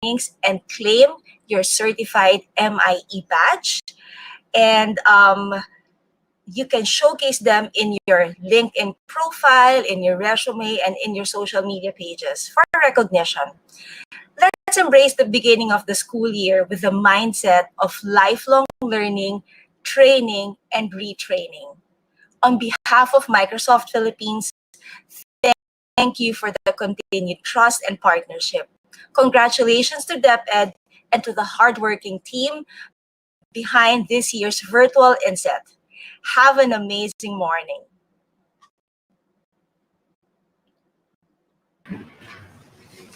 trainings and claim your certified MIE badge. And you can showcase them in your LinkedIn profile, in your resume, and in your social media pages for recognition. Let's embrace the beginning of the school year with the mindset of lifelong learning, training, and retraining. On behalf of Microsoft Philippines, thank you for the continued trust and partnership. Congratulations to DepEd and to the hardworking team behind this year's virtual Inset. Have an amazing morning.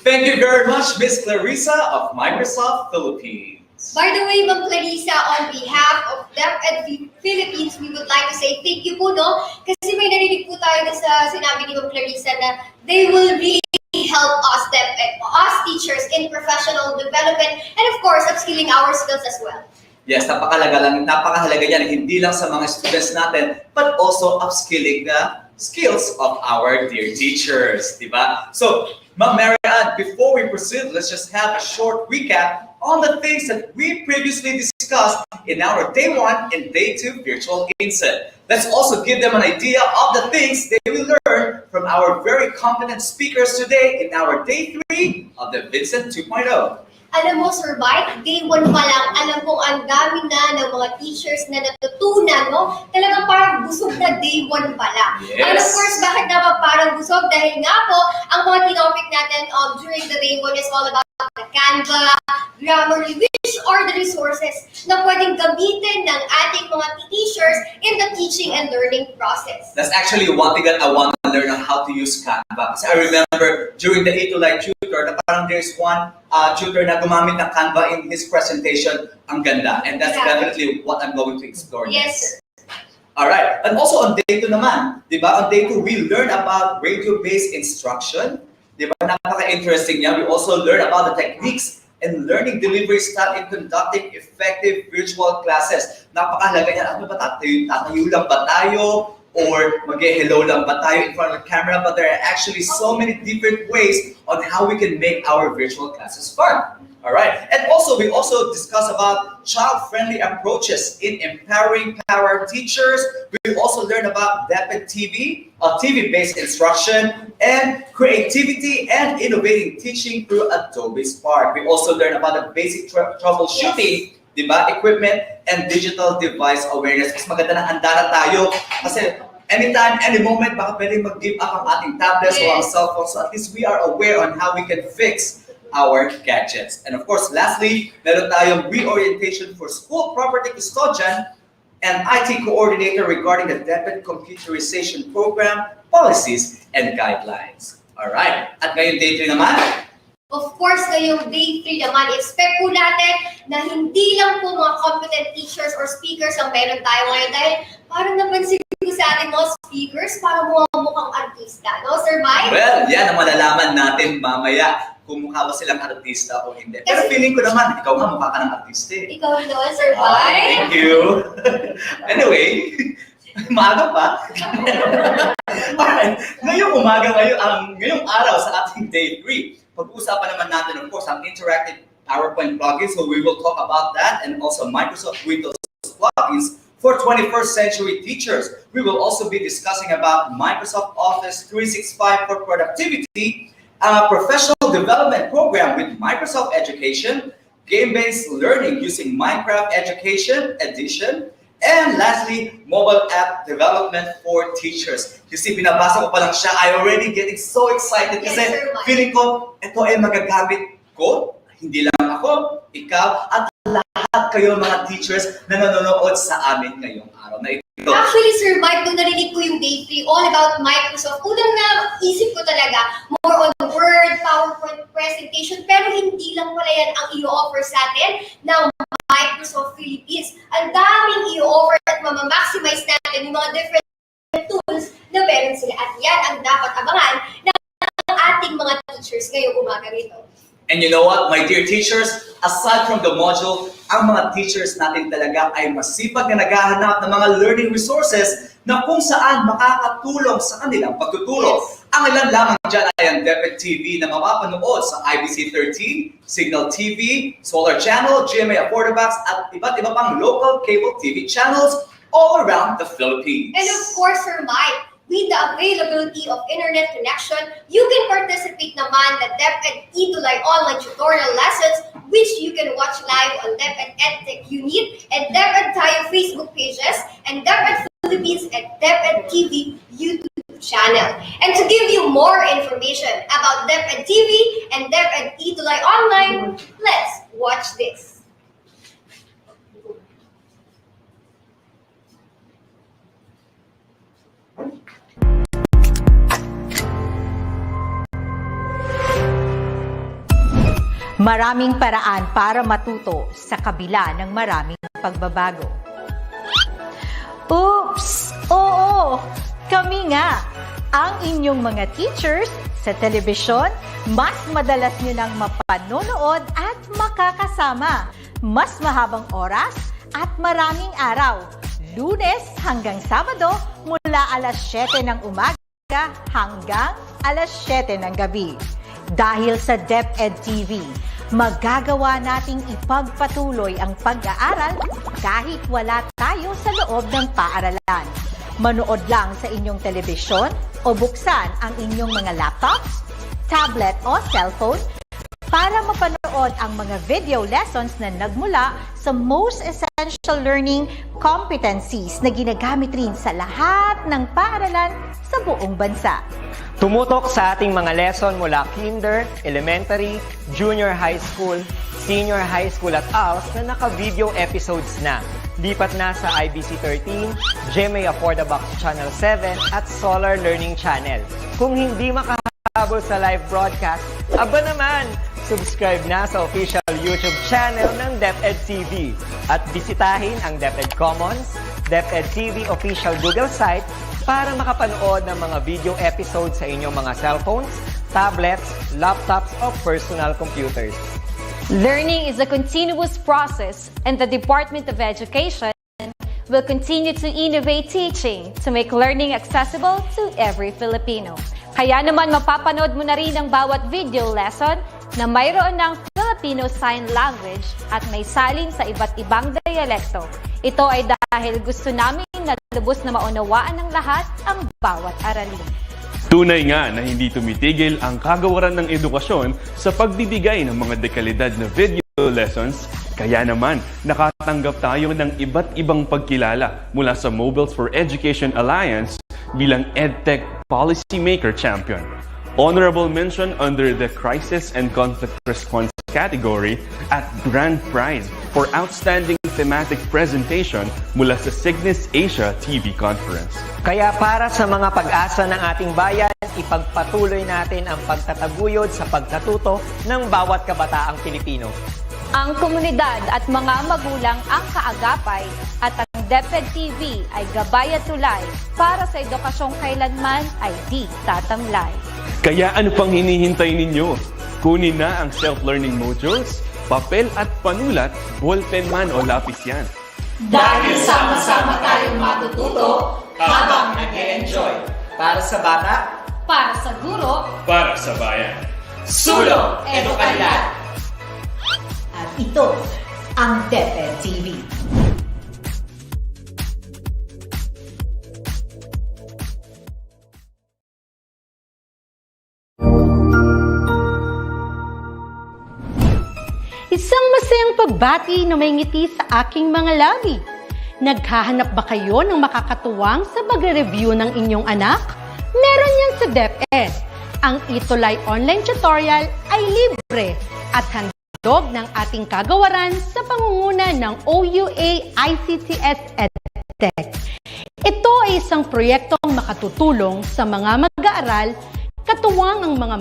Thank you very much, Ms. Clarissa of Microsoft Philippines. By the way, Ma'am Clarissa, on behalf of DepEd Philippines, we would like to say thank you po, no? Kasi may narinig po tayo sa sinabi ni Ma'am Clarissa na they will really help us, DepEd, us teachers in professional development and of course, upskilling our skills as well. Yes, napakahalaga yan, hindi lang sa mga students natin, but also upskilling the skills of our dear teachers, di ba? So, Ma'am Marianne, before we proceed, let's just have a short recap on the things that we previously discussed in our Day 1 and Day 2 virtual Inset. Let's also give them an idea of the things they will learn from our very competent speakers today in our Day 3 of the Vincent 2.0. Alam mo, Sir Mike, Day 1 pa lang, alam kong ang dami na ng mga teachers na natutunan, no? Talagang parang busog na Day 1 pa lang. Yes. And of course, bakit naman parang busog? Dahil nga po, ang mga tinopic natin during the Day 1 is all about the Canva, Grammarly, which are the resources na pwedeng gamitin ng ating mga teachers in the teaching and learning process. That's actually one thing that I want to learn on how to use Canva. Kasi I remember during the A2 Live tutor, na parang there's one tutor na gumamit ng Canva in his presentation. Ang ganda. And that's definitely what I'm going to explore next. Alright. And also on Day 2 naman, di ba? On Day 2, we learn about radio-based instruction. Di ba? Napaka-interesting niya. We also learn about the techniques and learning delivery style in conducting effective virtual classes. Napakahalaga niya. Ano ba? Tatayo lang ba tayo? Or mag-hello lang ba tayo in front of the camera? But there are actually so many different ways on how we can make our virtual classes fun. Alright, and also we also discuss about child-friendly approaches in empowering our teachers. We also learn about DepEd TV, TV-based instruction, and creativity and innovating teaching through Adobe Spark. We also learn about the basic troubleshooting, diba, equipment, and digital device awareness. Mas maganda na handa na tayo kasi anytime, any moment, baka pwedeng mag-give up ang ating tablets or ang cell phones. So at least we are aware on how we can fix our gadgets. And of course, lastly, meron tayong reorientation for school property custodian and IT coordinator regarding the DepEd computerization program, policies, and guidelines. Alright, at ngayon Day 3 naman, of course, ngayong Day 3 naman, expect po natin na hindi lang po mga competent teachers or speakers ang meron tayo ngayon dahil parang napansin ko sa ating mga speakers, parang mga mukhang artista, no, Sir Mike? Well, yan ang malalaman natin mamaya kung mukha ba silang artista o hindi. Pero feeling ko naman, ikaw nga mukha ka ng artista eh. Ikaw naman, Sir Mike. Thank you. Anyway, maaga pa. Alright, ngayong umaga, ngayong araw sa ating Day 3, pag-uusapan naman natin, of course, ang interactive PowerPoint plugins. So we will talk about that and also Microsoft Windows plugins for 21st century teachers. We will also be discussing about Microsoft Office 365 for productivity, a professional development program with Microsoft Education, game-based learning using Minecraft Education Edition, and lastly, mobile app development for teachers. You see, binabasa ko pa lang siya, I already getting so excited kasi feeling ko, ito ay magagamit ko, hindi lang ako, ikaw, at lahat kayo mga teachers na nanonood sa amin ngayong araw na ito. Actually, Sir Mike, nung narinig ko yung Day 3, all about Microsoft, unang naisip ko talaga, more on Word, PowerPoint presentation, pero hindi lang pala yan ang i-offer sa atin ng Microsoft Philippines. Ang daming i-offer at mamamaximize natin yung mga different tools na meron sila. At yan ang dapat abangan ng ating mga teachers ngayong umaga rito. And you know what, my dear teachers, aside from the module, ang mga teachers natin talaga ay masipag na naghahanap ng mga learning resources na kung saan makakatulong sa kanilang pagtuturo. Ang ilan lamang dyan ay ang DepEd TV na mapapanood sa IBC 13, Signal TV, Solar Channel, GMA Affordabox at iba't iba pang local cable TV channels all around the Philippines. And of course, Sir Mike, with the availability of internet connection, you can participate naman the DepEd E-Tulay online tutorial lessons, which you can watch live on DepEd EdTech Unit and DepEd Tayo Facebook pages and DepEd Philippines and DepEd TV YouTube channel. And to give you more information about DepEd TV and DepEd E-Tulay online, let's watch this. Maraming paraan para matuto sa kabila ng maraming pagbabago. Oops! Oo! Kami nga! Ang inyong mga teachers sa telebisyon, mas madalas nyo nang mapanonood at makakasama. Mas mahabang oras at maraming araw. Lunes hanggang Sabado mula alas 7 ng umaga hanggang alas 7 ng gabi. Dahil sa DepEd TV, magagawa nating ipagpatuloy ang pag-aaral kahit wala tayo sa loob ng paaralan. Manood lang sa inyong telebisyon o buksan ang inyong mga laptops, tablet o cellphone para mapanood ang mga video lessons na nagmula sa most essential learning competencies na ginagamit rin sa lahat ng paaralan sa buong bansa. Tumutok sa ating mga lesson mula kinder, elementary, junior high school, senior high school at ALS na naka-video episodes na. Lipat na sa IBC 13, GMA Affordabox Channel 7 at Solar Learning Channel. Kung hindi makahabol sa live broadcast, aba naman! Subscribe na sa official YouTube channel ng DepEd TV at bisitahin ang DepEd Commons, DepEd TV official Google site para makapanood ng mga video episodes sa inyong mga cellphones, tablets, laptops o personal computers. Learning is a continuous process, and the Department of Education will continue to innovate teaching to make learning accessible to every Filipino. Kaya naman mapapanood mo na rin ang bawat video lesson na mayroon ng Filipino Sign Language at may salin sa iba't ibang dialekto. Ito ay dahil gusto namin na lubos na maunawaan ng lahat ang bawat aralin. Tunay nga na hindi tumitigil ang kagawaran ng edukasyon sa pagbibigay ng mga dekalidad na video lessons, kaya naman nakatanggap tayo ng iba't ibang pagkilala mula sa Mobiles for Education Alliance bilang EdTech Policymaker Champion. Honorable mention under the Crisis and Conflict Response category at Grand Prize for Outstanding Thematic Presentation mula sa Cygnus Asia TV Conference. Kaya para sa mga pag-asa ng ating bayan, ipagpatuloy natin ang pagtataguyod sa pagkatuto ng bawat kabataang Pilipino. Ang komunidad at mga magulang ang kaagapay at ang DepEd TV ay gabay at tulay para sa edukasyong kailanman ay di tatamlay. Kaya ano pang hinihintay ninyo? Kunin na ang self-learning modules, papel at panulat, ballpen man o lapis yan. Dahil sama-sama tayong matututo habang nag-e-enjoy. Para sa bata, Para sa guro, Para sa bayan. Sulong Edukalidad. At ito ang DepEd TV. Isang masayang pagbati na may ngiti sa aking mga labi. Naghahanap ba kayo ng makakatuwang sa pagre-review ng inyong anak? Meron yan sa DepEd. Ang E-Tulay online tutorial ay libre at handog ng ating kagawaran sa pangunguna ng OUA ICTS EdTech. Ito ay isang proyektong makatutulong sa mga mag-aaral, katuwang ang mga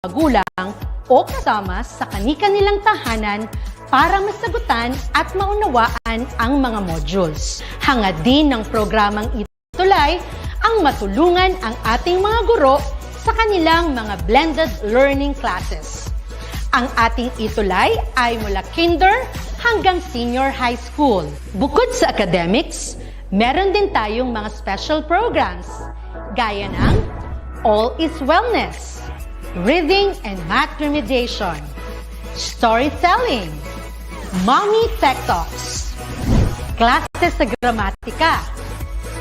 magulang o kasama sa kani-kanilang tahanan para masagutan at maunawaan ang mga modules. Hangad din ng programang E-Tulay ang matulungan ang ating mga guro sa kanilang mga blended learning classes. Ang ating E-Tulay ay mula kinder hanggang senior high school. Bukod sa academics, meron din tayong mga special programs gaya ng All is Wellness, Reading and Math Remediation, Storytelling, Mommy Tech Talks, Classes sa Gramatika,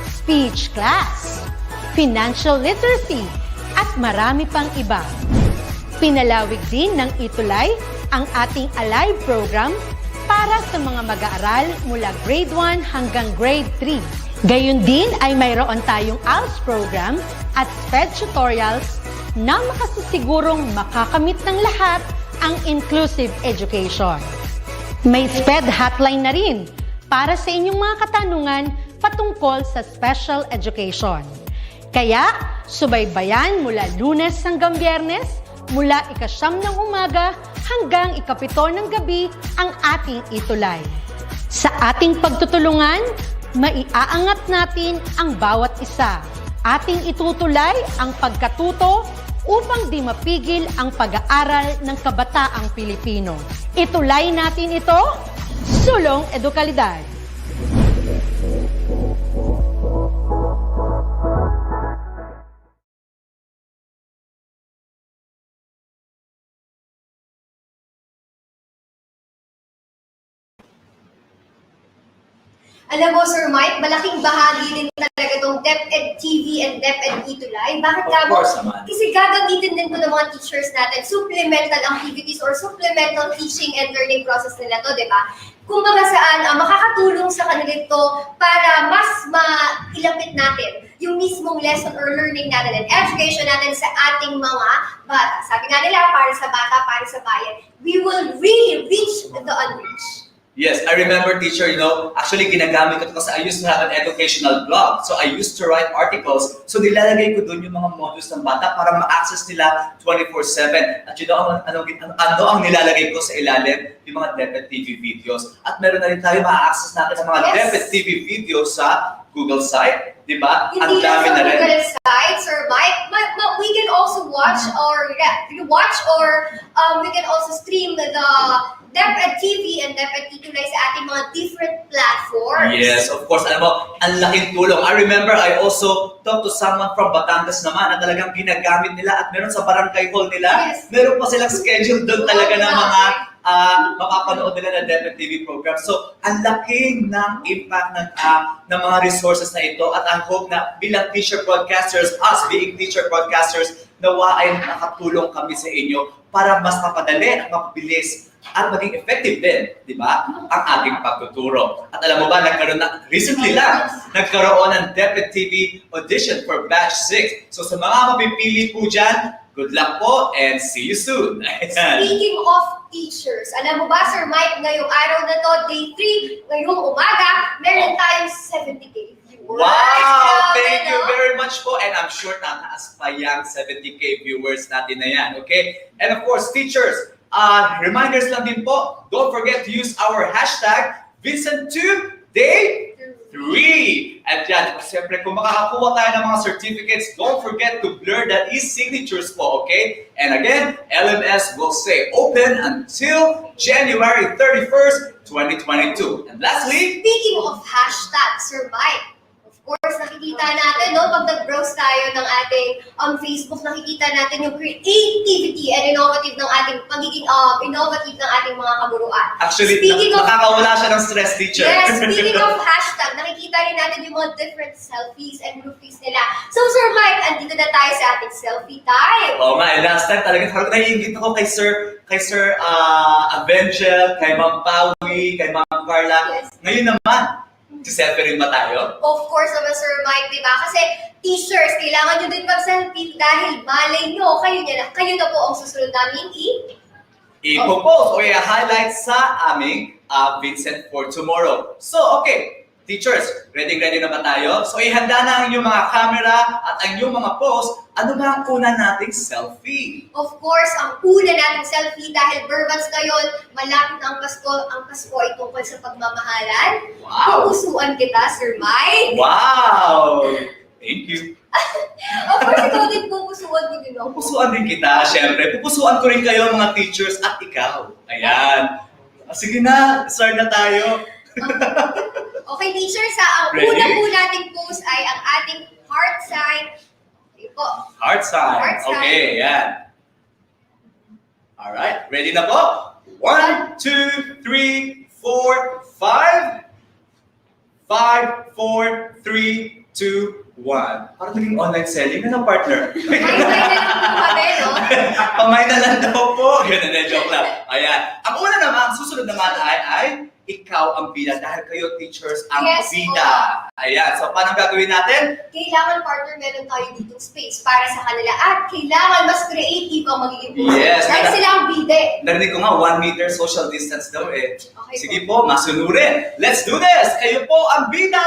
Speech Class, Financial Literacy, at marami pang iba. Pinalawig din ng Itulay ang ating Alive program para sa mga mag-aaral mula grade 1 hanggang grade 3. Gayun din ay mayroon tayong ALS program at SPED tutorials na makasisigurong makakamit ng lahat ang inclusive education. May SPED hotline na rin para sa inyong mga katanungan patungkol sa special education. Kaya, subaybayan mula Lunes hanggang Biyernes, mula 9:00 ng umaga hanggang 7:00 ng gabi ang ating Itulay. Sa ating pagtutulungan, maiaangat natin ang bawat isa. Ating itutulay ang pagkatuto upang di mapigil ang pag-aaral ng kabataang Pilipino. Itulay natin ito, Sulong Edukalidad. Alam mo, Sir Mike, malaking bahagi din talaga itong DepEd TV and DepEd Itulay. Bakit Of nga mo? course naman. Kasi gagamitin din po ng mga teachers natin supplemental activities or supplemental teaching and learning process nila to, di ba? Kumbaga saan, makakatulong sa kanila ito para mas mailapit natin yung mismong lesson or learning natin and education natin sa ating mga bata. Sabi nga nila, para sa bata, para sa bayan. We will really reach the unreached. Yes, I remember, teacher, actually ginagamit ko ito kasi I used to have an educational blog. So I used to write articles. So nilalagay ko doon yung mga modules ng bata para ma-access nila 24/7. At ano ang nilalagay ko sa ilalim? Yung mga DepEd TV videos. At meron na rin tayo ma-access natin ng mga DepEd TV videos sa Google site. Di ba? Ang Hindi lang dami sa na rin. Google site, Sir Mike, we can also watch we can also stream the DepEd TV and DepEd Itulay sa ating mga different platforms. Yes, of course. Alam mo, ang laking tulong. I remember I also talked to someone from Batangas naman na talagang ginagamit nila at meron sa barangay hall nila. Yes. Meron pa silang schedule doon talaga ng mga mapapanood nila na DepEd TV program. So, ang laking ng impact ng mga resources na ito at ang hope na bilang teacher broadcasters, us being teacher broadcasters, nawa ay nakatulong kami sa inyo para mas mapadali at mapabilis at maging effective din, di ba, ang ating pagtuturo. At alam mo ba, recently lang, nagkaroon ng DepEd TV audition for Batch 6. So sa mga mapipili po dyan, good luck po and see you soon. Speaking of teachers, alam mo ba, Sir Mike, ngayong araw na to, day 3, ngayong umaga, meron tayong 70K viewers. Wow! Thank you very much po. And I'm sure tataas pa yung 70K viewers natin na yan, okay? And of course, teachers, reminders lang din po, don't forget to use our hashtag Vincent2 Day 3. At yan, siyempre, kung makakakuha tayo ng mga certificates, don't forget to blur the e-signatures po, okay? And again, LMS will stay open until January 31st, 2022. And lastly, Speaking of hashtag, Sir Mike, of course, nakikita natin, no, pag nag-browse tayo ng ating Facebook, nakikita natin yung creativity and innovative ng ating pagiging innovative ng ating mga kaguruan. actually, nakakawala siya ng stress, teacher. Yes, speaking of hashtag, nakikita rin natin yung mga different selfies and groupies nila. So, Sir Mike, andito na tayo sa ating selfie time. Oo nga, last time talagang parang naiingit ako kay Sir Avengel, kay Ma'am Pawi, kay Ma'am Carla. Yes. Ngayon naman, selfie rin ba tayo? Of course naman, Sir Mike, di ba? Kasi teachers, kailangan nyo din mag-selfie dahil malay nyo, kayo na po ang susunod namin I-propose o i-highlight sa aming Vincent for Tomorrow. So, okay. Teachers, ready na ba tayo? So, ihanda na ang inyong mga camera at ang inyong mga post. Ano ba ang una nating selfie? Of course, ang una nating selfie dahil Burmans ngayon, malapit na ang Pasko. Ang Pasko ay tungkol sa pagmamahalan. Wow! Pupusuan kita, Sir Mike. Wow! Thank you. Of course, ikaw din pupusuan mo din ako. Pupusuan din kita, syempre. Pupusuan ko rin kayo, mga teachers, at ikaw. Ayan. Sige na, start na tayo. Okay, teachers, ang Ready? una po nating post ay ang ating heart sign. Okay po. Heart sign. Heart sign. Okay, yan. Alright, ready na po? 1, 2, 3, 4, 5. 5, 4, 3, 2, 1. Parang naging online selling na ng partner. May na lang po kami, no? Pamay na lang daw po. Ganun na, joke lang. Ayan. Ang una naman, susunod naman ay ikaw ang bida dahil kayo teachers ang Yes, bida. Ayan. So, paano gagawin natin? Kailangan, partner, meron tayo ditong space para sa kanila at kailangan mas creative ang magiging process. Yes, Dahil nila- sila ang bide. Narinig ko nga, 1 meter social distance daw eh. Okay Sige po, masunurin. Let's do this! Kayo po ang bida!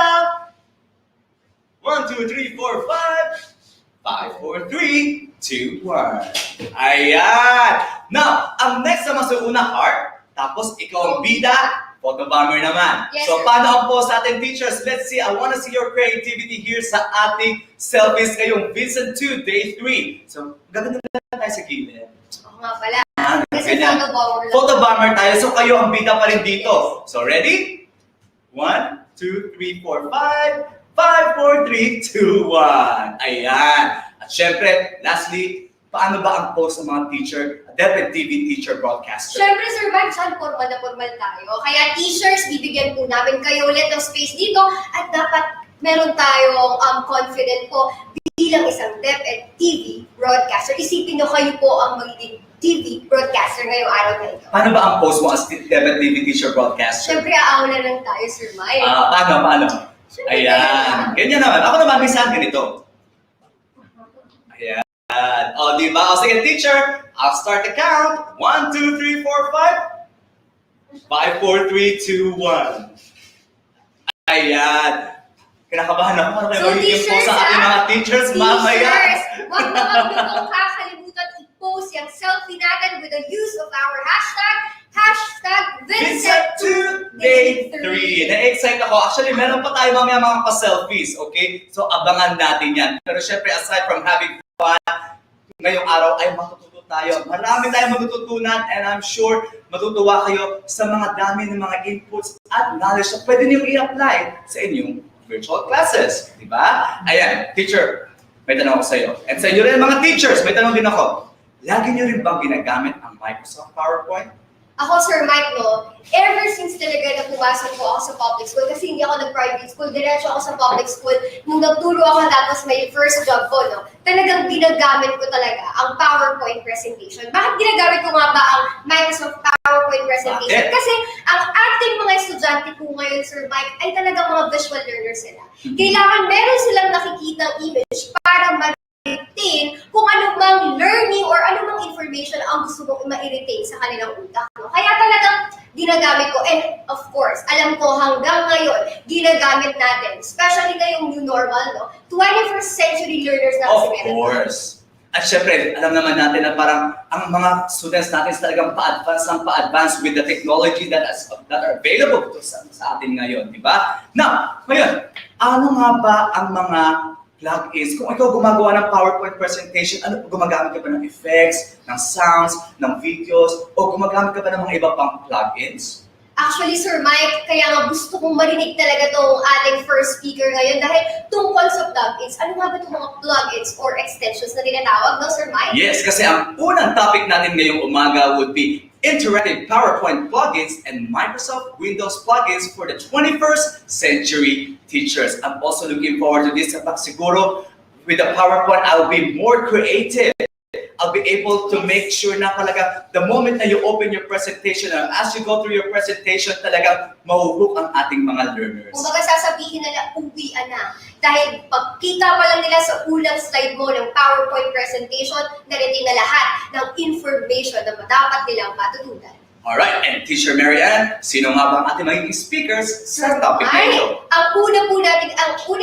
1, 2, 3, 4, 5. 5, 4, 3, 2, 1. Ayan! Now, ang next naman sa una, heart. Tapos ikaw ang bida, photo bomber naman. Yes, So, sir. paano ang pose sa ating teachers? Let's see. I want to see your creativity here sa ating selfies ngayong Vincent 2, Day 3. So, gagawin na tayo sa gilid. Oo nga pala. Ah, Kasi ganyan. photo bomber lang. Photo bomber tayo. So, kayo ang bida pa rin dito. So, ready? 1, 2, 3, 4, 5. 5, 4, 3, 2, 1. Ayan. At syempre, lastly, paano ba ang pose ng mga teacher, Dapat TV teacher broadcaster? Siyempre, Sir Mike, saan formal na formal tayo. Kaya teachers, bibigyan po namin kayo ulit ng space dito at dapat meron tayong confident po bilang isang DepEd TV broadcaster. Isipin nyo kayo po ang magiging TV broadcaster ngayong araw na ito. Paano ba ang pose mo as Dapat TV teacher broadcaster? Siyempre, aaw na lang tayo, Sir Mike. Paano? Siyempre, Ayan. Ganyan naman. Ako naman, minsan ganito. Ayan. O, di ba? O, sige, teacher. I'll start the count. 1, 2, 3, 4, 5. 5, 4, 3, 2, 1. Ayan. Kinakabahan ako. Ano kayo So, magiging po teachers, sa ating mga teachers mamaya? Teachers, huwag naman nitong kakalimutan i-post yung selfie natin with the use of our hashtag Vincent 2 Day 3. Na-excite ako. Actually, meron pa tayo mamaya mga pa-selfies, okay? So, abangan natin yan. Pero syempre, aside from having fun, ngayong araw ay matututo tayo. Marami tayong matututunan and I'm sure matutuwa kayo sa mga dami ng mga inputs at knowledge na pwede niyong i-apply sa inyong virtual classes. Di ba? Ayan, teacher, may tanong ako sa iyo. And sa inyo rin mga teachers, may tanong din ako. Lagi niyo rin bang ginagamit ang Microsoft PowerPoint? Ako, Sir Mike, no, ever since talaga na pumasok po ako sa public school, kasi hindi ako nag-private school, diretso ako sa public school, nung nagturo ako tapos may first job ko, no, talagang ginagamit ko talaga ang PowerPoint presentation. Bakit ginagamit ko nga ba ang Microsoft PowerPoint presentation? Bakit? Kasi ang ating mga estudyante po ngayon, Sir Mike, ay talagang mga visual learners sila. Kailangan meron silang nakikitang image para ma-retain kung ano mang learning or ano mang information ang gusto mong ma-retain sa kanilang utak. No? Kaya talagang ginagamit ko. And of course, alam ko hanggang ngayon, ginagamit natin, especially ngayong new normal, no? 21st century learners na kasi Of meron. course. At syempre, alam naman natin na parang ang mga students natin talagang pa-advance with the technology that are available to sa atin ngayon, di ba? Now, ngayon, ano nga ba ang mga plugins? Kung ikaw gumagawa ng PowerPoint presentation, ano, gumagamit ka ba ng effects, ng sounds, ng videos, o gumagamit ka ba ng mga iba pang plugins? Actually, Sir Mike, kaya nga gusto kong marinig talaga tong ating first speaker ngayon dahil tungkol sa plugins, ano nga ba itong mga plugins or extensions na tinatawag, no, Sir Mike? Yes, kasi ang unang topic natin ngayong umaga would be interactive PowerPoint plugins and Microsoft Windows plugins for the 21st century teachers. I'm also looking forward to this. Siguro, with the PowerPoint, I'll be more creative. I'll be able to make sure na talaga the moment na you open your presentation, as you go through your presentation, talagang mahuhook ang ating mga learners. Kung baga sasabihin nila, uwian na. Dahil pagkita pa lang nila sa unang slide mo ng PowerPoint presentation, nariting na lahat ng information na dapat nilang matutunan. Alright, and Teacher Mary Ann, sino nga ba ang ating magiging speakers sa topic na ito? Ang una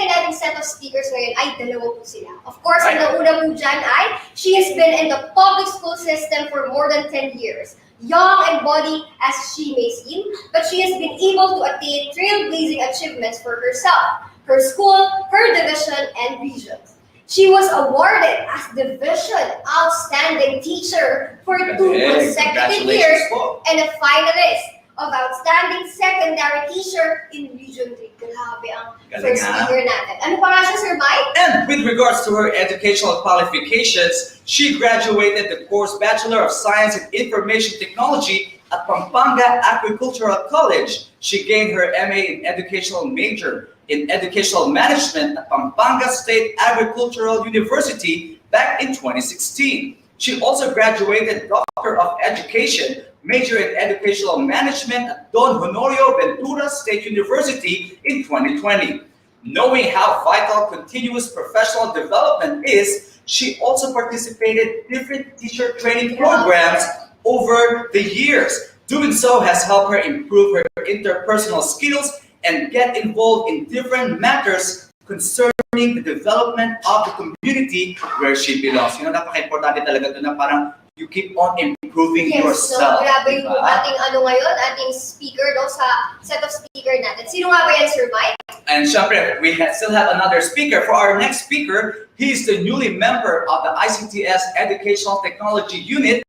nating set of speakers ngayon ay dalawa po sila. Of course, Right. ang una po dyan ay, she has been in the public school system for more than 10 years. Young and body as she may seem, but she has been able to attain trailblazing achievements for herself, her school, her division, and regions. She was awarded as Division Outstanding Teacher for 2 consecutive years Congratulations po. and a finalist of Outstanding Secondary Teacher in Region 3. Grabe ang Galing, first ha? speaker natin. Ano pa nga siya, Sir Mike? And with regards to her educational qualifications, she graduated the course Bachelor of Science in Information Technology at Pampanga Agricultural College. She gained her MA in Educational Major in Educational Management at Pampanga State Agricultural University back in 2016. She also graduated Doctor of Education, major in Educational Management at Don Honorio Ventura State University in 2020. Knowing how vital continuous professional development is, she also participated in different teacher training programs over the years. Doing so has helped her improve her interpersonal skills and get involved in different matters concerning the development of the community where she belongs. You know, napaka-importante talaga ito na parang you keep on improving yourself. Grabe yung diba? ating ating speaker sa set of speaker natin. Sino nga ba yan, Sir Mike? And syempre, we still have another speaker. For our next speaker, he is the newly member of the ICTS Educational Technology Unit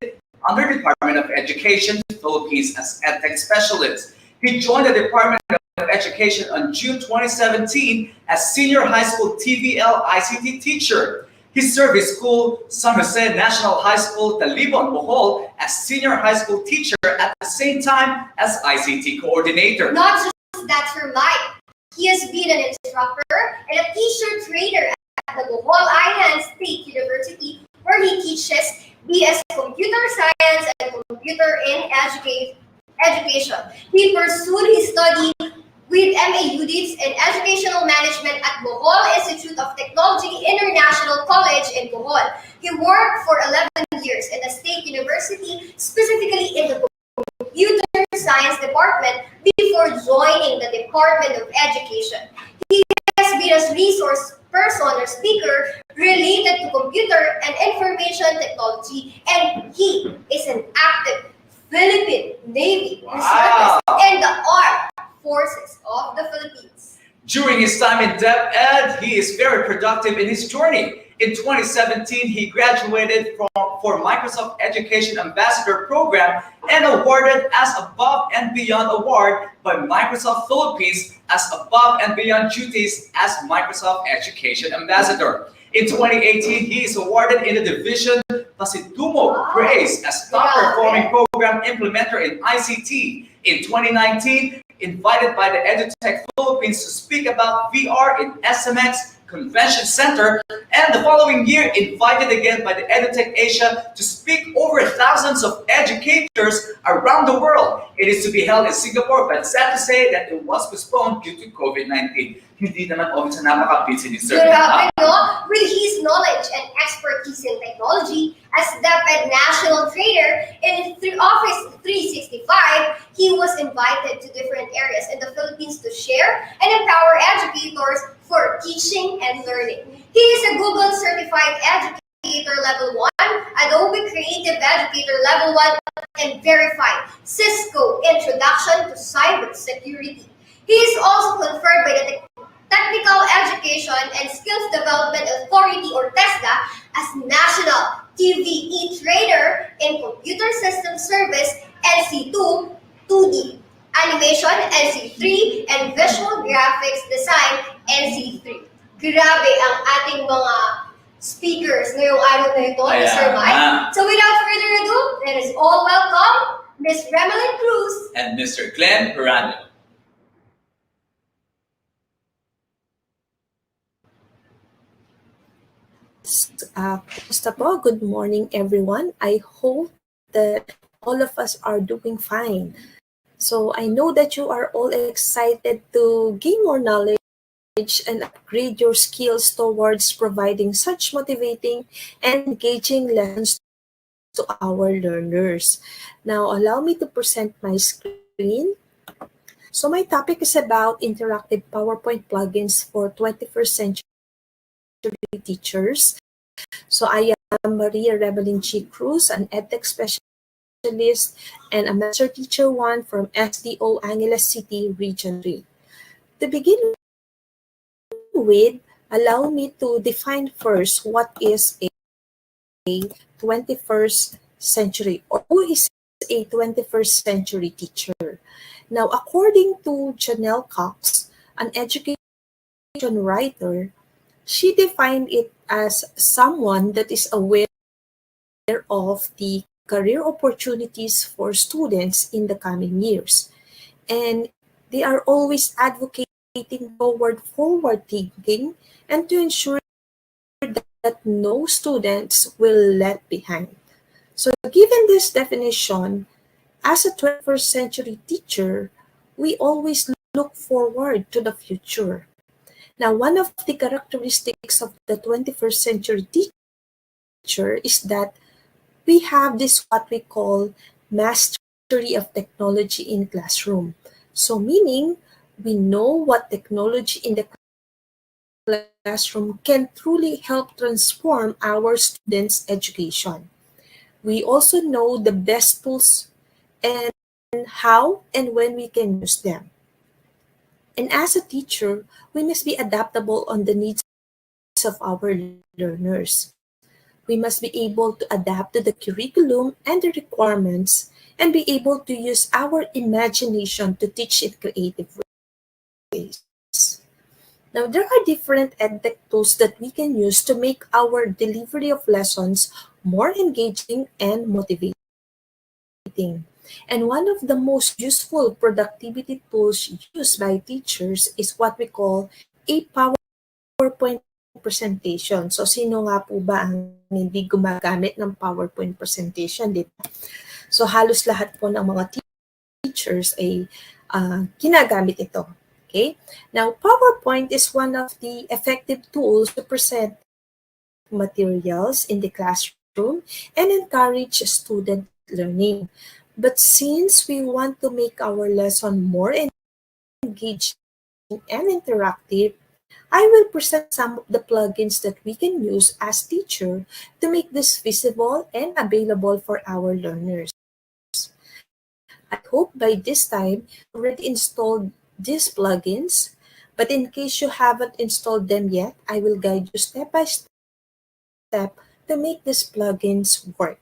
under the Department of Education Philippines as EdTech Specialist. He joined the Department of Education on June 2017 as Senior High School TVL ICT teacher. He served his school, San Jose National High School, Talibon, Bohol, as Senior High School teacher at the same time as ICT coordinator. Not just that, Sir Mike. He has been an instructor and a teacher trainer at the Bohol Island State University, where he teaches BS Computer Science and Computer in Education. He pursued his study with MA Units in Educational Management at Bohol Institute of Technology International College in Bohol. He worked for 11 years in the State University, specifically in the Computer Science Department before joining the Department of Education. He has been a resource person or speaker related to computer and information technology, and he is an active Philippine Navy reservist and the Armed Forces of the Philippines. During his time in DepEd, he is very productive in his journey. In 2017, he graduated for Microsoft Education Ambassador Program and awarded as Above and Beyond Award by Microsoft Philippines as Above and Beyond Duties as Microsoft Education Ambassador. In 2018, he is awarded in the division Pasitumo Praise as Top Performing Program Implementer in ICT. In 2019, invited by the EduTech Philippines to speak about VR in SMX Convention Center, and the following year invited again by the EduTech Asia to speak over thousands of educators around the world. It is to be held in Singapore, but sad to say that it was postponed due to COVID-19. Hindi naman obvious na napaka-busy ni Sir. Grabe, no? With his knowledge and expertise in technology, as DepEd National Trainer in Office 365, he was invited to different areas in the Philippines to share and empower educators for teaching and learning. He is a Google Certified Educator Level 1, Adobe Creative Educator Level 1, and verified Cisco Introduction to Cybersecurity. He is also conferred by the Technical Education and Skills Development Authority or TESDA as National TVE Trainer in Computer System Service NC2 2D, Animation NC3, and Visual Graphics Design NC3. Grabe ang ating mga speakers ngayong araw na ito, Sir Mike. So without further ado, let us all welcome Ms. Remelyn Cruz and Mr. Glenn Perano. Kumusta po? Good morning, everyone. I hope that all of us are doing fine. So I know that you are all excited to gain more knowledge and upgrade your skills towards providing such motivating and engaging lessons to our learners. Now, allow me to present my screen. So my topic is about interactive PowerPoint plugins for 21st century teachers. So I am Maria Rebelin G. Cruz, an EdTech specialist and a Master Teacher 1 from SDO Angeles City, Region 3. To begin with, allow me to define first what is a 21st century or who is a 21st century teacher? Now, according to Janelle Cox, an education writer, she defined it as someone that is aware of the career opportunities for students in the coming years. And they are always advocating forward thinking and to ensure that no students will let behind. So given this definition, as a 21st century teacher, we always look forward to the future. Now, one of the characteristics of the 21st century teacher is that we have this what we call mastery of technology in classroom. So meaning we know what technology in the classroom can truly help transform our students' education. We also know the best tools and how and when we can use them. And as a teacher, we must be adaptable on the needs of our learners. We must be able to adapt to the curriculum and the requirements and be able to use our imagination to teach in creative ways. Now, there are different edtech tools that we can use to make our delivery of lessons more engaging and motivating. And one of the most useful productivity tools used by teachers is what we call a PowerPoint presentation. So, sino nga po ba ang hindi gumagamit ng PowerPoint presentation? Di ba? So, halos lahat po ng mga teachers ay ginagamit ito. Okay? Now, PowerPoint is one of the effective tools to present materials in the classroom and encourage student learning. But since we want to make our lesson more engaging and interactive, I will present some of the plugins that we can use as teacher to make this visible and available for our learners. I hope by this time you already installed these plugins, but in case you haven't installed them yet, I will guide you step by step to make these plugins work.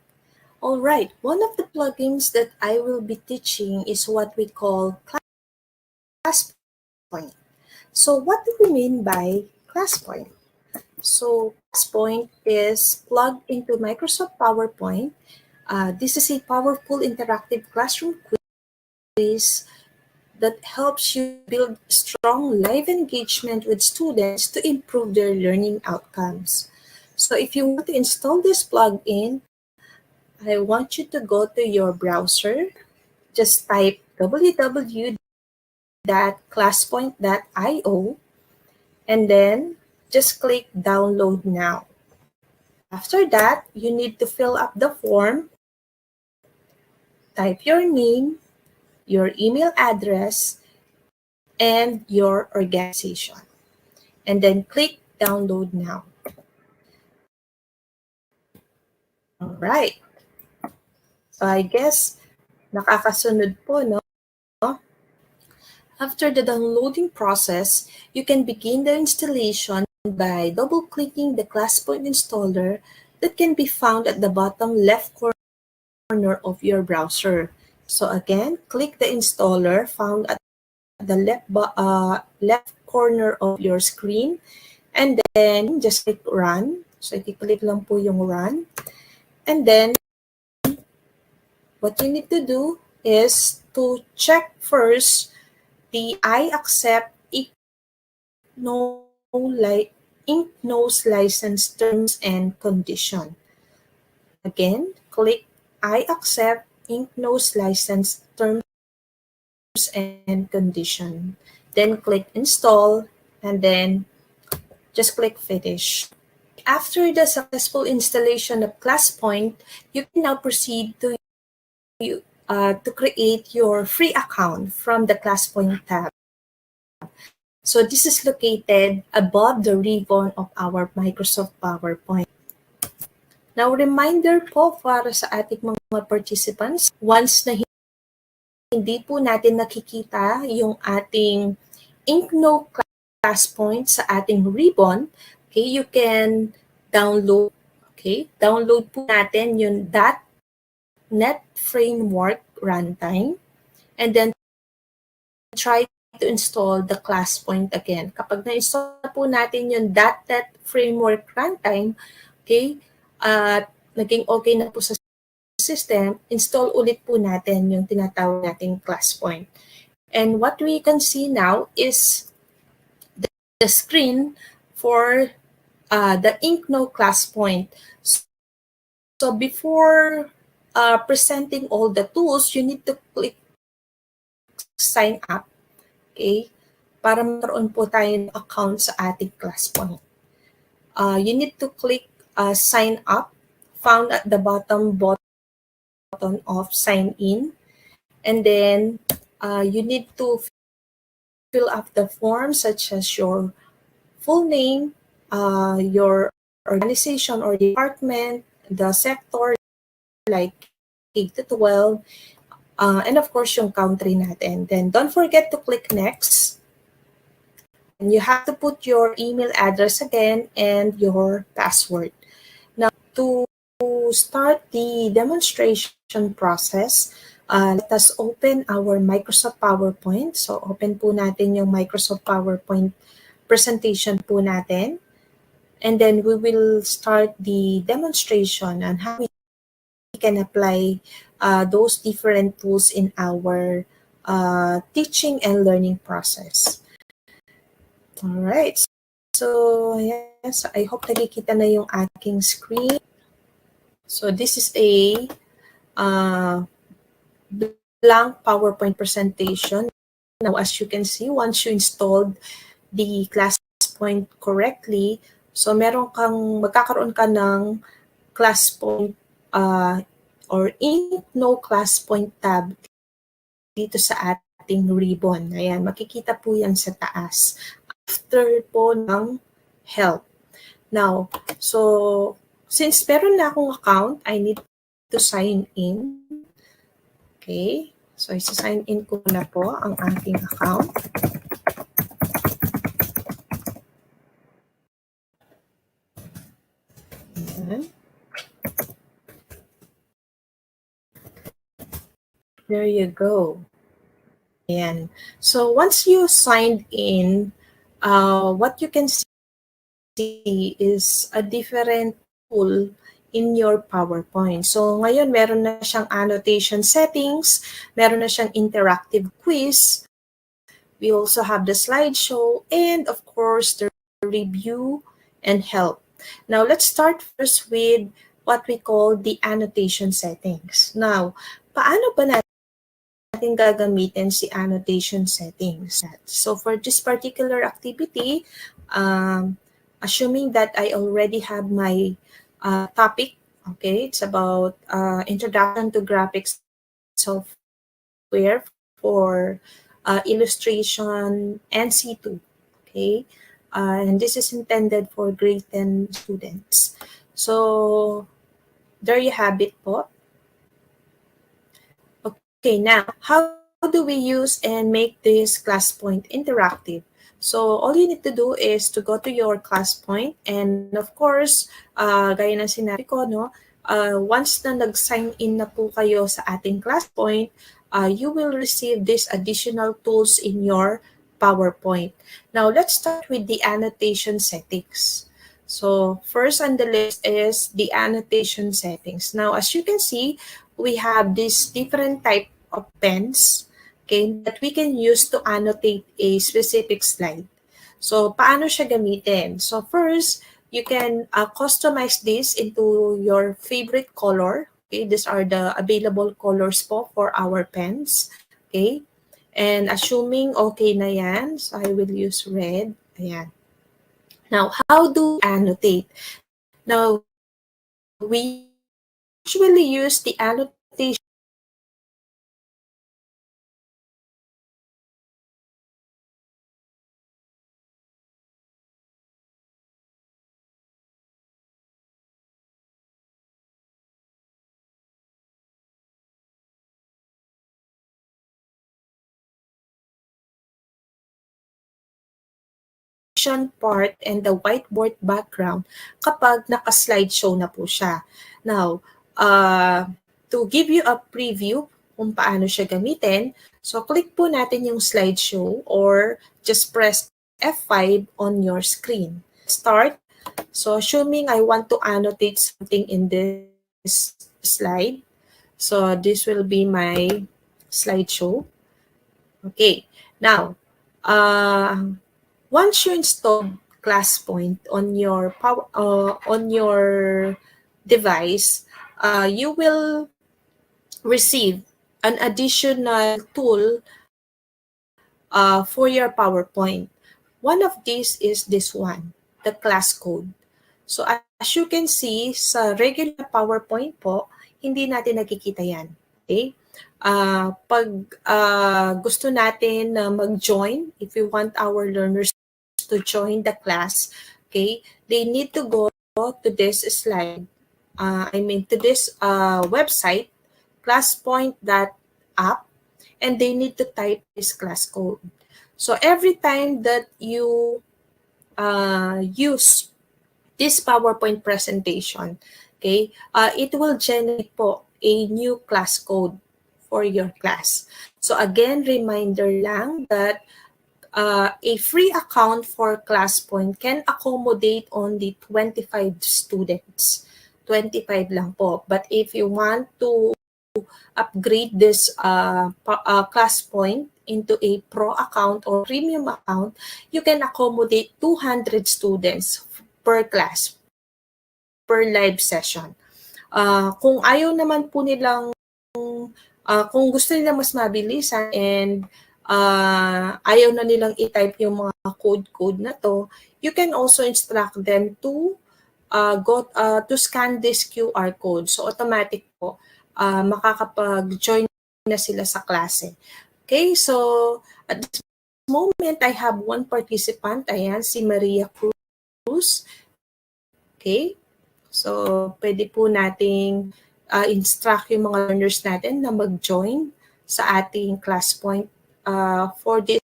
Alright, one of the plugins that I will be teaching is what we call ClassPoint. So what do we mean by ClassPoint? So ClassPoint is plugged into Microsoft PowerPoint. This is a powerful interactive classroom quiz that helps you build strong live engagement with students to improve their learning outcomes. So if you want to install this plugin, I want you to go to your browser. Just type www.classpoint.io and then just click download now. After that, you need to fill up the form, type your name, your email address, and your organization. And then click download now. All right. So I guess nakakasunod po, no? After the downloading process, you can begin the installation by double-clicking the ClassPoint installer that can be found at the bottom left corner of your browser. So again, click the installer found at the left corner of your screen and then just click run. So i-click lang po yung run. And then what you need to do is to check first the I accept InkNose license terms and condition. Again, click I accept InkNose license terms and condition. Then click install and then just click finish. After the successful installation of ClassPoint, you can now proceed to create your free account from the ClassPoint tab. So this is located above the ribbon of our Microsoft PowerPoint. Now, reminder po para sa ating mga participants, once na hindi po natin nakikita yung ating InkNote ClassPoint sa ating ribbon, okay, you can download, okay? Download po natin yung net framework runtime, and then try to install the class point again. Kapag na-install po natin yung .NET framework runtime, okay, at naging okay na po sa system, install ulit po natin yung tinatawag nating class point. And what we can see now is the screen for the InkNo class point. So before presenting all the tools, you need to click sign up, okay, para magkaroon po tayo ng account sa ating class point. You need to click sign up, found at the bottom button of sign in, and then you need to fill up the form such as your full name, your organization or department, the sector like K to 12, and of course yung country natin. Then don't forget to click next. And you have to put your email address again and your password. Now, to start the demonstration process, let us open our Microsoft PowerPoint. So, open po natin yung Microsoft PowerPoint presentation po natin. And then we will start the demonstration on how we can apply those different tools in our teaching and learning process. All right. So, yes, I hope nakikita na yung aking screen. So, this is a blank PowerPoint presentation. Now, as you can see, once you installed the class point correctly, so magkakaroon ka ng class point or InkNo class point tab dito sa ating ribbon. Ayan, makikita po yan sa taas. After po ng help. Now, so since meron na akong account, I need to sign in. Okay. So, isa-sign in ko na po ang ating account. Ayan. There you go. Ayan. So, once you signed in, what you can see is a different tool in your PowerPoint. So, ngayon meron na siyang annotation settings, meron na siyang interactive quiz. We also have the slideshow and of course the review and help. Now, let's start first with what we call the annotation settings. Now, paano ba natin gagamitin si annotation settings? So, for this particular activity, assuming that I already have my topic, okay, it's about introduction to graphics software for illustration NC2, okay, and this is intended for grade 10 students. So, there you have it po. Okay, now, how do we use and make this class point interactive? So, all you need to do is to go to your class point and of course, gaya ng sinabi ko, no, once na nag-sign in na po kayo sa ating class point, you will receive these additional tools in your PowerPoint. Now, let's start with the annotation settings. So, first on the list is the annotation settings. Now, as you can see, we have this different type of pens, okay, that we can use to annotate a specific slide. So, paano siya gamitin? So, first, you can customize this into your favorite color. Okay, these are the available colors po for our pens. Okay, and assuming okay na yan, so I will use red. Ayan. Now, how do we annotate? Now, we usually use the annotation part and the whiteboard background kapag naka-slideshow na po siya. Now, to give you a preview kung paano siya gamitin, so click po natin yung slideshow or just press F5 on your screen. Start. So assuming I want to annotate something in this slide, so this will be my slideshow. Okay, now, once you install ClassPoint on your device, you will receive an additional tool for your PowerPoint. One of these is this one, the class code. So as you can see, sa regular PowerPoint po, hindi natin nakikita yan. Okay? Pag gusto natin na mag-join, if we want our learners to join the class, okay, they need to go to this slide, to this website, classpoint.app, and they need to type this class code. So every time that you use this PowerPoint presentation, okay, it will generate po a new class code for your class. So again, reminder lang that a free account for ClassPoint can accommodate only 25 students. 25 lang po. But if you want to upgrade this ClassPoint into a pro account or premium account, you can accommodate 200 students per class, per live session. Kung ayaw naman po nilang, kung gusto nila mas mabilisan and ayaw na nilang i-type yung mga code na to, you can also instruct them to go to scan this QR code. So automatic po, makakapag-join na sila sa klase. Okay, so at this moment, I have one participant. Ayan, si Maria Cruz. Okay, so pwede po nating instruct yung mga learners natin na mag-join sa ating ClassPoint for this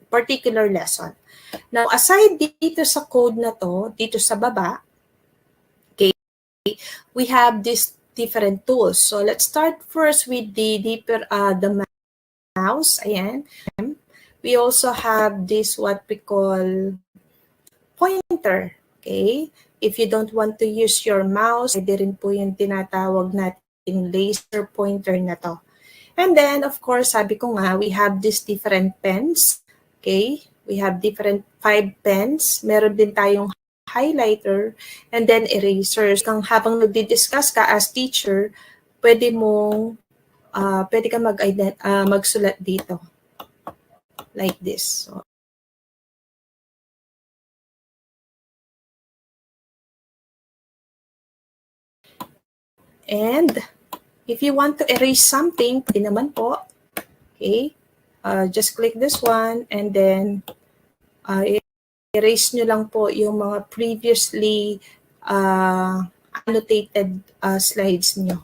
particular lesson. Now, aside dito sa code na to, dito sa baba, okay, we have these different tools. So let's start first with the mouse. Ayan. We also have this what we call pointer. Okay. If you don't want to use your mouse, pwede rin po yung tinatawag nating laser pointer na to. And then, of course, sabi ko nga, we have these different pens. Okay? We have different 5 pens. Meron din tayong highlighter and then erasers. Habang nagdi-discuss ka as teacher, pwede ka magsulat dito. Like this. So, and if you want to erase something, pwede naman po. Okay? Just click this one and then erase nyo lang po yung mga previously annotated slides nyo.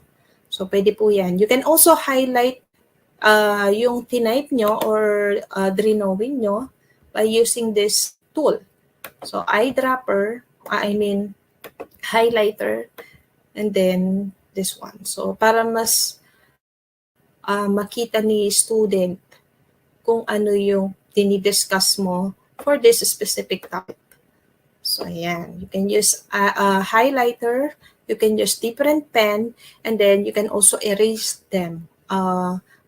So, pwede po yan. You can also highlight yung tinype nyo or drawing nyo by using this tool. So, eyedropper, highlighter, and then this one. So, para mas makita ni student kung ano yung dinidiscuss mo for this specific topic. So, ayan. You can use a highlighter, you can use different pen, and then you can also erase them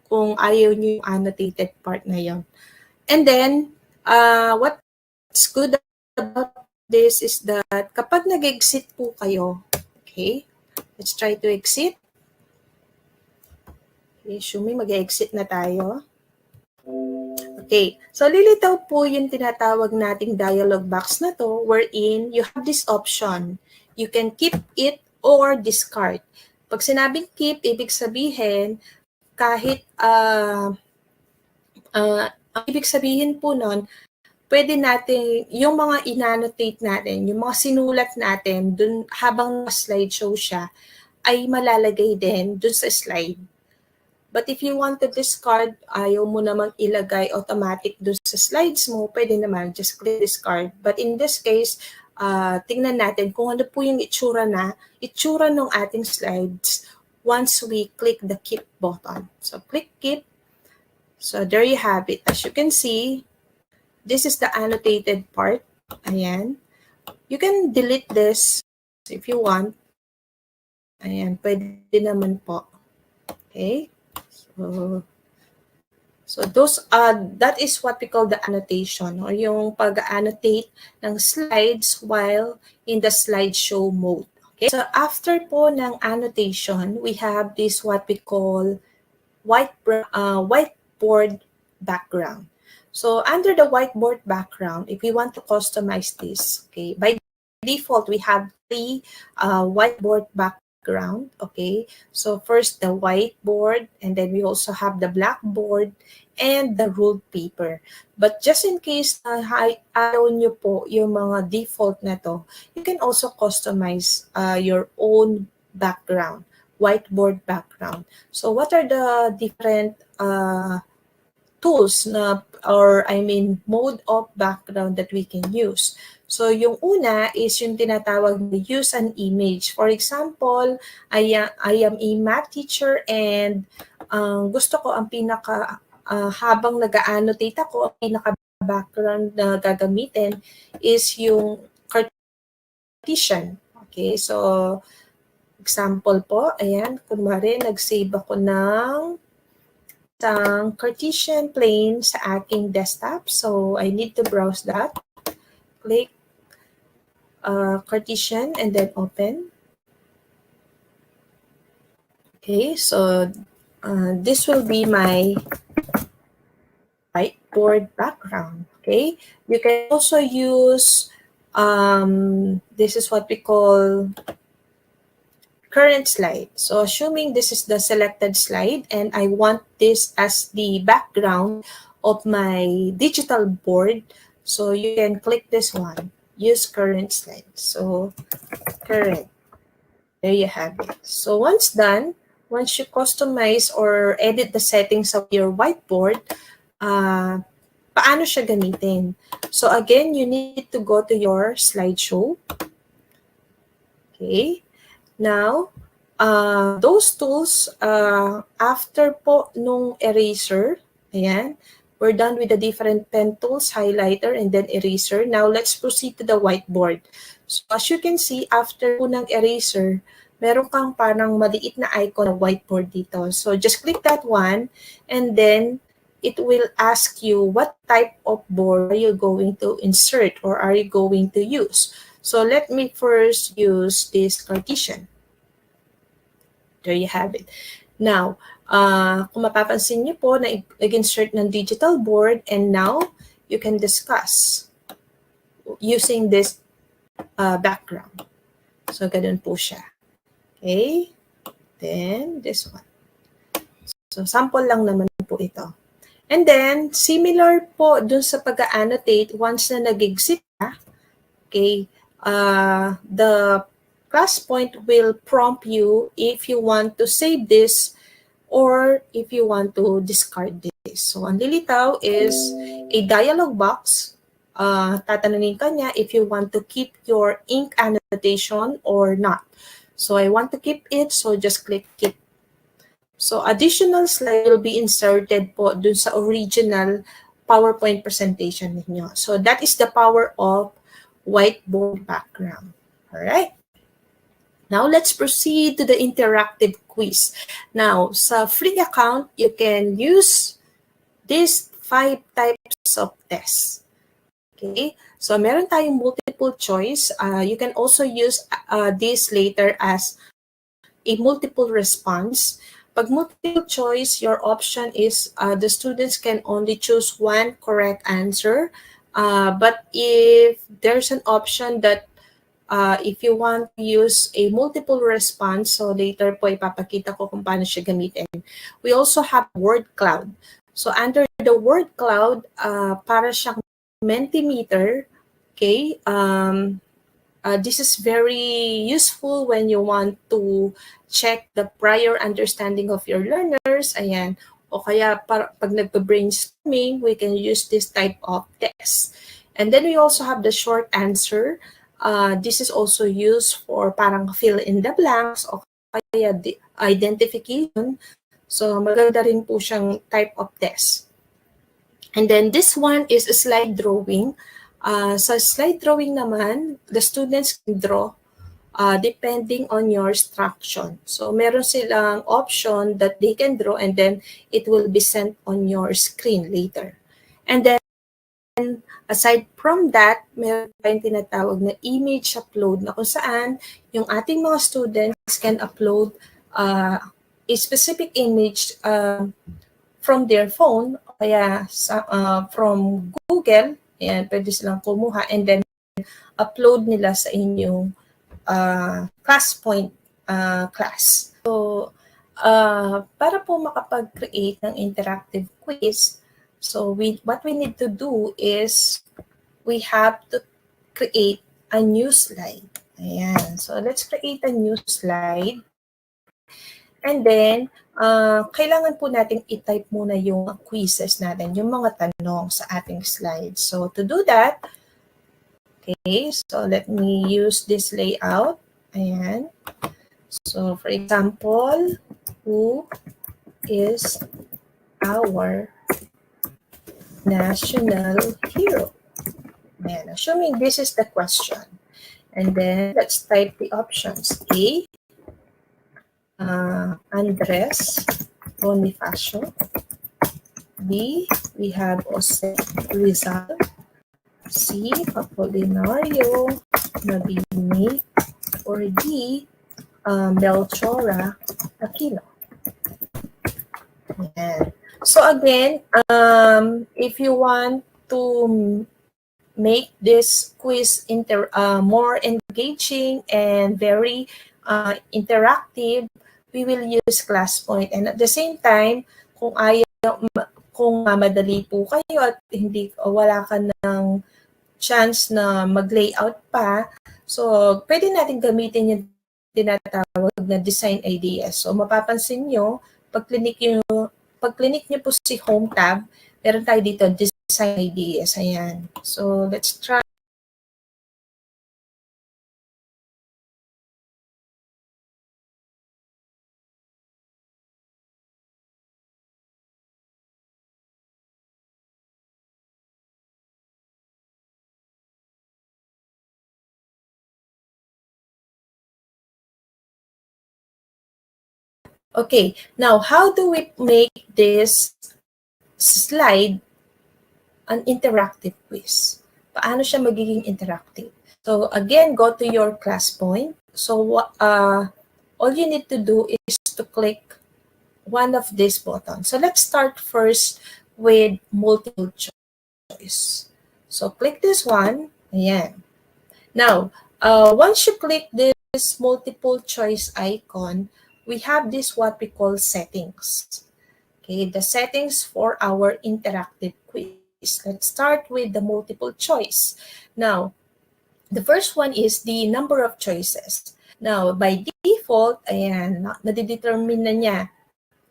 kung ayaw nyo yung annotated part na yun. And then, what's good about this is that kapag nag-exit po kayo, okay, let's try to exit. Okay, assuming mag-exit na tayo. Okay, so lilitaw po yung tinatawag nating dialog box na to wherein you have this option. You can keep it or discard. Pag sinabing keep, ibig sabihin kahit ang ibig sabihin po nun, pwede natin, yung mga inannotate natin, yung mga sinulat natin dun habang slideshow siya, ay malalagay din dun sa slide. But if you want to discard, ayaw mo namang ilagay automatic dun sa slides mo, pwede naman, just click discard. But in this case, tingnan natin kung ano po yung itsura ng ating slides once we click the keep button. So click keep. So there you have it. As you can see, this is the annotated part. Ayan. You can delete this if you want. Ayan, pwede naman po. Okay? So that is what we call the annotation, or yung pag-annotate ng slides while in the slideshow mode. Okay? So after po ng annotation, we have this what we call whiteboard background. So under the whiteboard background, if we want to customize this, okay, by default, we have three whiteboard background, okay? So first the whiteboard, and then we also have the blackboard and the ruled paper. But just in case ayaw nyo po yung mga default na to, you can also customize your own background, whiteboard background. So what are the different tools mode of background that we can use? So yung una is yung tinatawag na use an image. For example, I am a math teacher, and gusto ko ang pinaka habang nag-annotate ako, ang pinaka background na gagamitin is yung Cartesian. Okay, so example po, ayan, kunwari nag-save ako ng isang Cartesian plane sa aking desktop. So I need to browse that. Click Cartesian and then open. Okay, so this will be my whiteboard background. Okay, you can also use this is what we call current slide. So assuming this is the selected slide and I want this as the background of my digital board, so you can click this one, use current slide. So current, there you have it. So once done, once you customize or edit the settings of your whiteboard, paano siya gamitin? So again, you need to go to your slideshow. Okay. Now, those tools, after po nung eraser, ayan, we're done with the different pen tools, highlighter, and then eraser. Now, let's proceed to the whiteboard. So, as you can see, after po ng eraser, meron kang parang maliit na icon na whiteboard dito. So, just click that one, and then it will ask you what type of board are you going to insert or are you going to use. So let me first use this Cartesian. There you have it. Now, kung mapapansin niyo po, nag-insert ng digital board, and now you can discuss using this background. So, ganun po siya. Okay? Then, this one. So, sample lang naman po ito. And then, similar po dun sa pag-annotate, once na nag-exit ka, okay, the class point will prompt you if you want to save this or if you want to discard this. So, ang lilitaw is a dialog box. Tatanungin ka niya if you want to keep your ink annotation or not. So, I want to keep it, so just click keep. So, additional slide will be inserted po dun sa original PowerPoint presentation ninyo. So, that is the power of whiteboard background. All right. Now, let's proceed to the interactive quiz. Now, sa free account, you can use these 5 types of tests. Okay. So, meron tayong multiple choice. You can also use this later as a multiple response. Pag multiple choice, your option is the students can only choose one correct answer. But if there's an option that if you want to use a multiple response, so later po ipapakita ko kung paano siya gamitin. We also have word cloud. So under the word cloud, para siyang Mentimeter, okay, this is very useful when you want to check the prior understanding of your learners. Ayan. O kaya pag nagpa-brainstorming, we can use this type of test. And then we also have the short answer. This is also used for parang fill in the blanks o kaya identification. So, maganda rin po siyang type of test. And then this one is a slide drawing. Sa slide drawing naman, the students can draw depending on your instruction. So, meron silang option that they can draw and then it will be sent on your screen later. And then, aside from that, meron tayong tinatawag na image upload na kung saan yung ating mga students can upload a specific image from their phone o kaya from Google. Ayan, pwede silang kumuha and then upload nila sa inyong ClassPoint class. So, para po makapag-create ng interactive quiz, so what we need to do is we have to create a new slide. Ayan. So, let's create a new slide. And then, kailangan po natin i-type muna yung quizzes natin, yung mga tanong sa ating slide. So, to do that, okay, so let me use this layout. Ayan. So, for example, who is our national hero? Ayan. Assuming this is the question. And then, let's type the options. A, Andres Bonifacio. B, we have Jose Rizal. C, Apolinario Nabini. Or D, Melchora Aquino. Ayan. So again, if you want to make this quiz more engaging and very interactive, we will use ClassPoint. And at the same time, kung madali po kayo at wala ka ng chance na mag-layout pa, so pwede natin gamitin yung tinatawag na design ideas. So mapapansin nyo, pag clinic nyo po si home tab, meron tayo dito design ideas. Ayan. So let's try. Okay, now how do we make this slide an interactive quiz? Paano siya magiging interactive? So again, go to your ClassPoint. So all you need to do is to click one of these buttons. So let's start first with multiple choice. So click this one. Ayan. Now, once you click this multiple choice icon, we have this what we call settings. Okay, the settings for our interactive quiz. Let's start with the multiple choice. Now, the first one is the number of choices. Now, by default, ayan, nadidetermine na niya.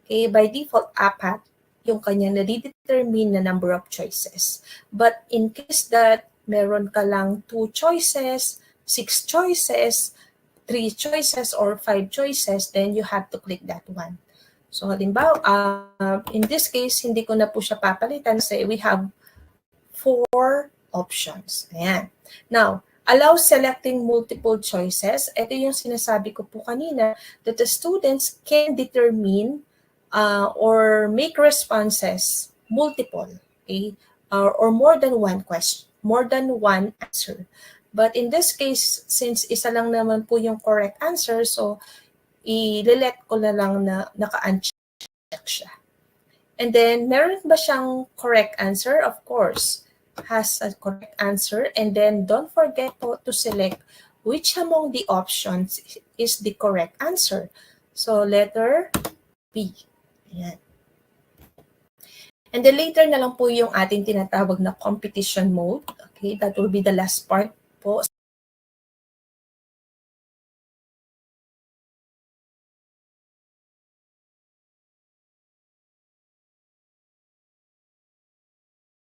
Okay, by default, apat yung kanya nadidetermine na number of choices. But in case that meron ka lang 2 choices, 6 choices, 3 choices, or 5 choices, then you have to click that one. So, halimbawa, in this case, hindi ko na po siya papalitan kasi we have 4 options. Ayan. Now, allow selecting multiple choices. Ito yung sinasabi ko po kanina that the students can determine or make responses multiple, okay, or more than one question, more than one answer. But in this case, since isa lang naman po yung correct answer, so i-let ko na lang na naka-uncheck siya. And then, meron ba siyang correct answer? Of course, has a correct answer. And then, don't forget po to select which among the options is the correct answer. So, letter B. Ayan. And then later na lang po yung ating tinatawag na competition mode. Okay, that will be the last part po.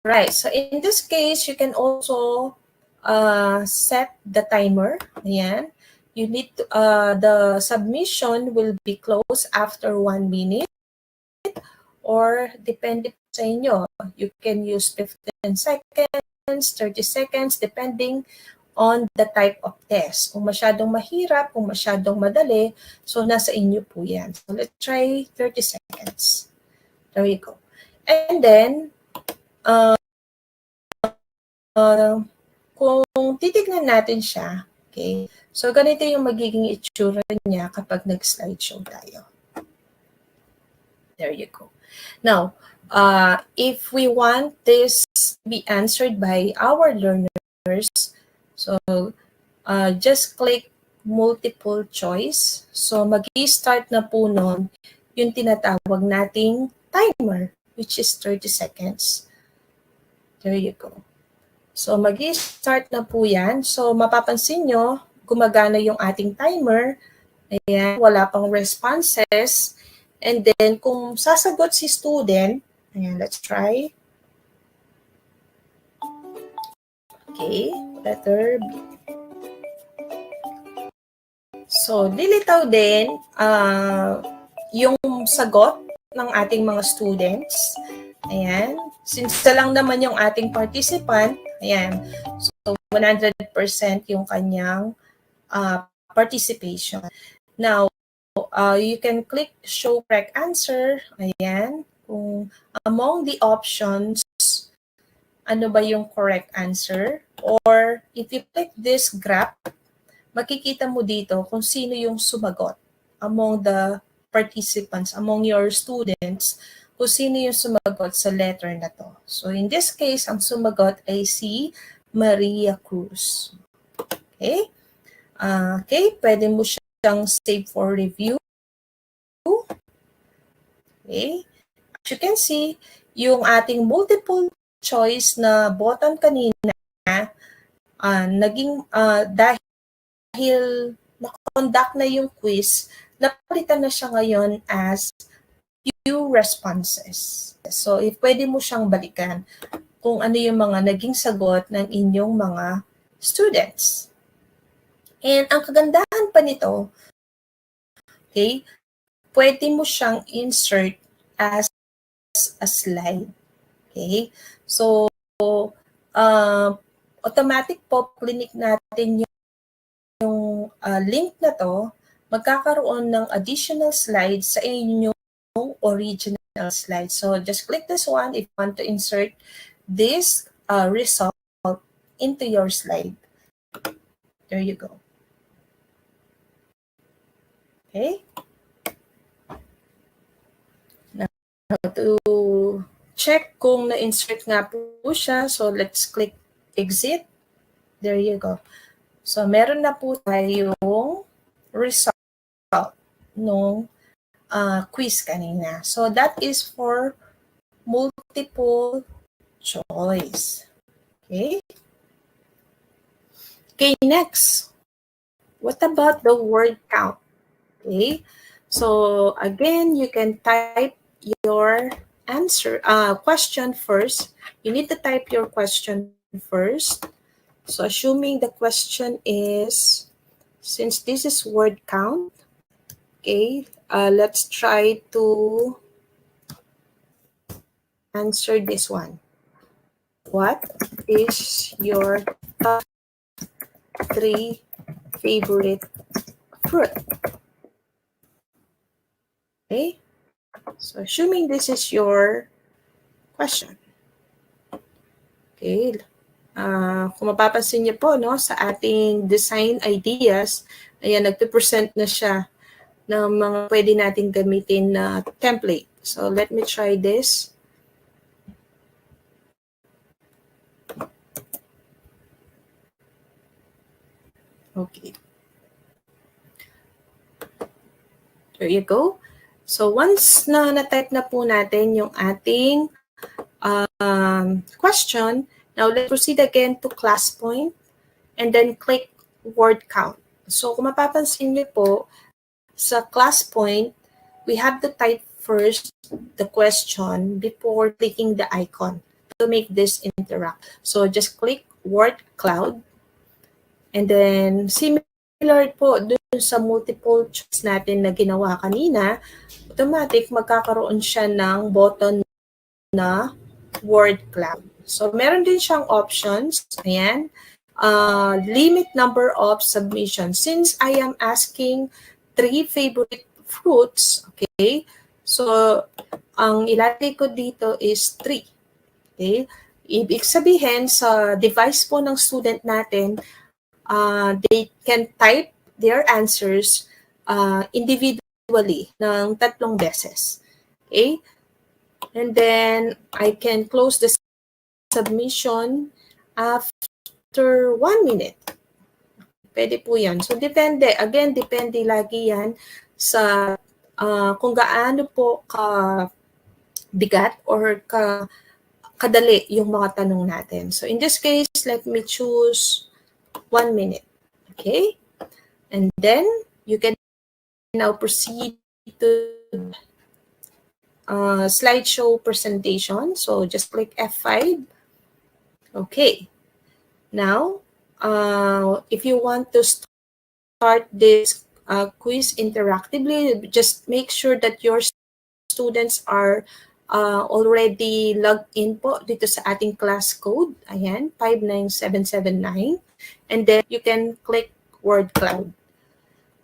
Right, so in this case, you can also set the timer. Ayan. you need to, the submission will be closed after 1 minute, or depende sa inyo. You can use 15 seconds, 30 seconds, depending on the type of test. Kung masyadong mahirap, kung masyadong madali, so nasa inyo po yan. So let's try 30 seconds. There you go. And then, kung titignan natin siya, okay, so ganito yung magiging itsura niya kapag nag-slideshow tayo. There you go. Now, if we want this to be answered by our learners, so just click multiple choice. So mag-i-start na po nun yung tinatawag nating timer, which is 30 seconds. There you go. So mag-i-start na po yan. So mapapansin nyo, gumagana yung ating timer. Ayan, wala pang responses. And then kung sasagot si student, ayan, let's try. Okay, letter B. So lilitaw din yung sagot ng ating mga students. Ayan, since lang naman yung ating participant, ayan, so 100% yung kanyang participation. Now, you can click show correct answer. Ayan, kung among the options, ano ba yung correct answer? Or if you click this graph, makikita mo dito kung sino yung sumagot among the participants, among your students, kung sino yung sumagot sa letter na to. So in this case, ang sumagot ay si Maria Cruz. Okay? Okay, pwede mo siyang save for review. Okay? As you can see, yung ating multiple choice na button kanina, naging dahil na-conduct na yung quiz, napalitan na siya ngayon as few responses. So, if pwede mo siyang balikan kung ano yung mga naging sagot ng inyong mga students. And ang kagandahan pa nito, okay, pwede mo siyang insert as a slide. Okay? So, automatic po, clinic natin yung link na to, magkakaroon ng additional slides sa inyong original slide. So, just click this one if you want to insert this result into your slide. There you go. Okay? Now, to check kung na-insert nga po siya, so let's click exit. There you go. So, meron na po tayong result nung quiz kanina. So, that is for multiple choice. Okay? Okay, next. What about the word count? Okay? So, again, you can type your question first. You need to type your question first. So, assuming the question is, since this is word count, okay, let's try to answer this one. What is your top 3 favorite fruit? Okay, so assuming this is your question. Okay, kung mapapansin niyo po, no, sa ating design ideas, ayan, nagpe-present na siya ng mga pwede nating gamitin na template. So, let me try this. Okay. There you go. So, once na na-type na po natin yung ating question, now let's proceed again to class point and then click word count. So, kung mapapansin niyo po, sa class point, we have to type first the question before clicking the icon to make this interact. So, just click word cloud. And then, similar similar po dun sa multiple choice natin na ginawa kanina, automatic magkakaroon siya ng button na word cloud. So, meron din siyang options. Ayan. Limit number of submissions. Since I am asking 3 favorite fruits, okay, so ang ilalagay ko dito is 3. Okay? Ibig sabihin, sa device po ng student natin, they can type their answers individually ng 3 beses. Okay? And then, I can close the submission after 1 minute. Pwede po yan. So, depende. Again, depende lagi yan sa kung gaano po bigat or kadali yung mga tanong natin. So, in this case, let me choose 1 minute. Okay? And then, you can now proceed to slideshow presentation. So, just click F5. Okay. Now, if you want to start this quiz interactively, just make sure that your students are already logged in po dito sa ating class code. Ayan, 59779. And then you can click word cloud.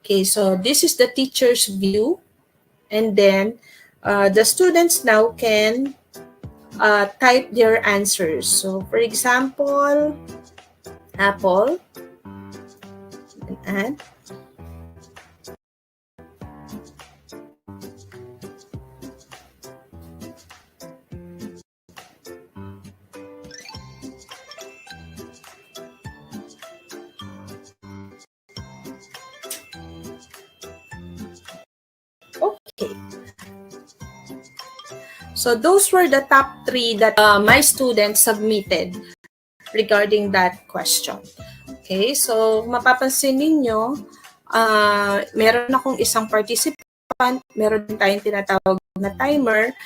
Okay, so this is the teacher's view. And then the students now can type their answers. So for example, apple, and okay. So those were the top 3 that my students submitted regarding that question. Okay, so mapapansin ninyo, meron akong isang participant, meron din tayong tinatawag na timer.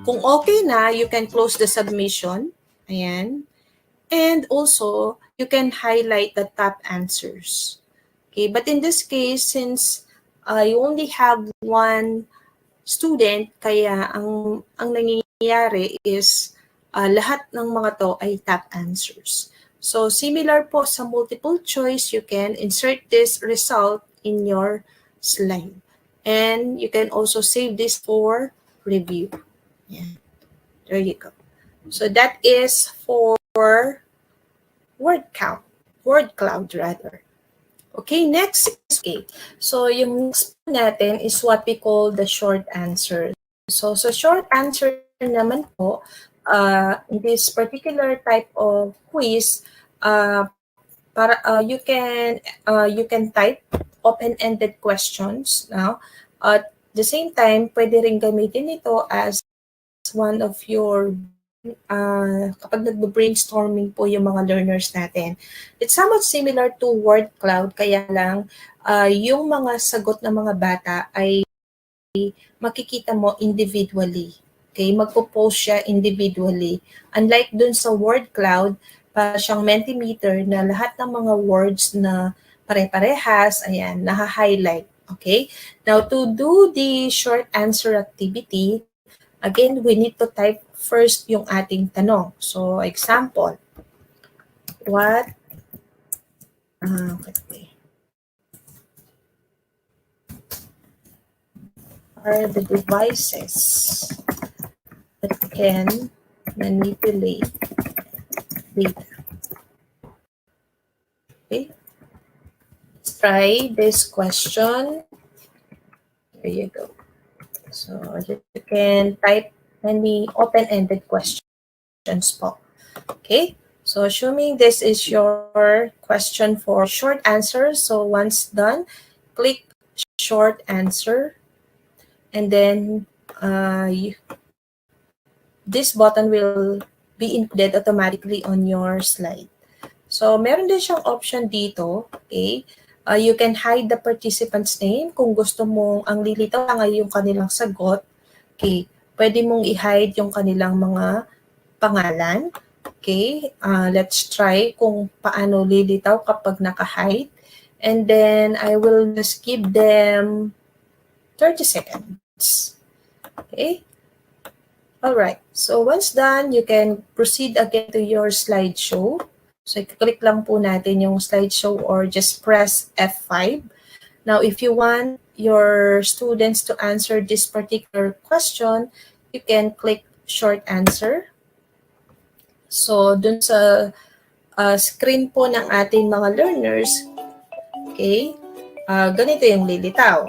Kung okay na, you can close the submission. Ayan. And also, you can highlight the top answers. Okay, but in this case, since you only have 1 student, kaya ang nangyayari is lahat ng mga to ay top answers. So, similar po sa multiple choice, you can insert this result in your slide. And you can also save this for review. Yeah. There you go. So, that is for word cloud rather. Okay, next is okay. So, yung next natin is what we call the short answer. So, short answer naman po, in this particular type of quiz, you can type open-ended questions. Now, at the same time, pwede rin gamitin ito as one of your kapag nagbo-brainstorming po yung mga learners natin. It's somewhat similar to word cloud, kaya lang yung mga sagot ng mga bata ay makikita mo individually. Okay, magpo-post siya individually. Unlike dun sa word cloud, para siyang Mentimeter na lahat ng mga words na pare-parehas, ayan, naha-highlight. Okay? Now, to do the short answer activity, again, we need to type first yung ating tanong. So, example, what are the devices that can manipulate data? Okay. Let's try this question. There you go. So, you can type any open-ended questions po. Okay. So, assuming this is your question for short answer. So, once done, click short answer. And then, this button will be included automatically on your slide. So, meron din siyang option dito. Okay. You can hide the participant's name. Kung gusto mong ang lilitaw lang ay yung kanilang sagot, okay, pwede mong i-hide yung kanilang mga pangalan. Okay, let's try kung paano lilitaw kapag naka-hide. And then I will just give them 30 seconds. Okay? All right. So once done, you can proceed again to your slideshow. So click lang po natin yung slideshow or just press F5. Now, if you want your students to answer this particular question, you can click short answer. So dun sa screen po ng ating mga learners, okay, ganito yung lilitaw.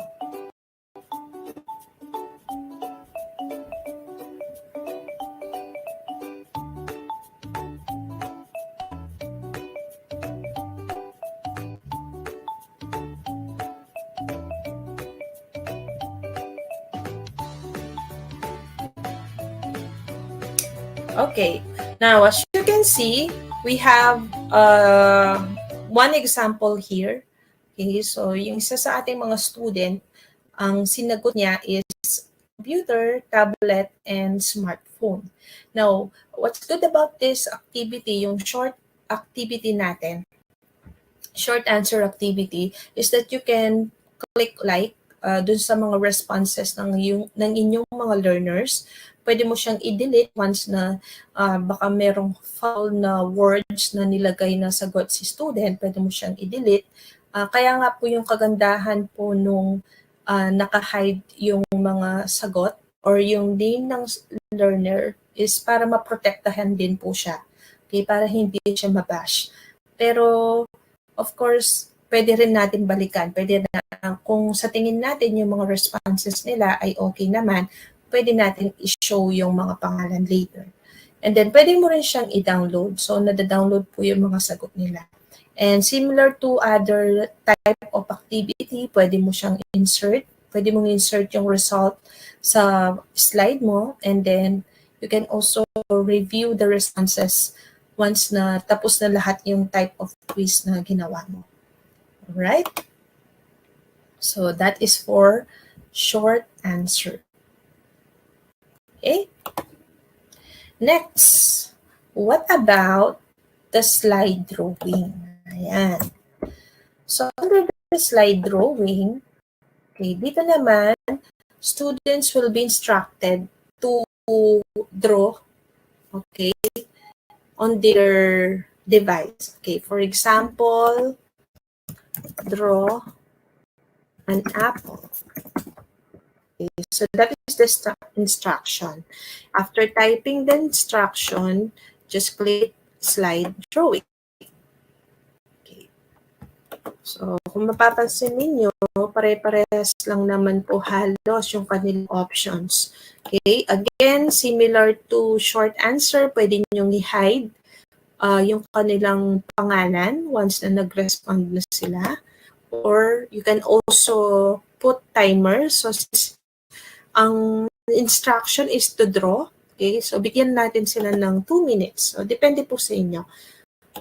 Okay, now as you can see, we have one example here. Okay, so yung isa sa ating mga student, ang sinagot niya is computer, tablet, and smartphone. Now, what's good about this activity, yung short activity natin, short answer activity, is that you can click like dun sa mga responses ng inyong mga learners. Pwede mo siyang i-delete once na baka merong foul na words na nilagay na sagot si student, pwede mo siyang i-delete. Kaya nga po yung kagandahan po nung naka-hide yung mga sagot or yung name ng learner is para maprotektahan din po siya. Okay, para hindi siya mabash. Pero of course, pwede rin natin balikan. Pwede na, kung sa tingin natin yung mga responses nila ay okay naman, pwede natin i-show yung mga pangalan later. And then, pwede mo rin siyang i-download. So, nada-download po yung mga sagot nila. And similar to other type of activity, pwede mo siyang insert. Pwede mong insert yung result sa slide mo. And then, you can also review the responses once na tapos na lahat yung type of quiz na ginawa mo. Alright? So, that is for short answer. Okay? Next, what about the slide drawing? Ayan. So, under the slide drawing, okay, dito naman, students will be instructed to draw, okay, on their device. Okay, for example, draw an apple. Okay, so that is the instruction. After typing the instruction, just click slide drawing. Okay. So, kung mapapansin ninyo, pare-parehas lang naman po halos yung kanilang options. Okay, again, similar to short answer, pwede nyo i-hide yung kanilang pangalan once na nag-respond na sila. Or you can also put timer. So, ang instruction is to draw. Okay, so bigyan natin sila ng 2 minutes. So, depende po sa inyo.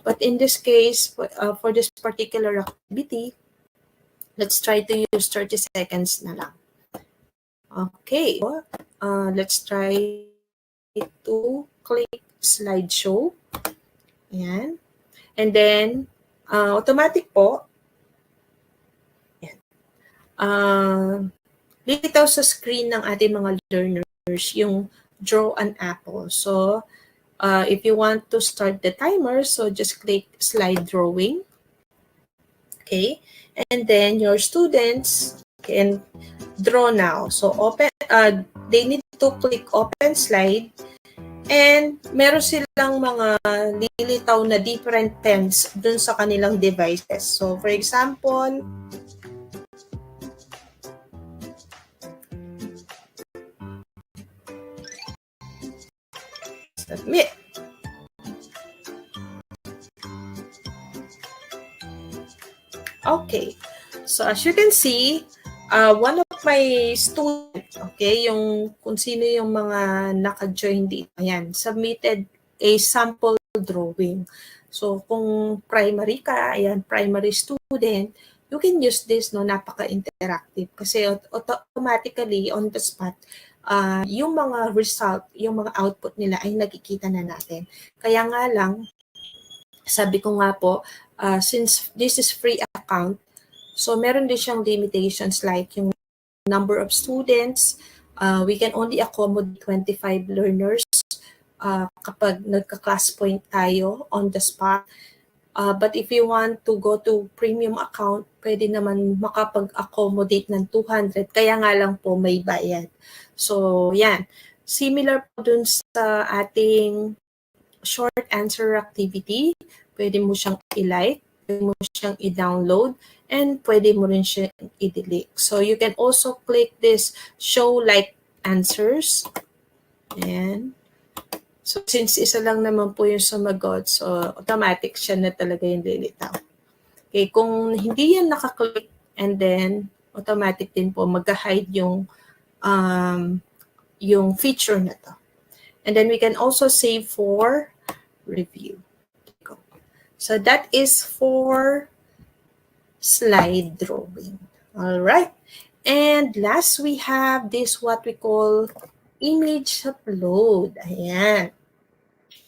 But in this case, for this particular activity, let's try to use 30 seconds na lang. Okay, let's try to click slideshow. Ayan. And then, automatic po, lilitaw sa screen ng ating mga learners yung draw an apple. So, if you want to start the timer, so just click slide drawing. Okay. And then your students can draw now. So, they need to click open slide. And meron silang mga lilitaw na different pens dun sa kanilang devices. So, for example, submit. Okay. So, as you can see, one of my students, okay, yung kung sino yung mga naka-join dito, ayan, submitted a sample drawing. So, kung primary ka, ayan, primary student, you can use this, no, napaka-interactive. Kasi automatically, on the spot, yung mga result, yung mga output nila ay nakikita na natin. Kaya nga lang, sabi ko nga po, since this is free account, So meron din siyang limitations like yung number of students. We can only accommodate 25 learners kapag nagka-class point tayo on the spot. But if you want to go to premium account, pwede naman makapag-accommodate ng 200. Kaya nga lang po may bayad. So, yan. Similar po dun sa ating short answer activity. Pwede mo siyang i-like, pwede mo siyang i-download, and pwede mo rin siyang i-delete. So, you can also click this show like answers. Ayan. So, since isa lang naman po yung sumagot, so automatic siya na talaga yung lilitaw. Okay, kung hindi yan nakaklik, and then automatic din po mag-hide yung feature na to. And then we can also save for review. So that is for slide drawing. All right. And last, we have this what we call image upload. Ayan.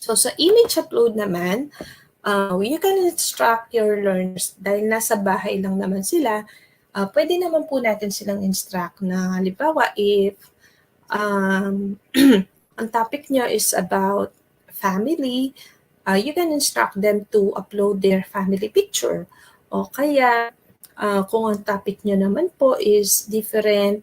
So sa image upload naman, you can instruct your learners dahil nasa bahay lang naman sila. Pwede naman po natin silang instruct na halimbawa if ang topic niya is about family, you can instruct them to upload their family picture. O kaya, kung ang topic niya naman po is different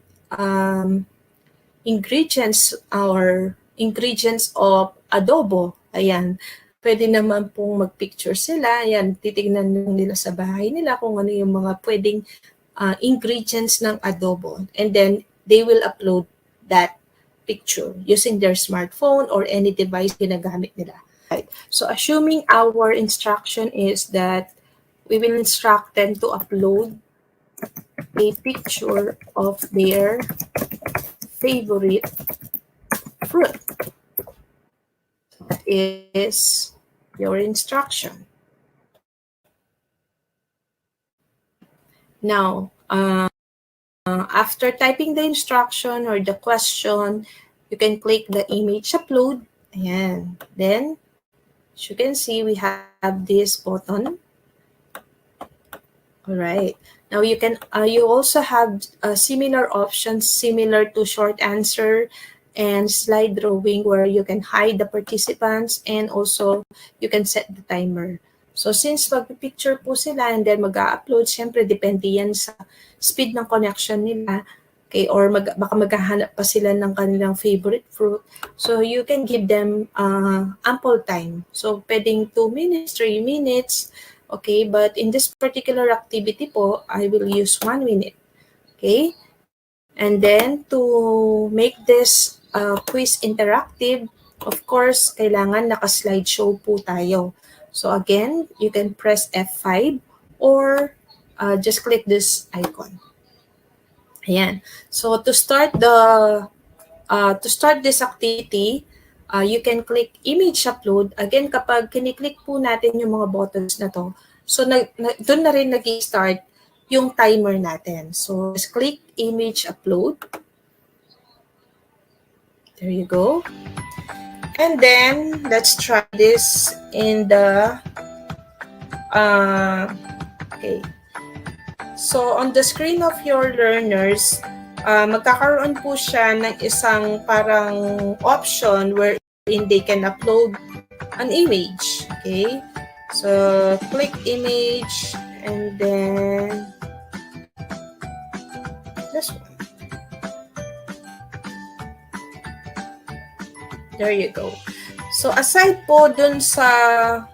ingredients or ingredients of adobo, ayan, pwede naman pong mag-picture sila. Ayan, titignan nila sa bahay nila kung ano yung mga pwedeng ingredients ng adobo. And then, they will upload that picture using their smartphone or any device ginagamit nila. Right. So assuming our instruction is that we will instruct them to upload a picture of their favorite fruit. That is your instruction. Now, after typing the instruction or the question, you can click the image upload. Ayan. Then, as you can see, we have this button. All right. Now you can you also have similar options similar to short answer and slide drawing where you can hide the participants and also you can set the timer. So since mag-picture po sila and then mag-upload, syempre depende yan sa speed ng connection nila. Okay, or baka maghahanap pa sila ng kanilang favorite fruit. So you can give them ample time. So pwedeng 2 minutes, 3 minutes. Okay, but in this particular activity po, I will use 1 minute. Okay, and then to make this quiz interactive, of course, kailangan naka-slideshow po tayo. So again, you can press F5 or just click this icon. Ayan. So to start this activity, you can click image upload. Again, kapag kiniklik po natin yung mga buttons na to, so doon na rin nag-start yung timer natin. So just click image upload. There you go. And then let's try this in the okay. So, on the screen of your learners, magkakaroon po siya ng isang parang option wherein they can upload an image. Okay? So, click image and then this one. There you go. So, aside po dun sa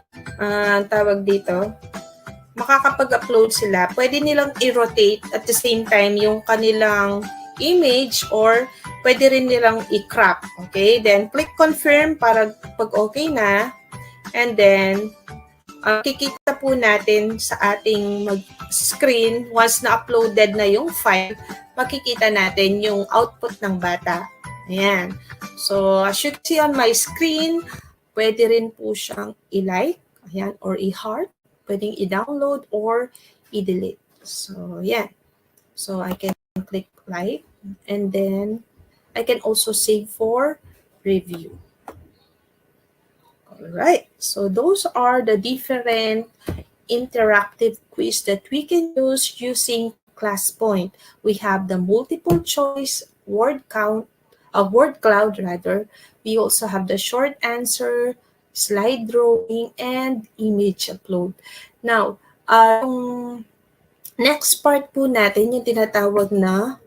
tawag dito, makakapag-upload sila, pwede nilang i-rotate at the same time yung kanilang image or pwede rin nilang i-crop. Okay? Then, click confirm para pag okay na. And then, kikita po natin sa ating screen, once na-uploaded na yung file, makikita natin yung output ng bata. Ayan. So, as you can see on my screen, pwede rin po siyang i-like, ayan, or i-heart. Pwedeng i-download or i-delete. So, yeah. So, I can click like and then I can also save for review. Alright. So, those are the different interactive quiz that we can use using ClassPoint. We have the multiple choice word cloud rather. We also have the short answer, slide drawing, and image upload. Now, yung next part po natin yung tinatawag na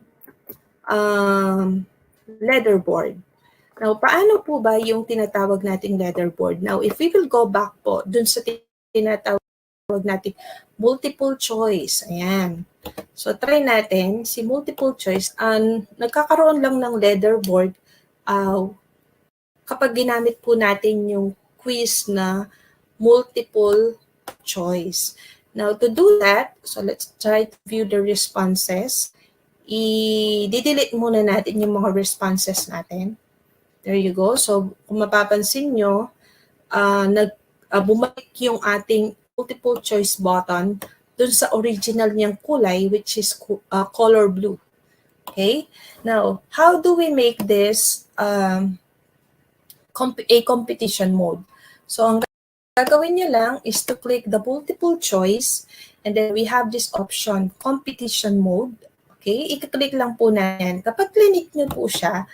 leaderboard. Now, paano po ba yung tinatawag nating leaderboard? Now, if we will go back po dun sa tinatawag nating multiple choice. Ayan. So, try natin si multiple choice. Nagkakaroon lang ng leaderboard kapag ginamit po natin yung quiz na multiple choice. Now, to do that, so let's try to view the responses. I-delete muna natin yung mga responses natin. There you go. So, kung mapapansin nyo, bumalik yung ating multiple choice button dun sa original niyang kulay, which is color blue. Okay? Now, how do we make this a competition mode? So, ang gagawin nyo lang is to click the multiple choice and then we have this option, competition mode. Okay? I-click lang po na yan. Kapag click nyo po siya,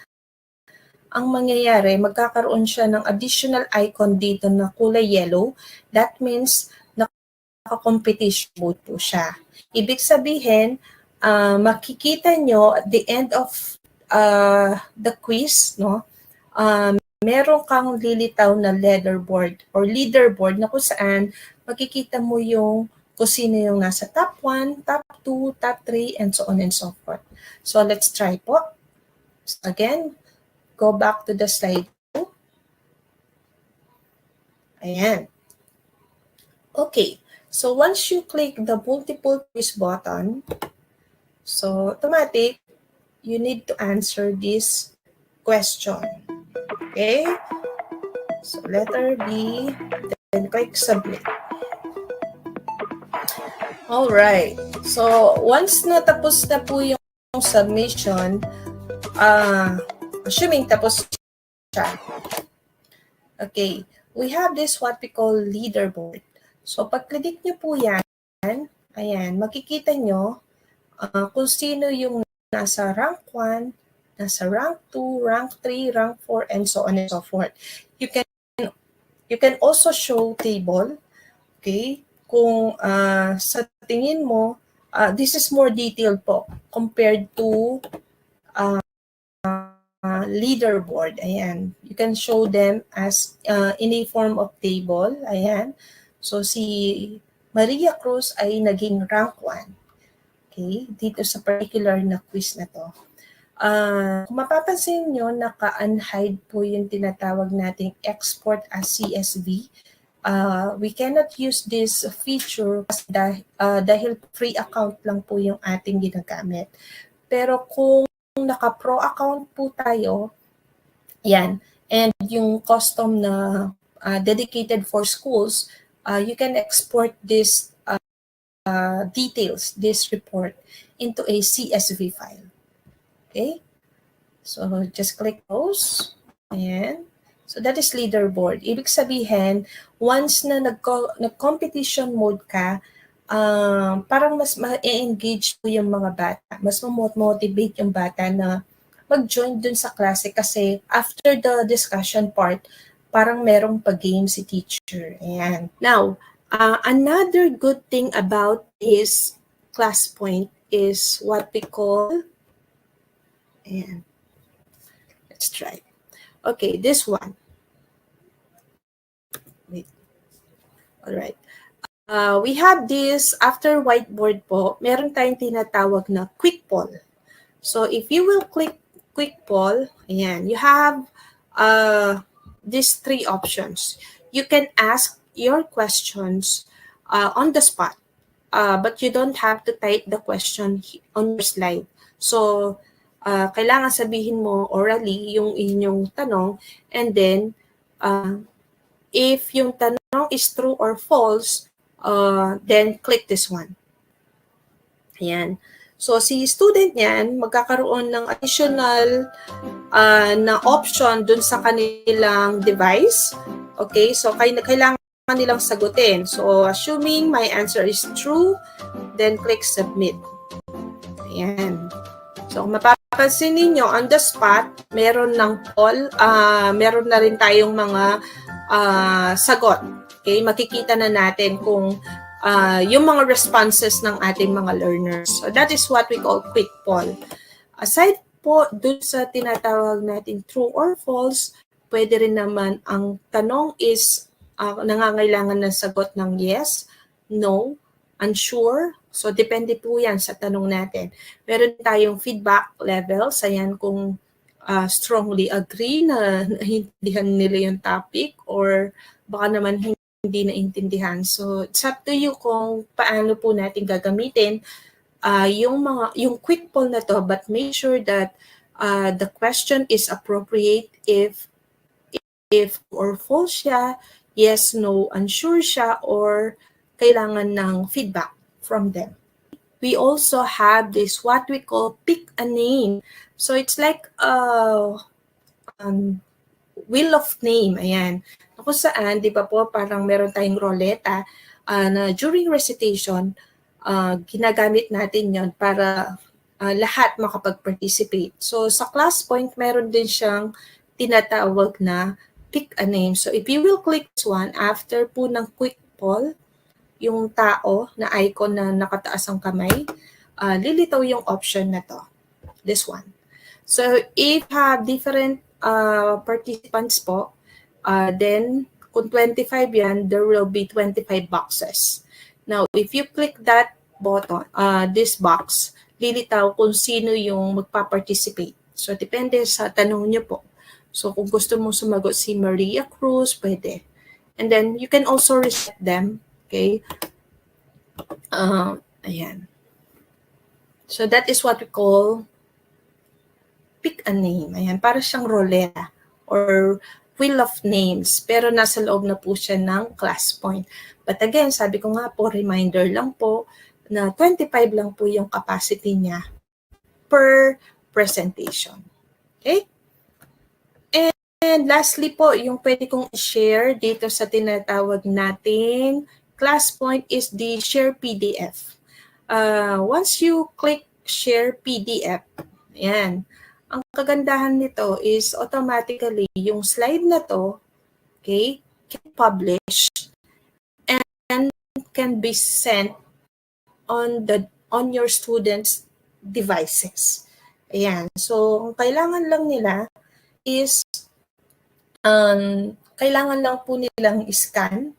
ang mangyayari, magkakaroon siya ng additional icon dito na kulay yellow. That means, naka-competition mode po siya. Ibig sabihin, makikita nyo at the end of the quiz, no, meron kang lilitaw na leaderboard na kung saan makikita mo yung kung sino yung nasa top 1, top 2, top 3, and so on and so forth. So, let's try po. So, again, go back to the slide. Ayan. Okay. So, once you click the multiple choice button, so automatic, you need to answer this question. Okay? So, letter B, then click submit. Alright. So, once natapos na po yung submission, assuming tapos siya. Okay. We have this what we call leaderboard. So, pag-click nyo po yan, ayan, makikita nyo kung sino yung nasa rank 1, nasa rank 2, rank 3, rank 4, and so on and so forth. You can also show table, okay? Kung sa tingin mo, this is more detailed po compared to leaderboard. Ayan. You can show them as in a form of table. Ayan. So, si Maria Cruz ay naging rank 1. Okay? Dito sa particular na quiz na to. Kung mapapansin nyo, naka-unhide po yung tinatawag nating export as CSV. We cannot use this feature kasi dahil free account lang po yung ating ginagamit. Pero kung naka-pro account po tayo, yan, and yung custom na dedicated for schools, you can export this details, this report, into a CSV file. Okay? So, just click those. Ayan. So, that is leaderboard. Ibig sabihin, once na nag-competition mode ka, parang mas ma-engage po yung mga bata. Mas ma-motivate yung bata na mag-join dun sa klase kasi after the discussion part, parang merong pag-game si teacher. Ayan. Now, another good thing about this ClassPoint is what we call, ayan. Let's try. Okay, this one. Wait. All right. We have this, after whiteboard po, meron tayong tinatawag na quick poll. So, if you will click quick poll, ayan, you have these 3 options. You can ask your questions on the spot, but you don't have to type the question on your slide. So, kailangan sabihin mo orally yung inyong tanong, and then, if yung tanong is true or false, then click this one. Ayan. So, si student yan, magkakaroon ng additional na option dun sa kanilang device. Okay? So, kailangan nilang sagutin. So, assuming my answer is true, then click submit. Ayan. So, kung mapapansin ninyo, on the spot, meron ng poll, meron na rin tayong mga sagot. Okay, makikita na natin kung yung mga responses ng ating mga learners. So, that is what we call quick poll. Aside po dun sa tinatawag natin true or false, pwede rin naman ang tanong is nangangailangan ng sagot ng yes, no, unsure. So, depende po yan sa tanong natin. Meron tayong feedback levels. Ayan kung strongly agree na naintindihan nila yung topic or baka naman hindi naintindihan. So, it's up to you kung paano po natin gagamitin yung quick poll na to, but make sure that the question is appropriate if or false siya, yes, no, unsure siya, or kailangan ng feedback from them. We also have this what we call pick a name. So it's like wheel of name. Ayan. Kung saan, di ba po, parang meron tayong roleta na during recitation, ginagamit natin yon para lahat makapag-participate. So sa class point, meron din siyang tinatawag na pick a name. So if you will click this one, after po ng quick poll, yung tao na icon na nakataas ang kamay, lilitaw yung option na to. This one. So if you have different participants po, then kung 25 yan, there will be 25 boxes. Now, if you click that button, this box, lilitaw kung sino yung magpa-participate. So, depende sa tanong nyo po. So, kung gusto mong sumagot si Maria Cruz, pwede. And then, you can also reset them. Okay? Ayan. So, that is what we call pick a name. Ayan, para siyang roleta or wheel of names, pero nasa loob na po siya ng class point. But again, sabi ko nga po, reminder lang po na 25 lang po yung capacity niya per presentation. Okay? And lastly po, yung pwede kong share dito sa tinatawag nating class point is the share PDF. Once you click share PDF, ayan, ang kagandahan nito is automatically yung slide na to, okay, can publish and can be sent on your students' devices. Ayan. So, ang kailangan lang nila is kailangan lang po nilang scan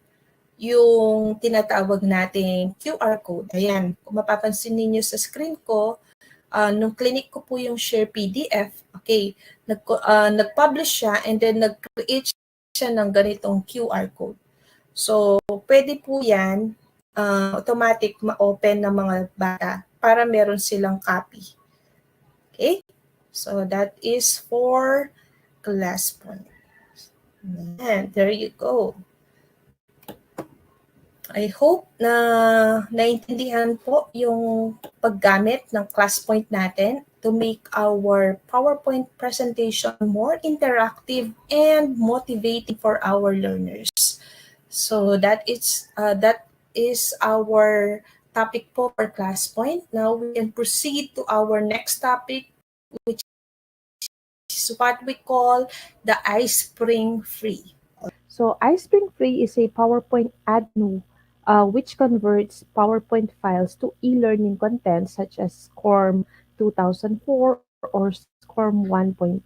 yung tinatawag nating QR code. Ayan. Kung mapapansin niyo sa screen ko, nung clinic ko po yung share PDF, okay, nag-publish siya and then nag-create siya ng ganitong QR code. So, pwede po yan, automatic ma-open ng mga bata para meron silang copy. Okay? So, that is for class point. And there you go. I hope na naintindihan po yung paggamit ng class point natin to make our PowerPoint presentation more interactive and motivating for our learners. So that is our topic po for class point. Now we can proceed to our next topic, which is what we call the iSpring Free. So iSpring Free is a PowerPoint add-on which converts PowerPoint files to e-learning content such as SCORM 2004 or SCORM 1.2.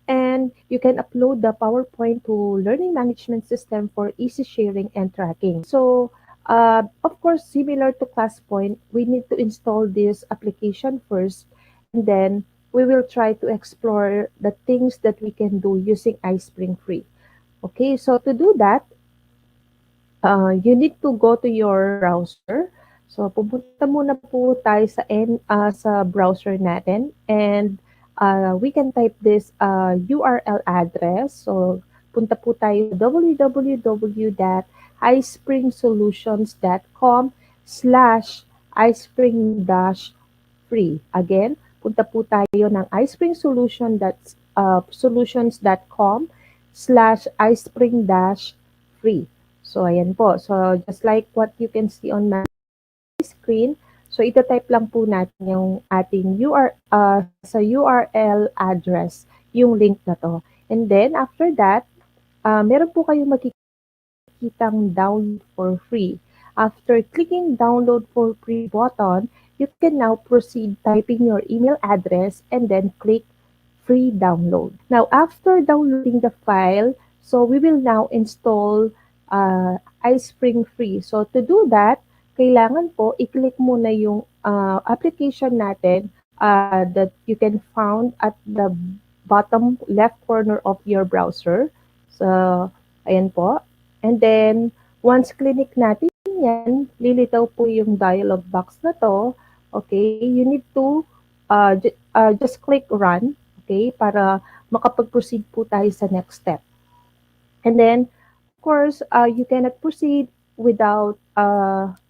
And you can upload the PowerPoint to Learning Management System for easy sharing and tracking. So, of course, similar to ClassPoint, we need to install this application first, and then we will try to explore the things that we can do using iSpring Free. Okay, so to do that, you need to go to your browser. So, pupunta muna po tayo sa browser natin, and we can type this URL address. So, punta po tayo www.iSpringSolutions.com/iSpring-free. Again, punta po tayo ng iSpringSolutions.com/iSpring-free. So, ayan po. So, just like what you can see on my screen, so ito-type lang po natin yung ating sa URL address, yung link na to. And then, after that, meron po kayong makikitang download for free. After clicking download for free button, you can now proceed typing your email address and then click free download. Now, after downloading the file, so we will now install iSpring Free. So, to do that, kailangan po i-click muna yung application natin that you can found at the bottom left corner of your browser. So, ayan po. And then, once click natin yan, lilitaw po yung dialog box na to. Okay, you need to just click run. Okay, para makapag-proceed po tayo sa next step. And then, of course, you cannot proceed without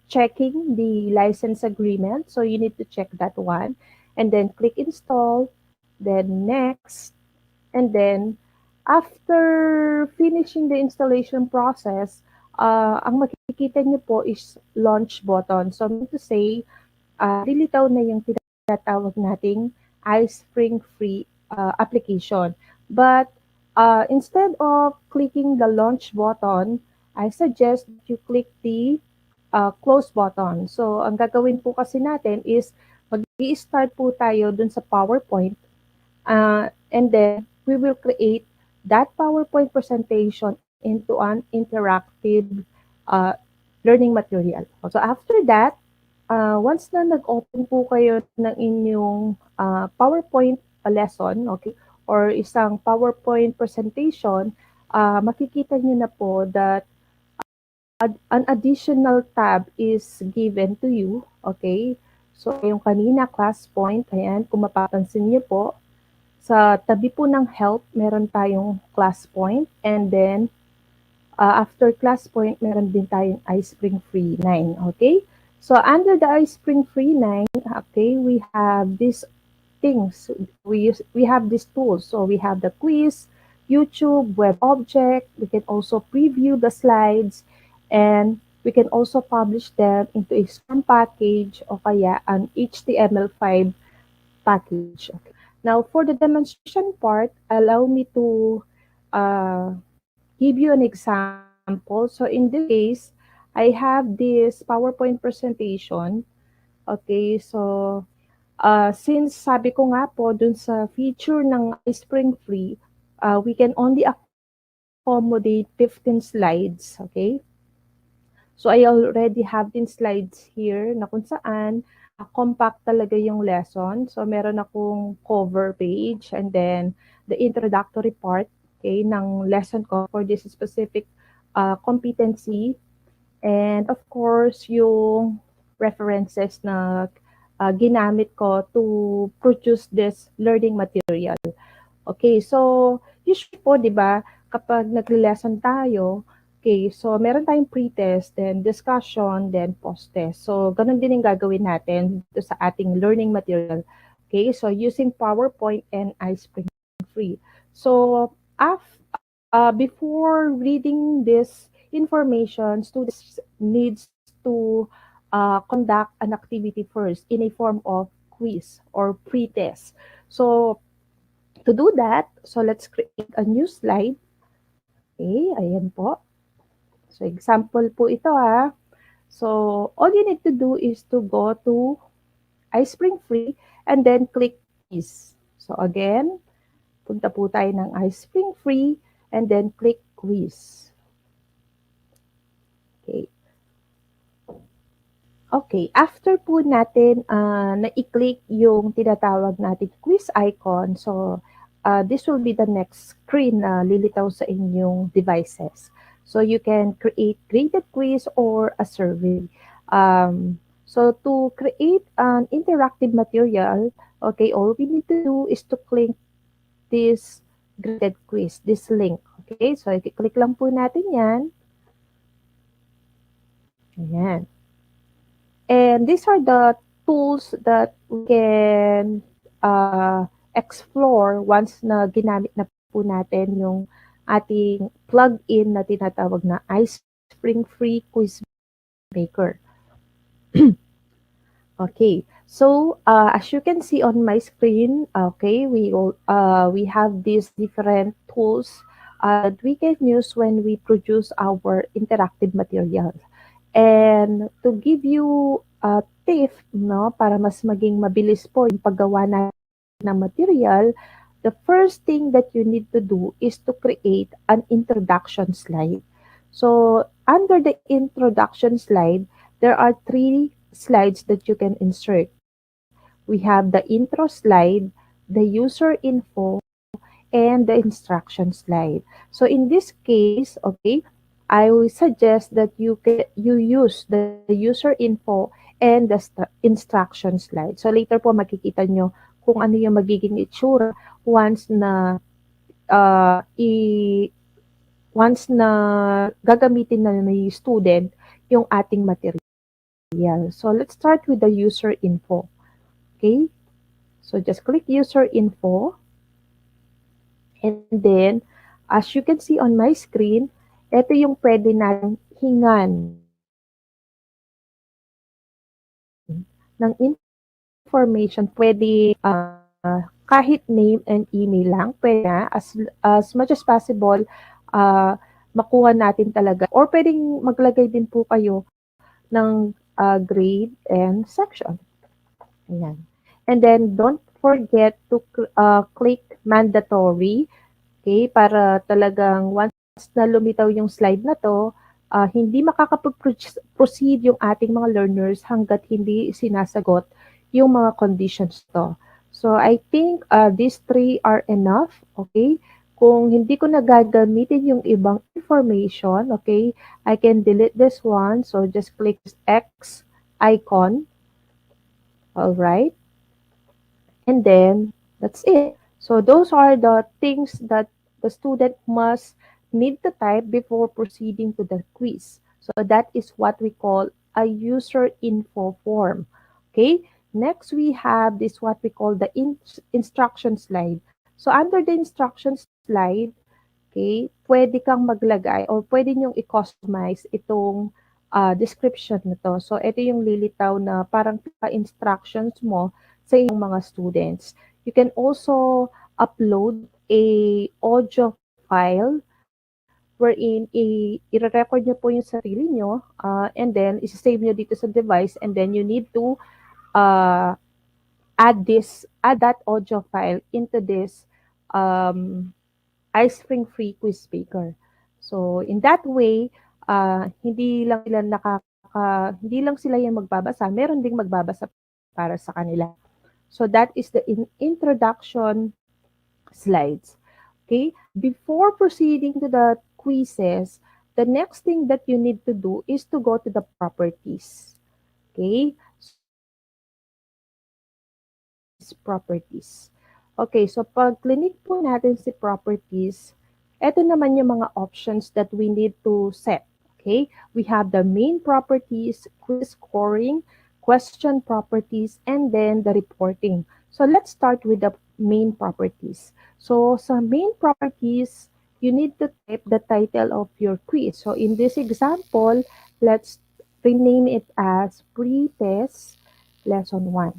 checking the license agreement. So you need to check that one. And then click install, then next. And then, after finishing the installation process, ang makikita niyo po is launch button. So, mean to say, lilitaw na yung tinatawag nating iSpring Free application. But instead of clicking the launch button, I suggest that you click the close button. So, ang gagawin po kasi natin is mag-i-start po tayo dun sa PowerPoint. And then, we will create that PowerPoint presentation into an interactive learning material. So, after that, once na nag-open po kayo ng inyong PowerPoint lesson, okay, or isang PowerPoint presentation, makikita niyo na po that an additional tab is given to you, okay? So, yung kanina, class point, ayan, kung mapapansin niyo po, sa tabi po ng help, meron tayong class point, and then, after class point, meron din tayong iSpring Free 9, okay? So, under the iSpring Free 9, okay, we have these things. We have these tools. So, we have the quiz, YouTube, web object. We can also preview the slides, and we can also publish them into a Scrum package o kaya an HTML5 package. Okay. Now, for the demonstration part, allow me to give you an example. So, in this case, I have this PowerPoint presentation. Okay, so since sabi ko nga po dun sa feature ng iSpring Free, we can only accommodate 15 slides, okay? So I already have 10 slides here na kung saan compact talaga yung lesson. So meron akong cover page and then the introductory part, okay, ng lesson ko for this specific competency. And of course, yung references na ginamit ko to produce this learning material. Okay, so usually po, di ba, kapag nagre-lesson tayo, okay, so meron tayong pre-test, then discussion, then post-test. So ganun din yung gagawin natin dito sa ating learning material. Okay, so using PowerPoint and iSpring Free. So before reading this information, students needs to conduct an activity first in a form of quiz or pre-test. So, to do that, so let's create a new slide. Okay, ayan po. So, example po ito ha. So, all you need to do is to go to iSpring Free and then click quiz. So, again, punta po tayo ng iSpring Free and then click quiz. Okay. Okay, after po natin na-i-click yung tinatawag natin quiz icon, so this will be the next screen na lilitaw sa inyong devices. So you can create graded quiz or a survey. So to create an interactive material, okay, all we need to do is to click this graded quiz, this link. Okay, so i-click lang po natin yan. Ayan. And these are the tools that we can explore once na ginamit na po natin yung ating plug-in na tinatawag na iSpring Spring Free Quiz Maker. Okay, so as you can see on my screen, okay, we have these different tools that we can use when we produce our interactive material. And to give you a tip, no, para mas maging mabilis po yung paggawa natin ng material, the first thing that you need to do is to create an introduction slide. So under the introduction slide, there are three slides that you can insert. We have the intro slide, the user info, and the instruction slide. So in this case, okay, I will suggest that you use the user info and the instruction slide. So later po makikita nyo kung ano yung magiging itsura once na uh, i once na gagamitin na ni student yung ating material. So let's start with the user info. Okay? So just click user info. And then, as you can see on my screen, ito yung pwede natin hingan ng information. Pwede kahit name and email lang. Pwede na, as much as possible, makuha natin talaga. Or pwedeng maglagay din po kayo ng grade and section. Ayan. And then, don't forget to click mandatory. Okay, para talagang once na lumitaw yung slide na to, hindi makakapag-proceed yung ating mga learners hanggat hindi sinasagot yung mga conditions to. So I think these three are enough, okay? Kung hindi ko nagagamitin yung ibang information, okay, I can delete this one. So just click X icon. All right. And then that's it. So those are the things that the student must need to type before proceeding to the quiz. So that is what we call a user info form. Okay. Next, we have this what we call the instruction slide. So under the instruction slide, okay, pwede kang maglagay or pwede nyong i-customize itong description na to. So ito yung lilitaw na parang instructions mo sa inyong mga students. You can also upload a audio file wherein i-record nyo po yung sarili nyo and then i-save nyo dito sa device and then you need to add that audio file into this iSpring Free Quiz Maker. So in that way, hindi lang sila yung magbabasa, meron ding magbabasa para sa kanila. So that is the introduction slides. Okay, before proceeding to the quizzes, the next thing that you need to do is to go to the properties. Okay, properties. Okay, so pag clinic po natin si properties, ito naman yung mga options that we need to set. Okay, we have the main properties, quiz scoring, question properties, and then the reporting. So let's start with the main properties. So sa main properties, you need to type the title of your quiz. So in this example, let's rename it as Pre-Test Lesson 1.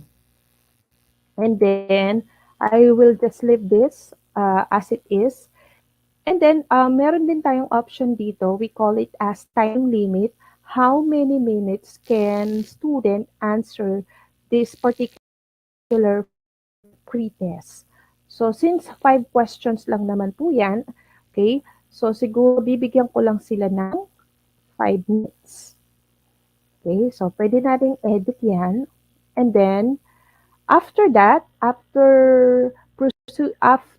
And then, I will just leave this as it is. And then, meron din tayong option dito. We call it as time limit. How many minutes can student answer this particular pre-test? So, since 5 questions lang naman po yan, okay, so siguro bibigyan ko lang sila ng 5 minutes. Okay, so pwede nating edit yan. And then, after that, after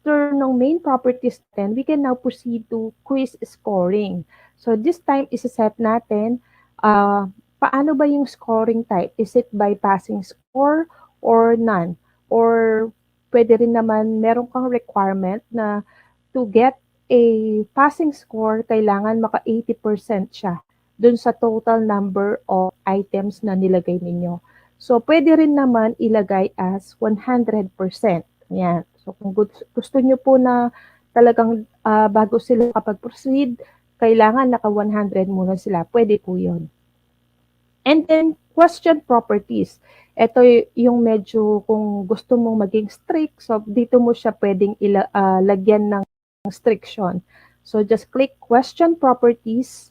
ng main properties natin, we can now proceed to quiz scoring. So this time, isa-set natin, paano ba yung scoring type? Is it by passing score or none? Or pwede rin naman, meron kang requirement na to get a passing score, kailangan maka 80% siya dun sa total number of items na nilagay ninyo. So, pwede rin naman ilagay as 100%. Yan. So, kung gusto nyo po na talagang bago sila kapag-proceed, kailangan naka 100 muna sila, pwede po yun. And then, question properties. Ito yung medyo kung gusto mong maging strict, so dito mo siya pwedeng lagyan ng restriction. So just click question properties.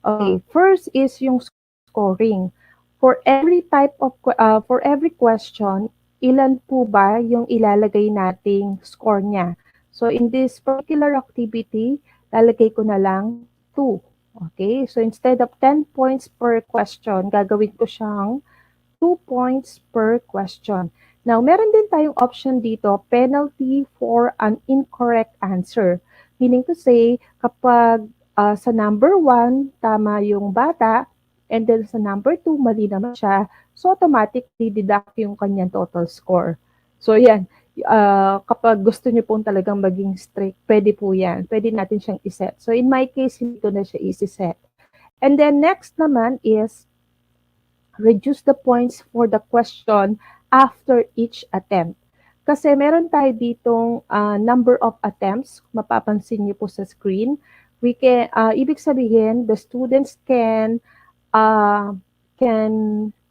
Okay, first is yung scoring. For every for every question, ilan po ba yung ilalagay nating score niya? So in this particular activity, lalagay ko na lang 2. Okay, so instead of 10 points per question, gagawin ko siyang 2 points per question. Now, meron din tayong option dito, penalty for an incorrect answer. Meaning to say, kapag sa number 1, tama yung bata, and then sa number 2, mali naman siya, so automatically deduct yung kanyang total score. So, yan. Kapag gusto niyo pong talagang maging strict, pwede po yan. Pwede natin siyang iset. So, in my case, hindi ko na siya isi-set. And then, next naman is reduce the points for the question after each attempt. Kasi meron tayo ditong number of attempts, mapapansin niyo po sa screen. Ibig sabihin, the students can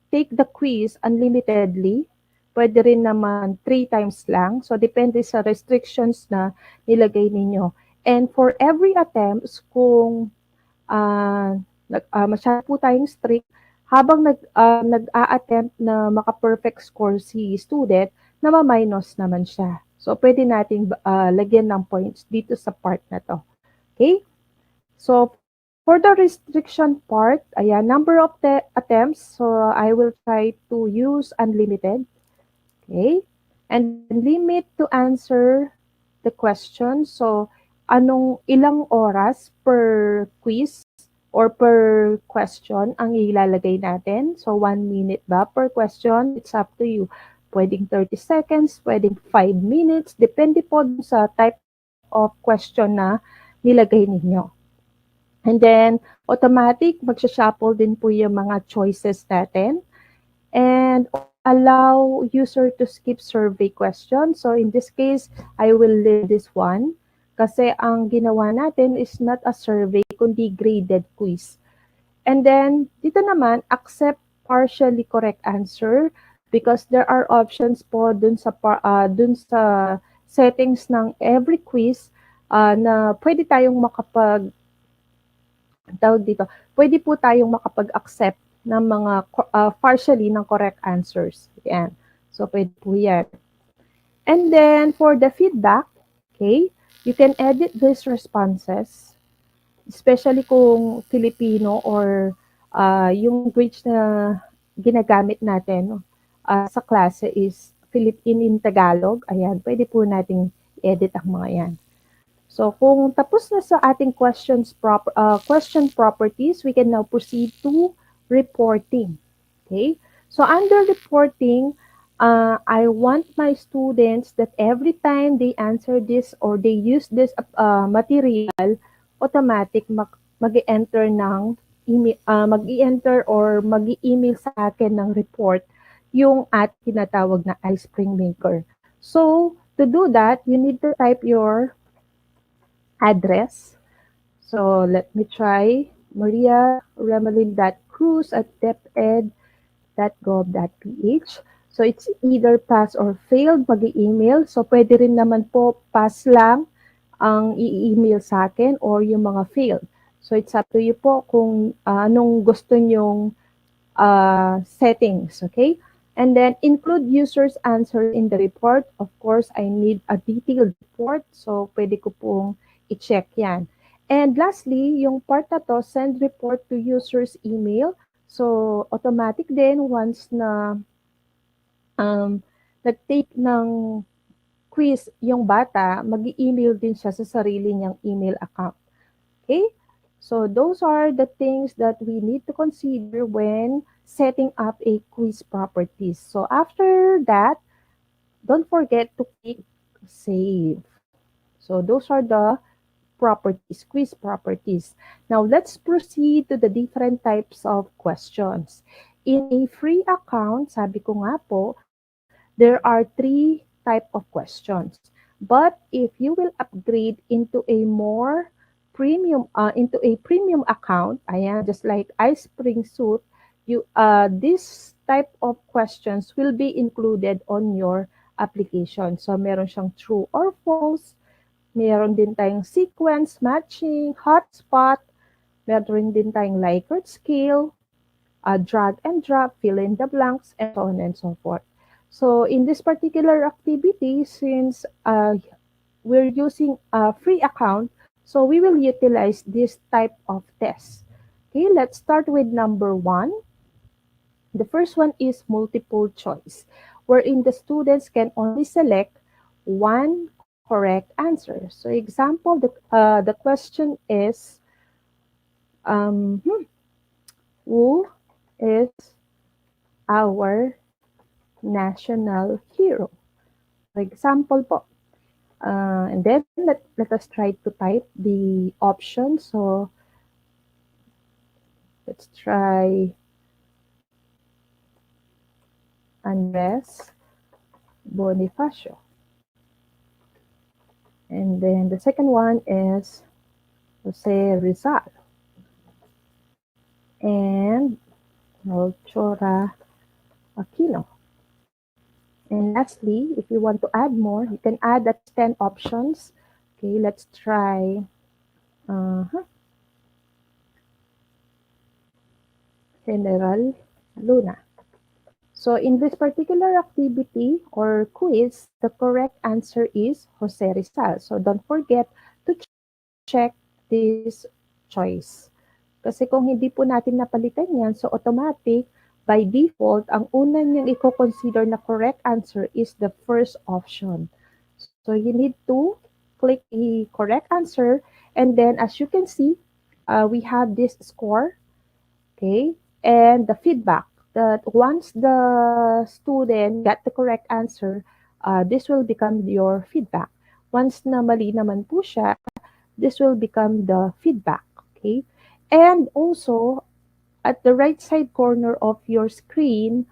take the quiz unlimitedly. Pwede rin naman 3 times lang. So, depende sa restrictions na nilagay ninyo. And for every attempts, kung masyado po tayong strict, habang nag-a-attempt na maka-perfect score si student, nama-minus naman siya. So, pwede nating lagyan ng points dito sa part na to. Okay? So, for the restriction part, ayan, number of the attempts. So, I will try to use unlimited. Okay? And limit to answer the question. So, ilang oras per quiz or per question ang ilalagay natin. So, 1 minute ba per question? It's up to you. Pwedeng 30 seconds, pwedeng 5 minutes. Depende po sa type of question na nilagay ninyo. And then, automatic, magsha-shuffle din po yung mga choices natin. And allow user to skip survey questions. So, in this case, I will leave this one. Kasi ang ginawa natin is not a survey, kundi graded quiz. And then, dito naman, accept partially correct answer because there are options po dun sa settings ng every quiz na pwede tayong pwede po tayong makapag-accept ng mga partially ng correct answers. Yan. So, pwede po yan. And then, for the feedback, okay, you can edit these responses, especially kung Filipino or yung language na ginagamit natin sa klase is Philippine in Tagalog. Ayan, pwede po nating edit ang mga yan. So, kung tapos na sa ating question properties, we can now proceed to reporting. Okay? So, under reporting, I want my students that every time they answer this or they use this material, automatic mag-enter ng mag-enter or mag-email sa akin ng report yung ating tinatawag na iSpring Maker. So, to do that, you need to type your address. So, let me try mariaremelin.cruz@deped.gov.ph. So, it's either pass or failed mag-email. So, pwede rin naman po pass lang ang i-email sa akin or yung mga failed. So, it's up to you po kung anong gusto nyong settings, okay? And then, include users' answer in the report. Of course, I need a detailed report. So, pwede ko pong i-check yan. And lastly, yung part na to, send report to user's email. So, automatic din once na nag-take ng quiz yung bata, mag-email din siya sa sarili niyang email account. Okay? So, those are the things that we need to consider when setting up a quiz properties. So, after that, don't forget to click save. So, those are the properties, quiz properties. Now, let's proceed to the different types of questions. In a free account, sabi ko nga po, there are 3 type of questions. But if you will upgrade into a more premium account, ayan, just like iSpring Suit, this type of questions will be included on your application. So meron siyang true or false, meron din tayong sequence, matching, hotspot, meron din tayong Likert scale, drag and drop, fill in the blanks, and so on and so forth. So in this particular activity, since we're using a free account, so we will utilize this type of test. Okay, let's start with number 1. The first one is multiple choice, wherein the students can only select one correct answer. So example, the question is, um, hmm, who is our national hero? For example po. And then let us try to type the option. So let's try Andres Bonifacio. And then the second one is Jose Rizal. And Melchora Aquino. And lastly, if you want to add more, you can add that 10 options. Okay, let's try General Luna. So in this particular activity or quiz, the correct answer is Jose Rizal. So don't forget to check this choice. Kasi kung hindi po natin napalitan yan, so automatic, by default, ang una niyang i-consider na correct answer is the first option. So you need to click the correct answer, and then as you can see, we have this score, okay, and the feedback that once the student got the correct answer, this will become your feedback. Once na mali naman po siya, this will become the feedback, okay? And also, at the right side corner of your screen,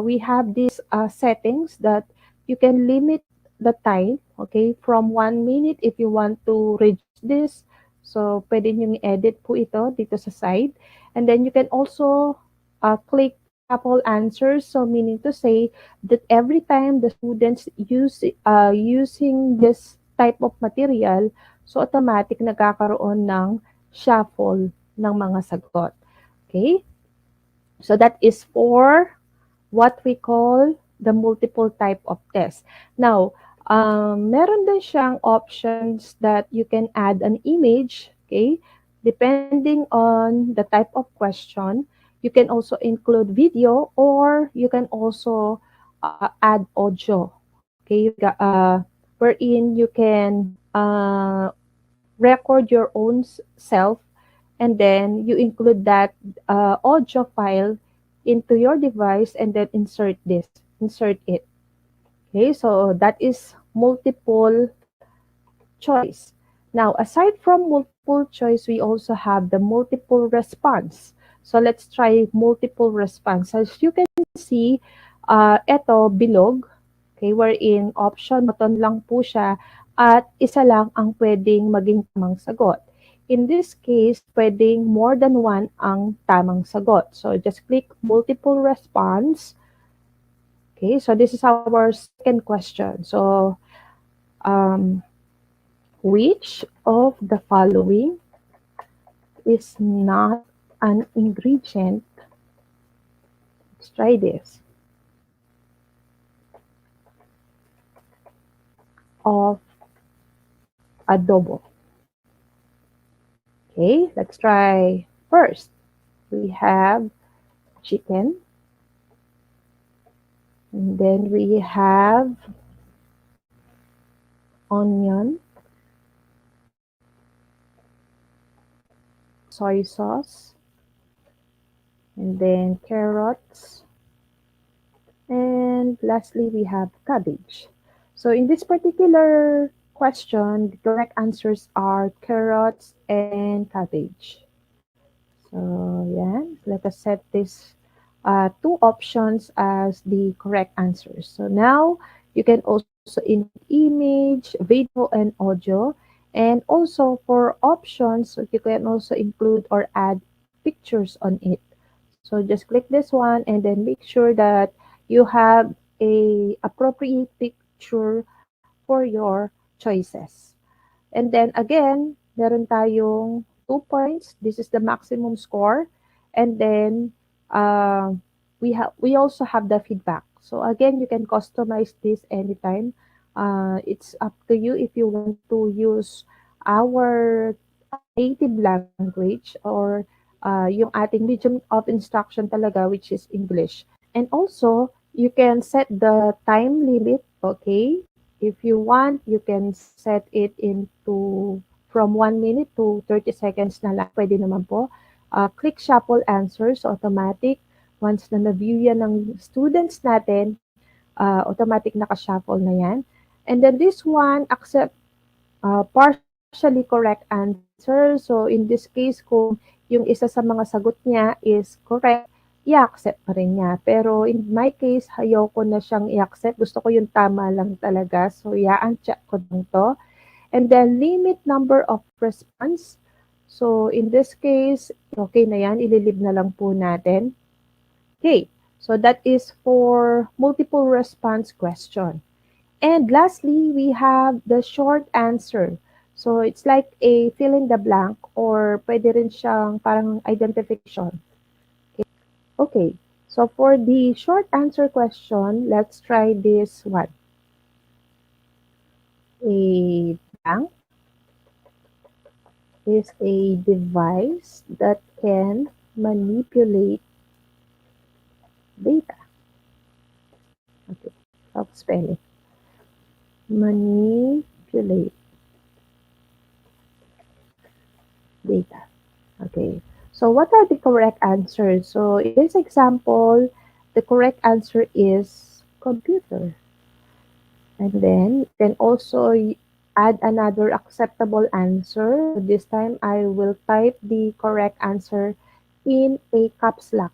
we have these settings that you can limit the time, okay, from 1 minute if you want to reduce this. So, pwede nyo i-edit po ito dito sa side. And then you can also click couple answers. So, meaning to say that every time the students using this type of material, so automatic nagkakaroon ng shuffle ng mga sagot. Okay? So that is for what we call the multiple type of test. Now, meron din siyang options that you can add an image, okay? Depending on the type of question, you can also include video or you can also add audio, okay? Wherein you can record your own self, and then you include that audio file into your device and then insert it. Okay, so that is multiple choice. Now, aside from multiple choice, we also have the multiple response. So let's try multiple response. As you can see, ito bilog, okay, wherein option button lang po siya at isa lang ang pwedeng maging tamang sagot. In this case, pwedeng more than one ang tamang sagot. So just click multiple response. Okay, so this is our second question. So, which of the following is not an ingredient? Let's try this. Of adobo. Okay, let's try first. We have chicken. And then we have onion, soy sauce, and then carrots, and lastly we have cabbage. So in this particular question, the correct answers are carrots and cabbage. So yeah, let us set this two options as the correct answers. So now you can also include image, video, and audio. And also for options, so you can also include or add pictures on it. So just click this one and then make sure that you have a appropriate picture for your choices. And then again, meron tayong 2 points. This is the maximum score. And then uh, we also have the feedback. So again, you can customize this anytime. It's up to you if you want to use our native language or yung ating medium of instruction talaga, which is English. And also, you can set the time limit, okay? If you want, you can set it into from 1 minute to 30 seconds na lang. Pwede naman po. Click shuffle answers, automatic. Once na na-view yan ng students natin, automatic naka-shuffle na yan. And then this one, accept partially correct answer. So in this case, kung yung isa sa mga sagot niya is correct, i-accept pa rin niya. Pero in my case, ayoko na siyang i-accept. Gusto ko yung tama lang talaga. So i-uncheck ko lang to. And then limit number of response. So in this case, okay na yan. Ililib na lang po natin. Okay. So that is for multiple response question. And lastly, we have the short answer. So it's like a fill in the blank or pwede rin siyang parang identification. Okay. So for the short answer question, let's try this one. A blank is a device that can manipulate data. Okay. I'll spell it. Manipulate data. Okay. So what are the correct answers? So in this example, the correct answer is computer. And then you can also add another acceptable answer. This time I will type the correct answer in a caps lock.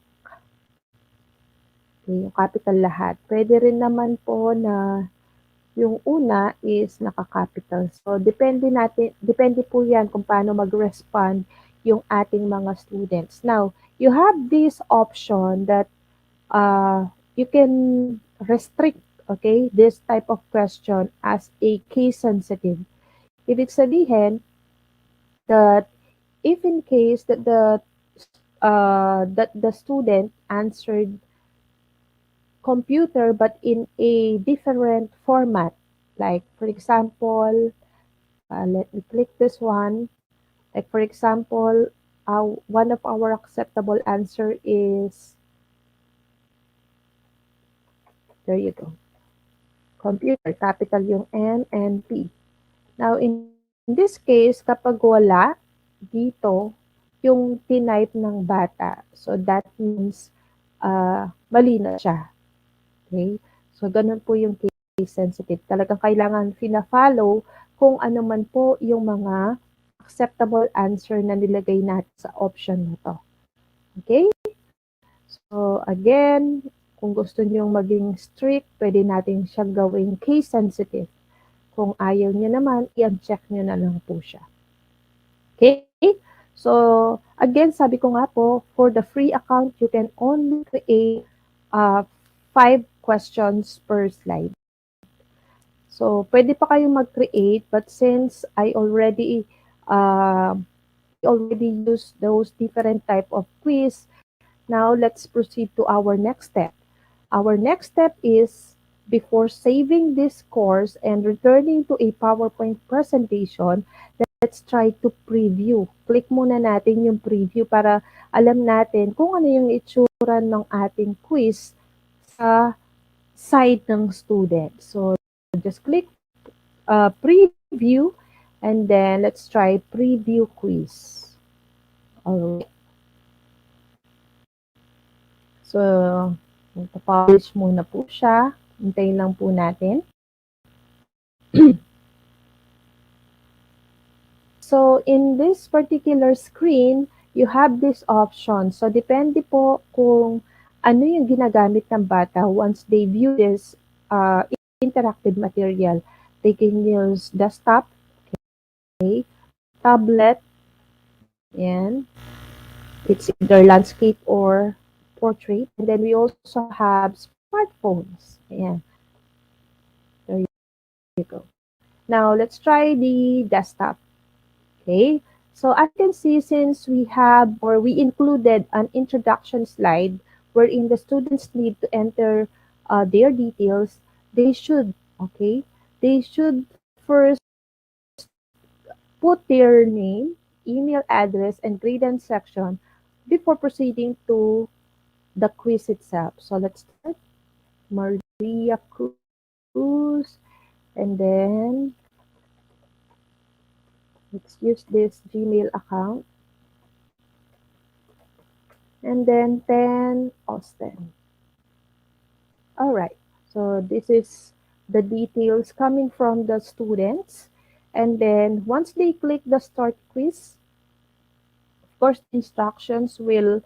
Okay, yung capital lahat. Pwede rin naman po na yung una is naka-capital. So depende po yan kung paano mag-respond yung ating mga students. Now, you have this option that you can restrict, okay, this type of question as a case sensitive. Ibig sabihin that if in case that the student answered computer but in a different format, like for example, let me click this one. Like for example, one of our acceptable answer is, there you go, computer, capital yung M and P. Now, in this case, kapag wala dito yung tinype ng bata, so that means mali na siya. Okay? So, ganun po yung case sensitive. Talagang kailangan fina-follow kung ano man po yung mga acceptable answer na nilagay natin sa option na to. Okay? So, again, kung gusto nyo maging strict, pwede natin siyang gawing case sensitive. Kung ayaw niya naman, i-uncheck niyo na lang po siya. Okay? So, again, sabi ko nga po, for the free account, you can only create 5 questions per slide. So, pwede pa kayong mag-create, but since I already used those different type of quiz, now let's proceed to our next step. Our next step is, before saving this course and returning to a PowerPoint presentation, let's try to preview. Click muna natin yung preview para alam natin kung ano yung itsura ng ating quiz sa side ng student. So, just click preview and then let's try preview quiz. Alright. So, magpa-publish muna po siya. Hintayin lang po natin. So, in this particular screen, you have this option. So, depende po kung ano yung ginagamit ng bata once they view this interactive material. They can use desktop, okay? tablet. Ayan. It's either landscape or portrait. And then we also have smartphones. Ayan. There you go. Now, let's try the desktop. Okay. So as you can see, since we have or we included an introduction slide wherein the students need to enter their details, they should, okay, they should first put their name, email address, and grade section before proceeding to the quiz itself. So let's start. Maria Cruz, and then let's use this Gmail account, and then 10 Austin. All right. So this is the details coming from the students. And then once they click the start quiz, of course, instructions will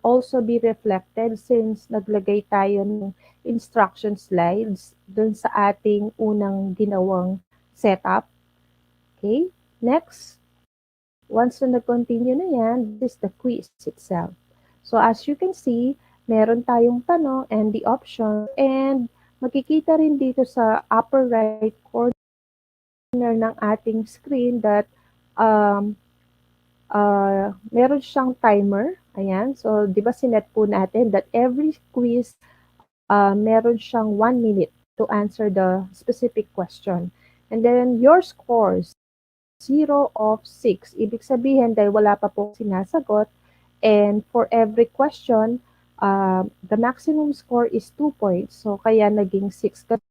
also be reflected since naglagay tayo ng instruction slides dun sa ating unang ginawang setup. Okay? Next, once na nag-continue na yan, this is the quiz itself. So as you can see, meron tayong tanong and the option, and makikita rin dito sa upper right corner ng ating screen that meron siyang timer. Ayan. So, di ba sinet po natin that every quiz, meron siyang 1 minute to answer the specific question. And then, your scores, 0 of 6. Ibig sabihin, dahil wala pa po sinasagot, and for every question, the maximum score is 2 points. So, kaya naging 6. Kasi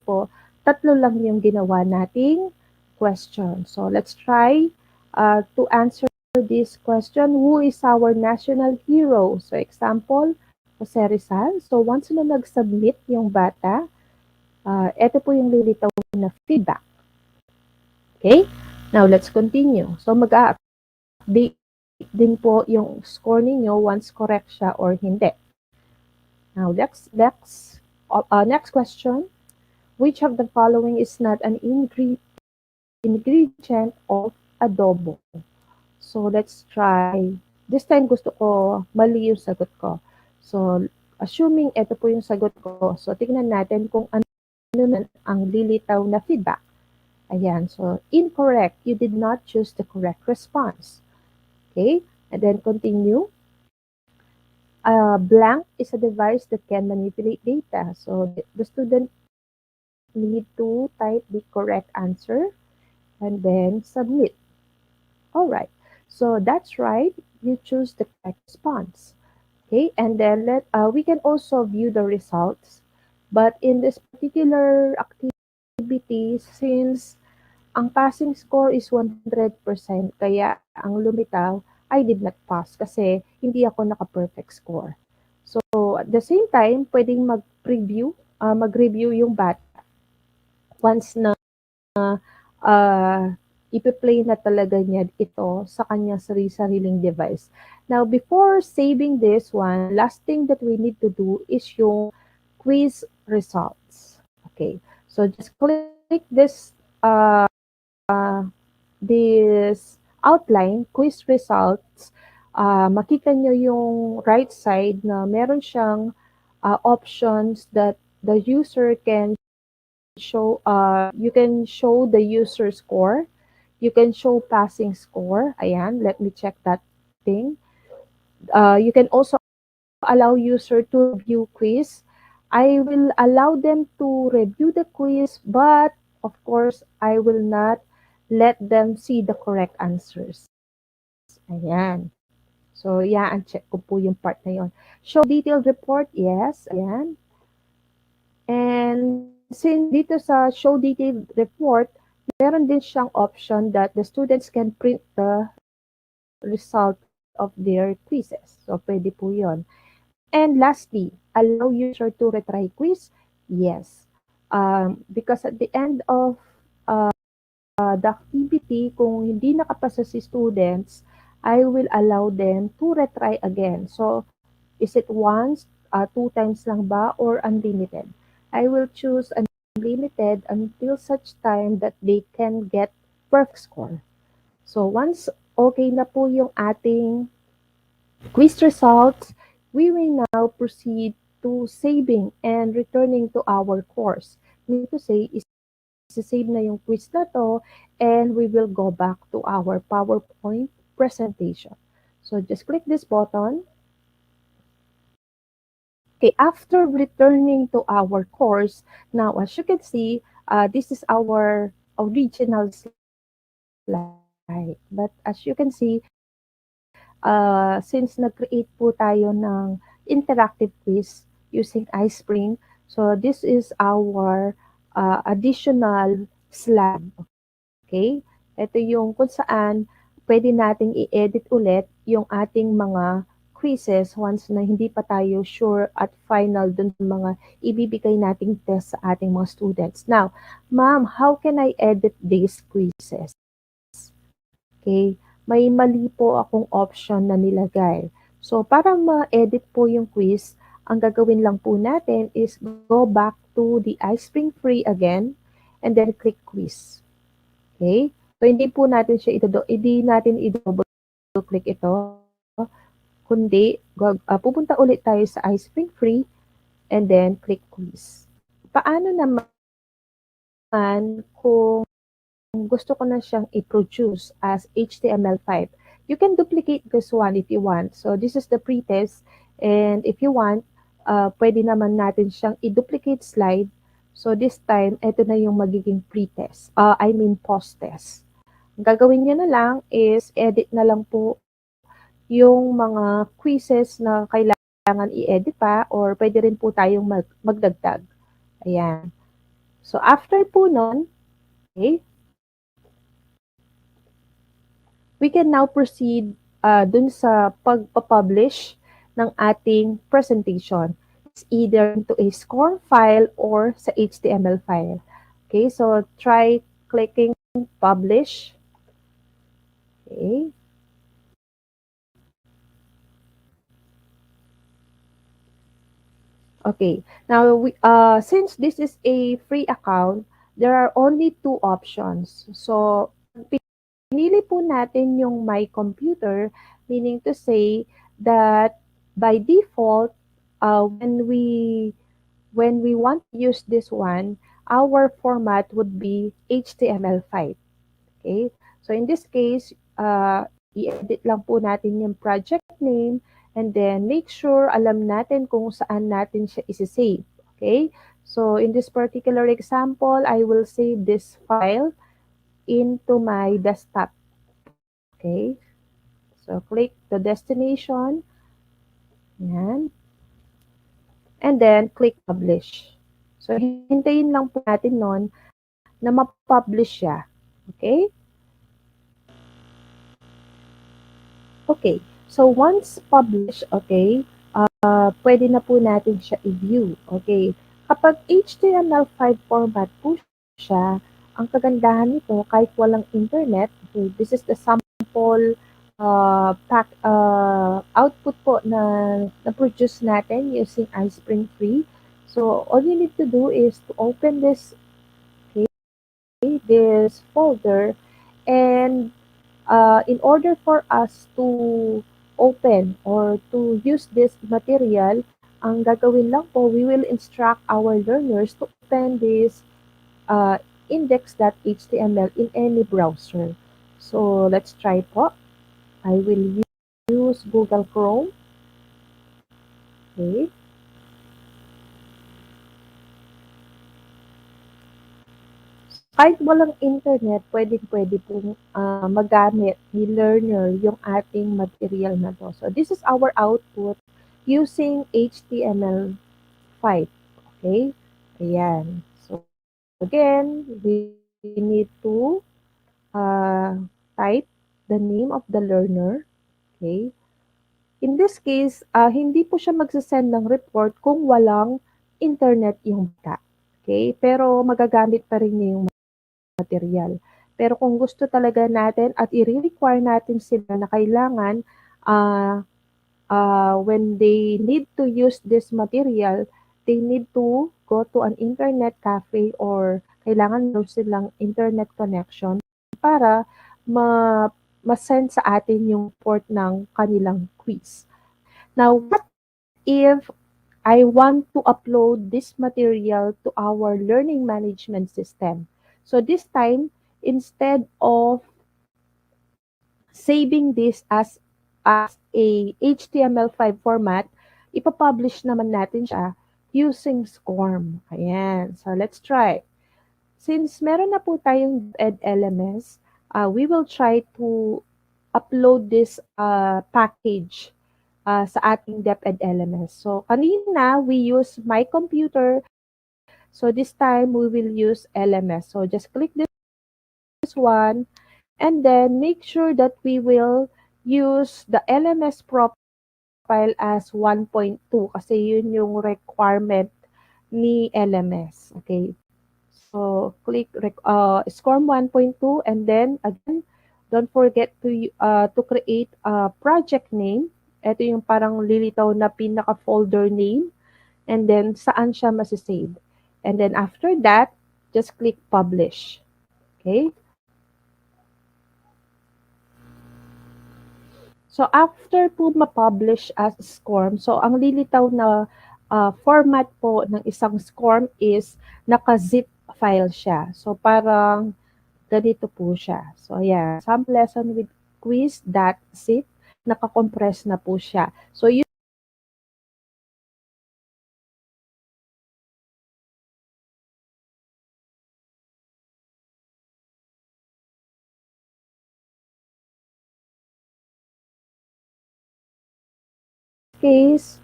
po, 3 lang yung ginawa nating question. So, let's try to answer this question. Who is our national hero? So, example, Jose Rizal. So, once na nag-submit yung bata, ito po yung lilitaw na feedback. Okay? Now, let's continue. So, mag-update din po yung score ninyo once correct siya or hindi. Now, next question. Which of the following is not an ingredient of adobo? So, let's try. This time, gusto ko mali yung sagot ko. So, assuming ito po yung sagot ko, so tingnan natin kung ano naman ang lilitaw na feedback. Ayan, so incorrect. You did not choose the correct response. Okay, and then continue. Blank is a device that can manipulate data. So, the student need to type the correct answer and then submit. All right. So that's right. You choose the correct response. Okay. And then we can also view the results. But in this particular activity, since ang passing score is 100%, kaya ang lumitaw, I did not pass kasi hindi ako naka-perfect score. So at the same time, pwedeng mag-review yung bata once na ipi-play na talaga niya ito sa kanyang sariling device. Now, before saving this one, last thing that we need to do is yung quiz results. Okay, so just click this outline, quiz results. Makita nyo yung right side na meron siyang options that the user can show. You can show the user score. You can show passing score. Ayan, let me check that thing. You can also allow user to review quiz. I will allow them to review the quiz, but of course, I will not let them see the correct answers. Ayan. So, yan, check ko po yung part na yon. Show detailed report, yes. Ayan. And since dito sa show detailed report, meron din siyang option that the students can print the result of their quizzes. So, pwede po yon. And lastly, allow user to retry quiz? Yes. Because at the end of the activity, kung hindi nakapasa si students, I will allow them to retry again. So, is it once, 2 times lang ba, or unlimited? I will choose unlimited until such time that they can get perfect score. So once okay na po yung ating quiz results, we will now proceed to saving and returning to our course. Meaning to say, is-save na yung quiz na to and we will go back to our PowerPoint presentation. So just click this button. Okay, after returning to our course, now as you can see, this is our original slide. But as you can see, since nag-create po tayo ng interactive quiz using iSpring, so this is our additional slide. Okay? Ito yung kung saan pwede nating i-edit ulit yung ating mga quizzes once na hindi pa tayo sure at final dun sa mga ibibigay nating test sa ating mga students. Now, ma'am, how can I edit these quizzes? Okay, may mali po akong option na nilagay. So, para ma-edit po yung quiz, ang gagawin lang po natin is go back to the iSpring Free again and then click quiz. Okay? So, hindi natin i-double click ito, kundi pupunta ulit tayo sa iSpring Free and then click quiz. Paano naman kung gusto ko na siyang i-produce as HTML5? You can duplicate this one if you want. So, this is the pre-test. And if you want, pwede naman natin siyang i-duplicate slide. So, this time, ito na yung magiging pre-test. Post-test. Ang gagawin niyo na lang is edit na lang po yung mga quizzes na kailangan i-edit pa or pwede rin po tayong magdagdag. Ayan. So, after po nun, okay, we can now proceed dun sa pagpa-publish ng ating presentation. It's either into a SCORM file or sa HTML file. Okay, so try clicking publish. Okay. Okay, now since this is a free account, there are only two options. So, pinili po natin yung My Computer, meaning to say that by default, when we want to use this one, our format would be HTML5. Okay, so in this case, i-edit lang po natin yung project name and then make sure alam natin kung saan natin siya isi-save. Okay, so in this particular example, I will save this file into my desktop. Okay, so click the destination. Yan. And then click publish. So hintayin lang po natin nun na ma-publish siya. Okay? Okay. So once published, okay, pwede na po natin siya i-view. Okay? Kapag HTML5 format po siya, ang kagandahan nito kahit walang internet, okay, this is the sample output po na produce natin using iSpring Free. So all you need to do is to open this, okay, this folder, and in order for us to open or to use this material, ang gagawin lang po, we will instruct our learners to open this index.html in any browser. So let's try po. I will use Google Chrome. Okay. Kahit walang internet, pwede pong magamit ni learner yung ating material na to. So this is our output using HTML5. Okay? Ayan. So again, we need to type the name of the learner. Okay? In this case, hindi po siya magsasend ng report kung walang internet yung bata. Okay? Pero magagamit pa rin niya yung material. Pero kung gusto talaga natin at i-require natin sila na kailangan when they need to use this material, they need to go to an internet cafe or kailangan meron silang internet connection. para ma-send sa atin yung report ng kanilang quiz. Now, what if I want to upload this material to our learning management system? So this time, instead of saving this as a HTML5 format, ipapublish naman natin siya using SCORM. Ayan. So let's try. Since meron na po tayong LMS, we will try to upload this package sa ating DepEd LMS. So kanina, we use my computer. So this time, we will use LMS. So just click this one, and then make sure that we will use the LMS profile as 1.2 kasi yun yung requirement ni LMS. Okay. So click SCORM 1.2, and then again, don't forget to create a project name. Ito yung parang lilitaw na pinaka-folder name, and then saan siya masisave. And then after that, just click publish. Okay? So after po ma-publish as SCORM, so ang lilitaw na format po ng isang SCORM is naka-zip file siya. So parang ganito po siya. So ayan, sample lesson with quiz.zip, naka-compress na po siya. So yun case,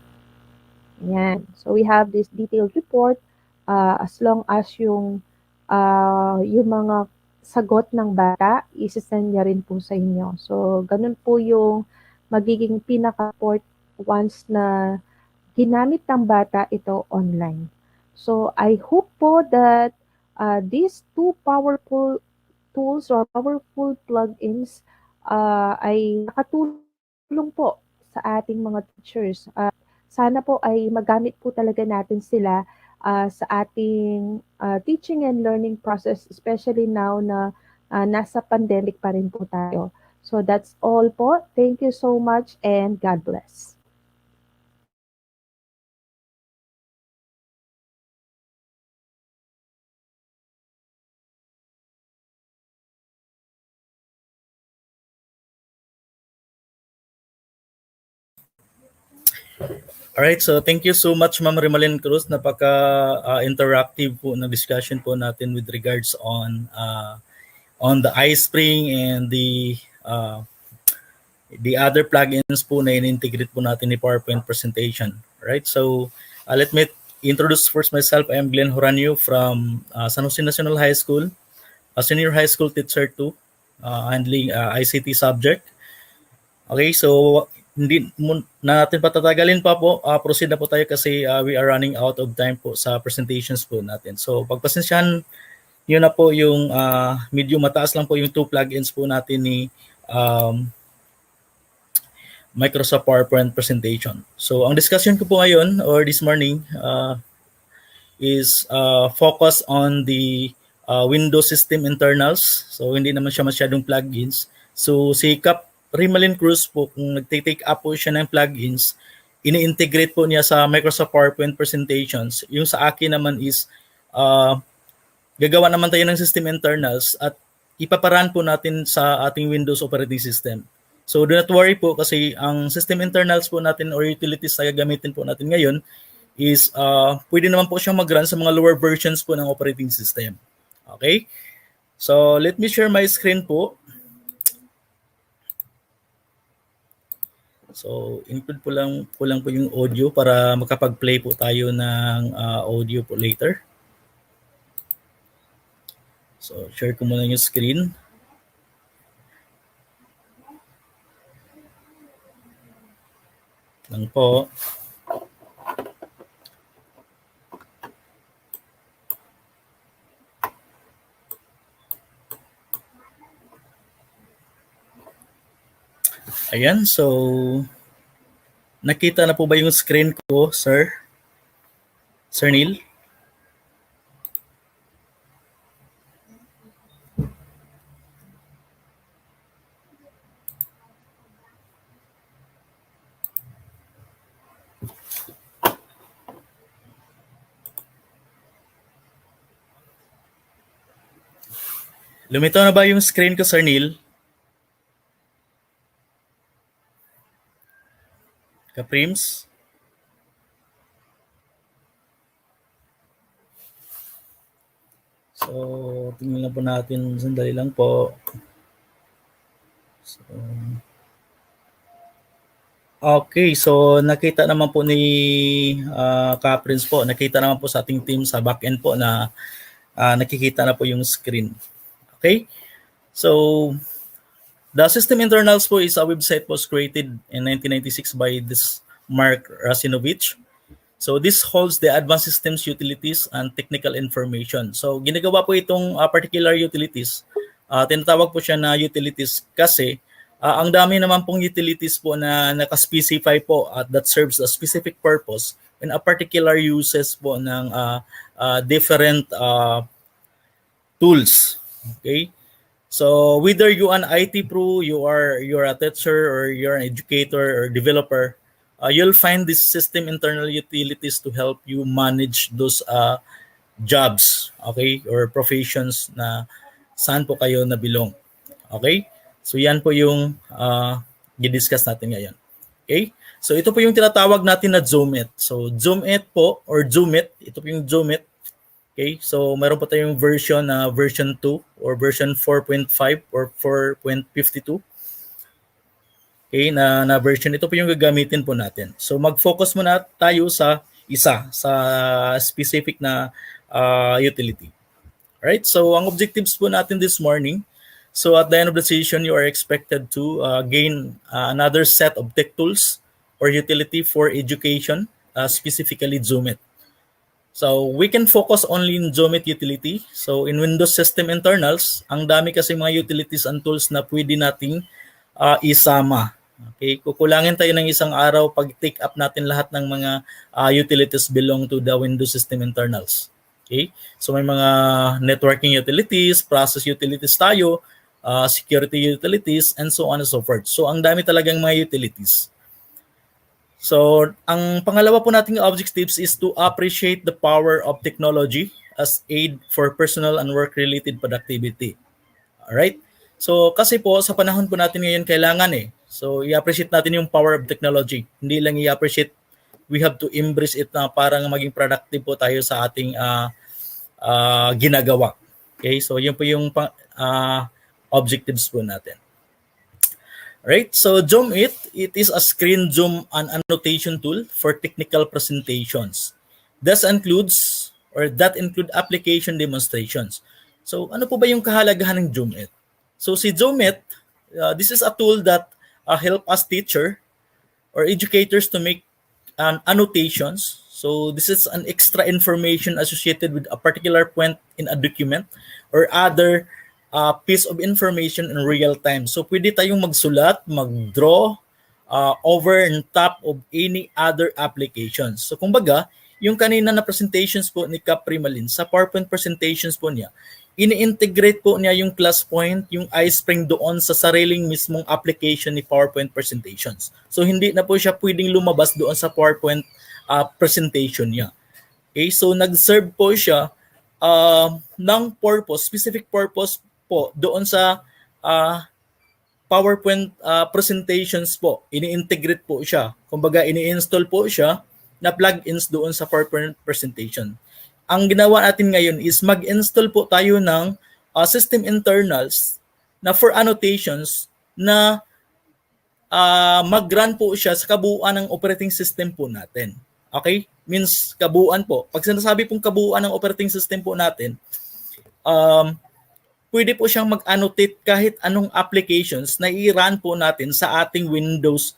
yan. So we have this detailed report as long as yung mga sagot ng bata, isi-send niya rin po sa inyo. So ganun po yung magiging pinaka-report once na ginamit ng bata ito online. So I hope po that these two powerful tools or powerful plugins ay nakatulong po sa ating mga teachers. Sana po ay magamit po talaga natin sila sa ating teaching and learning process, especially now na nasa pandemic pa rin po tayo. So that's all po. Thank you so much and God bless. Alright, so thank you so much Ma'am Rimalin Cruz. Napaka-interactive po na discussion po natin with regards on the iSpring and the other plugins po na in-integrate po natin ni PowerPoint presentation. Alright, so let me introduce first myself. I am Glenn Horanio from San Jose National High School, a senior high school teacher too, handling ICT subject. Okay, so hindi natin patatagalin pa po. Proceed na po tayo kasi we are running out of time po sa presentations po natin. So pagpasensyahan yun na po yung medyo mataas lang po yung two plugins po natin ni Microsoft PowerPoint presentation. So ang discussion ko po ngayon or this morning is focus on the Windows system internals. So hindi naman siya masyadong plugins. So si Cap Rimalin Cruz po, kung nag-take up po siya ng plugins, ini-integrate po niya sa Microsoft PowerPoint presentations. Yung sa akin naman is gagawa naman tayo ng system internals at ipaparan po natin sa ating Windows operating system. So do not worry po kasi ang system internals po natin or utilities na gagamitin po natin ngayon is pwede naman po siyang mag-run sa mga lower versions po ng operating system. Okay? So let me share my screen po. So include po lang po yung audio para makapag-play po tayo ng audio po later. So share ko muna yung screen. Lang po. Ayan, so nakita na po ba yung screen ko, sir? Sir Neil? Lumitaw na ba yung screen ko, Sir Neil? Kaprims? So, tingnan lang po natin. Sandali lang po. So, okay, so nakita naman po ni Kaprins po, nakita naman po sa ating team sa back-end po na nakikita na po yung screen. Okay? So, the system internals po is a website was created in 1996 by this Mark Rasinovich. So this holds the advanced systems utilities and technical information. So ginagawa po itong particular utilities. Tinatawag po siya na utilities kasi ang dami naman pong utilities po na nakaspecify po at that serves a specific purpose in a particular uses po ng different tools. Okay? So whether you an IT pro, you're a teacher or you're an educator or developer, you'll find this system internal utilities to help you manage those jobs, okay, or professions na saan po kayo nabilong. Okay? So yan po yung i-discuss natin ngayon. Okay? So ito po yung tinatawag natin na Zoomit. So Zoomit po or Zoomit, ito po yung Zoomit. Okay, so meron pa tayong version na version 2 or version 4.5 or 4.52. Okay, na version. Ito po yung gagamitin po natin. So mag-focus muna tayo sa sa specific na utility. Alright, so ang objectives po natin this morning. So at the end of the session, you are expected to gain another set of tech tools or utility for education, specifically Zoomit. So we can focus only in Zoomit utility. So in Windows System Internals, ang dami kasi mga utilities and tools na pwede nating isama. Okay, kukulangin tayo ng isang araw pag take up natin lahat ng mga utilities belong to the Windows System Internals. Okay, so may mga networking utilities, process utilities tayo, security utilities, and so on and so forth. So ang dami talagang mga utilities. So, ang pangalawa po nating objectives is to appreciate the power of technology as aid for personal and work-related productivity. Alright? So, kasi po, sa panahon po natin ngayon, kailangan So, i-appreciate natin yung power of technology. Hindi lang i-appreciate, we have to embrace it na parang maging productive po tayo sa ating ginagawa. Okay? So, yun po yung objectives po natin. Right, so Zoomit, it is a screen zoom and annotation tool for technical presentations. That include application demonstrations. So ano po ba yung kahalagahan ng Zoomit? So si Zoomit, this is a tool that help us teacher or educators to make annotations. So this is an extra information associated with a particular point in a document or other piece of information in real time. So pwede tayong magsulat, mag-draw over and top of any other applications. So kumbaga, yung kanina na presentations po ni Cap Primalin, sa PowerPoint presentations po niya, ini-integrate po niya yung class point, yung iSpring doon sa sariling mismong application ni PowerPoint presentations. So hindi na po siya pwedeng lumabas doon sa PowerPoint presentation niya. Okay, so nag-serve po siya ng purpose, specific purpose po doon sa PowerPoint presentations po. Ini-integrate po siya. Kumbaga, ini-install po siya na plugins doon sa PowerPoint presentation. Ang ginawa natin ngayon is mag-install po tayo ng system internals na for annotations na mag-run po siya sa kabuuan ng operating system po natin. Okay? Means kabuuan po. Pag sinasabi pong kabuuan ng operating system po natin, pwede po siyang mag-annotate kahit anong applications na i-run po natin sa ating Windows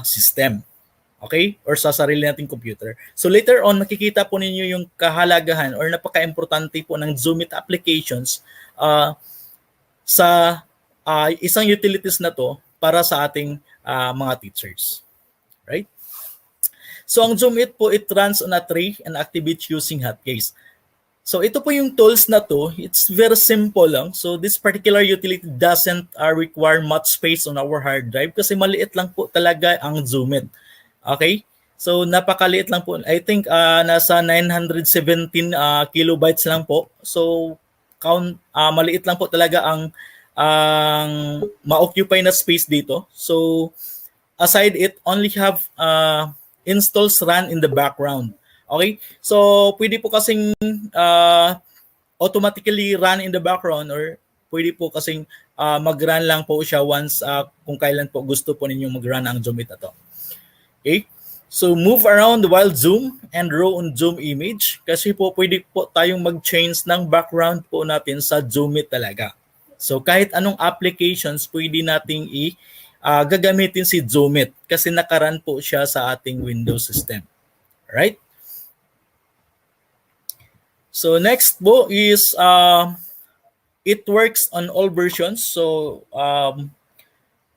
system. Okay? Or sa sarili nating computer. So later on, makikita po ninyo yung kahalagahan or napaka-importante po ng Zoomit applications sa isang utilities na to para sa ating mga teachers. Right? So ang Zoomit po, it runs on a tray and activates using hotkeys. So ito po yung tools na to, it's very simple lang. So this particular utility doesn't require much space on our hard drive kasi maliit lang po talaga ang Zoomit. Okay? So napakaliit lang po. I think nasa 917 kilobytes lang po. So maliit lang po talaga ang ma-occupy na space dito. So aside it, only have installs run in the background. Okay? So pwede po kasing automatically run in the background, or pwede po kasing mag-run lang po siya once kung kailan po gusto po ninyong mag-run ang Zoom Meet na to. Okay? So move around while zoom and row on zoom image, kasi po pwede po tayong mag-change ng background po natin sa Zoom Meet talaga. So kahit anong applications pwede nating gagamitin si Zoom Meet kasi nakaran po siya sa ating Windows system. Right? So next po is it works on all versions. So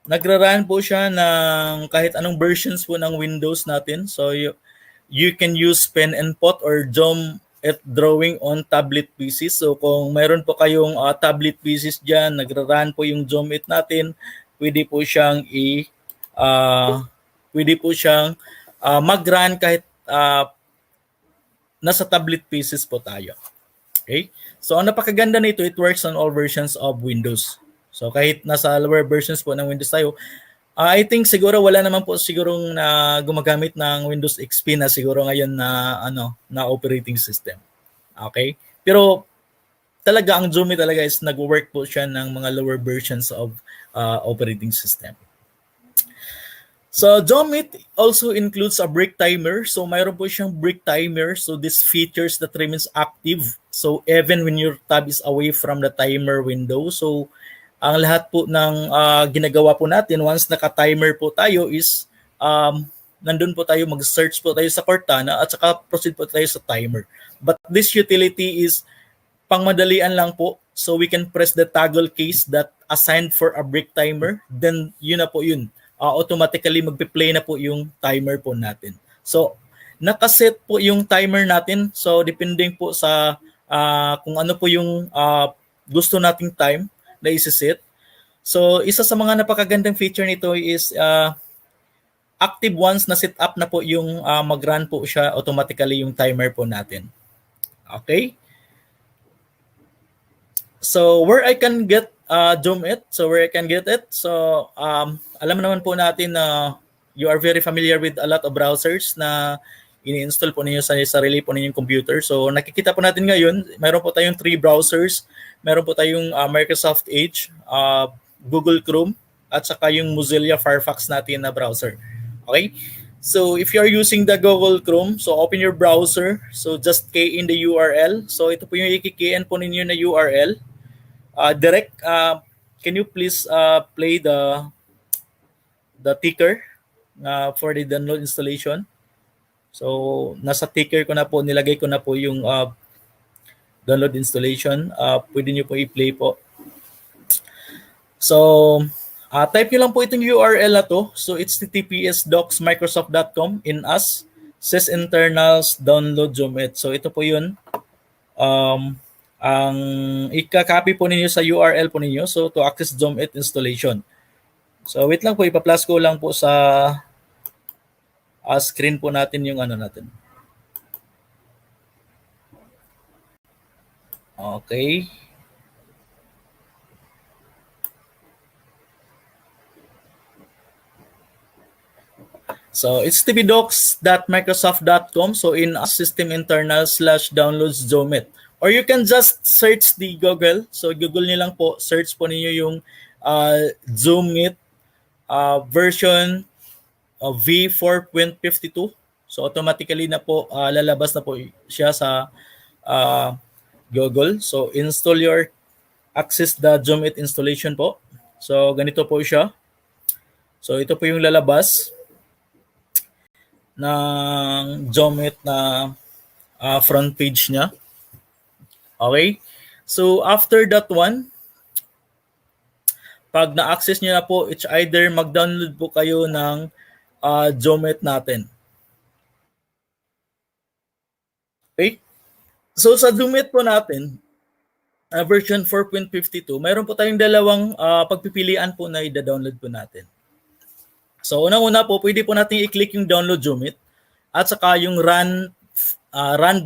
nagra-run po siya ng kahit anong versions po ng Windows natin. So you can use pen and pot or Zoom at drawing on tablet PCs. So kung mayroon po kayong tablet PCs dyan, nagra-run po yung Zoom It natin, pwede po siyang mag-run kahit nasa tablet PCs po tayo. Okay? So ang napakaganda nito, it works on all versions of Windows. So kahit nasa lower versions po ng Windows tayo, I think siguro wala naman po sigurong na gumagamit ng Windows XP na siguro ngayon na operating system. Okay? Pero talaga ang Zoom talaga is nag-work po siya ng mga lower versions of operating system. So Zoom Meet also includes a break timer. So mayroon po siyang break timer. So this features that remains active. So even when your tab is away from the timer window. So ang lahat po ng ginagawa po natin once naka-timer po tayo is nandun po tayo, mag-search po tayo sa Cortana at saka proceed po tayo sa timer. But this utility is pangmadalian lang po. So we can press the toggle keys that assigned for a break timer. Then yun na po yun. Automatically magpe-play na po yung timer po natin. So nakaset po yung timer natin. So depending po sa kung ano po yung gusto nating time na isi-set. So isa sa mga napakagandang feature nito is active once na set up na po yung mag-run po siya automatically yung timer po natin. Okay? So where I can get Zoom It, so where I can get it, so alam naman po natin na you are very familiar with a lot of browsers na ini-install po ninyo sa sarili po ninyong computer. So nakikita po natin ngayon, mayroon po tayong 3 browsers. Meron po tayong Microsoft Edge, Google Chrome, at saka yung Mozilla Firefox natin na browser. Okay? So if you are using the Google Chrome, so open your browser. So just key in the URL. So ito po yung i-key-in po ninyo na URL. Direct, can you please play the ticker for the download installation? So nasa ticker ko na po, nilagay ko na po yung download installation. Pwede nyo po i-play po. So type nyo lang po itong URL na to. So it's https://docs.microsoft.com in us sysinternals download Zoom It. So ito po yun. Ang ika-copy po ninyo sa URL po ninyo. So to access Zoom It installation. So wait lang po, ipa-plus ko lang po sa screen po natin yung ano natin. Okay. So it's tvdocs.microsoft.com. So in system internal /downloads Zoom It. Or you can just search the Google. So Google nyo lang po, search po ninyo yung Zoom It version v4.52. So automatically na po lalabas na po siya sa Google. So install your access the Zoom It installation po. So ganito po siya. So ito po yung lalabas ng Zoom It na front page niya. Okay? So after that one, pag na-access niyo na po, it's either mag-download po kayo ng Zoom It natin. Okay? So sa Zoom It po natin, version 4.52, mayroon po tayong dalawang pagpipilian po na i-download po natin. So unang-una po, pwede po natin i-click yung download Zoom It at saka yung run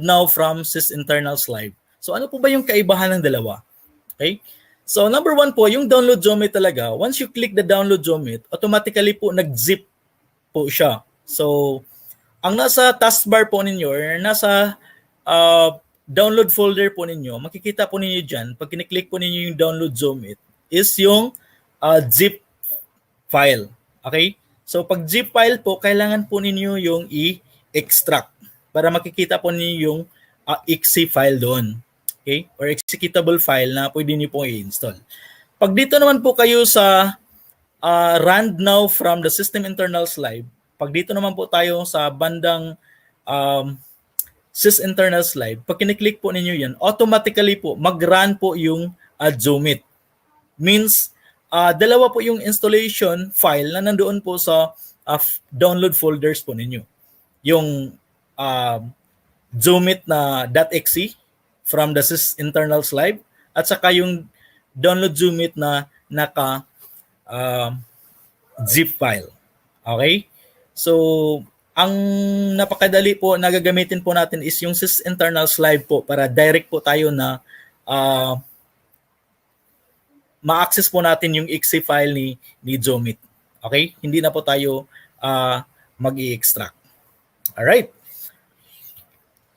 now from sysinternals live. So ano po ba yung kaibahan ng dalawa? Okay? So number one po, yung download Zoomit talaga, once you click the download Zoomit, automatically po nag-zip po siya. So ang nasa taskbar po ninyo or nasa download folder po ninyo, makikita po ninyo dyan, pag kiniklik po ninyo yung download Zoomit, is yung zip file. Okay? So pag zip file po, kailangan po ninyo yung i-extract para makikita po ninyo yung exe file doon. Okay? Or executable file na pwede niyo pong i-install. Pag dito naman po kayo sa run now from the system internals live, pag dito naman po tayo sa bandang sys internals live, pag kiniklik po ninyo yan, automatically po mag-run po yung Zoomit. Means, dalawa po yung installation file na nandoon po sa download folders po ninyo. Yung Zoomit na .exe from the sys internals live at saka yung download Zoomit na naka zip file. Okay? So, ang napakadali po na gagamitin po natin is yung sys internals live po para direct po tayo na ma-access po natin yung exe file ni Zoomit. Okay? Hindi na po tayo mag-i-extract. Alright.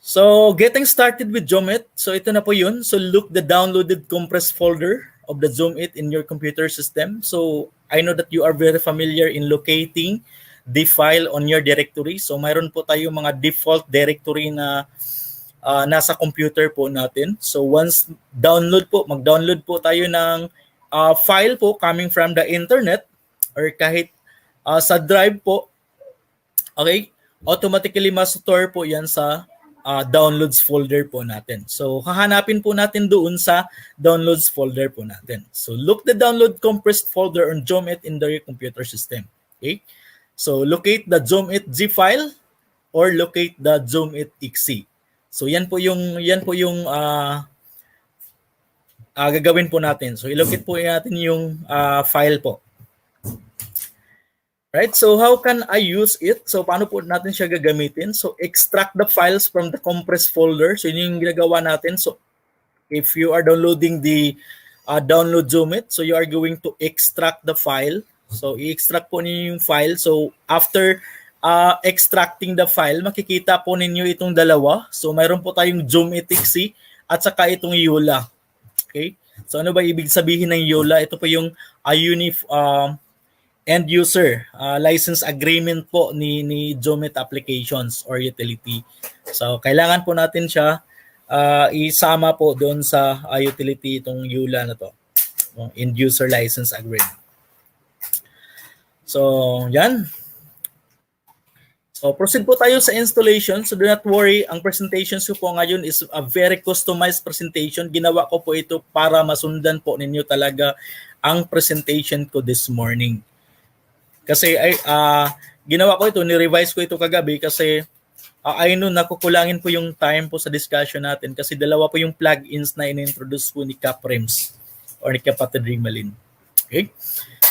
So, getting started with Zoomit. So, ito na po yun. So, look the downloaded compressed folder of the Zoomit in your computer system. So, I know that you are very familiar in locating the file on your directory. So, mayroon po tayo mga default directory na nasa computer po natin. So, once mag-download po tayo ng file po coming from the internet or kahit sa drive po, okay, automatically ma-store po yan sa downloads folder po natin. So, hahanapin po natin doon sa downloads folder po natin. So, look the download compressed folder on Zoomit in your computer system. Okay? So, locate the Zoomit zip file or locate the Zoomit exe. So, yan po yung gagawin po natin. So, ilocate po natin yung file po. Right? So, how can I use it? So, paano po natin siya gagamitin? So, extract the files from the compressed folder. So, yun yung ginagawa natin. So, if you are downloading the download Zoomit, so you are going to extract the file. So, i-extract po ninyo yung file. So, after extracting the file, makikita po ninyo itong dalawa. So, mayroon po tayong Zoomit exe at saka itong EULA. Okay? So, ano ba ibig sabihin ng EULA? Ito po yung end user license agreement po ni Zoomit applications or utility. So, kailangan po natin siya isama po doon sa utility itong EULA na to. End user license agreement. So, yan. So, proceed po tayo sa installation. So, do not worry. Ang presentations ko po ngayon is a very customized presentation. Ginawa ko po ito para masundan po ninyo talaga ang presentation ko this morning. Kasi ginawa ko ito, ni-revise ko ito kagabi kasi I know nakukulangin po yung time po sa discussion natin kasi dalawa po yung plugins na in-introduce po ni Cap Rems or ni Kapatid Rimalin. Okay?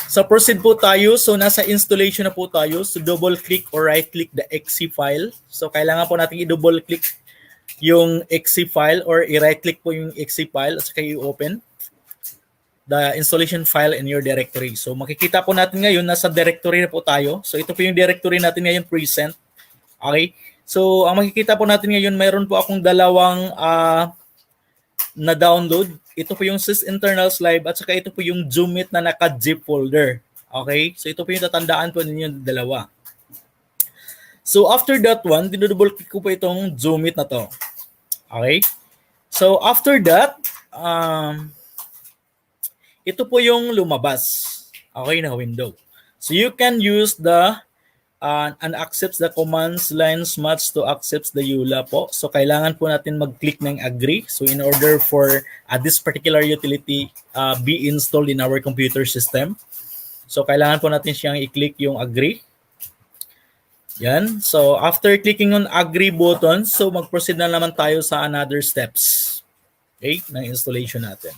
So proceed po tayo. So nasa installation na po tayo. So double click or right click the exe file. So kailangan po natin i-double click yung exe file or i-right click po yung exe file at saka i-open the installation file in your directory. So makikita po natin ngayon nasa directory na po tayo. So ito po yung directory natin ngayon present. Okay? So ang makikita po natin ngayon, mayroon po akong dalawang na download. Ito po yung sys internals live at saka ito po yung Zoomit na naka-zip folder. Okay? So ito po yung tatandaan po ninyo dalawa. So after that one, dinodouble click ko po itong Zoomit na to. Okay? So after that, ito po yung lumabas. Okay na window. So you can use the and accepts the commands lines match to accepts the EULA po. So kailangan po natin mag-click ng agree. So in order for this particular utility be installed in our computer system. So kailangan po natin siyang i-click yung agree. Yan. So after clicking on agree button, so mag-proceed na naman tayo sa another steps. Okay, ng installation natin.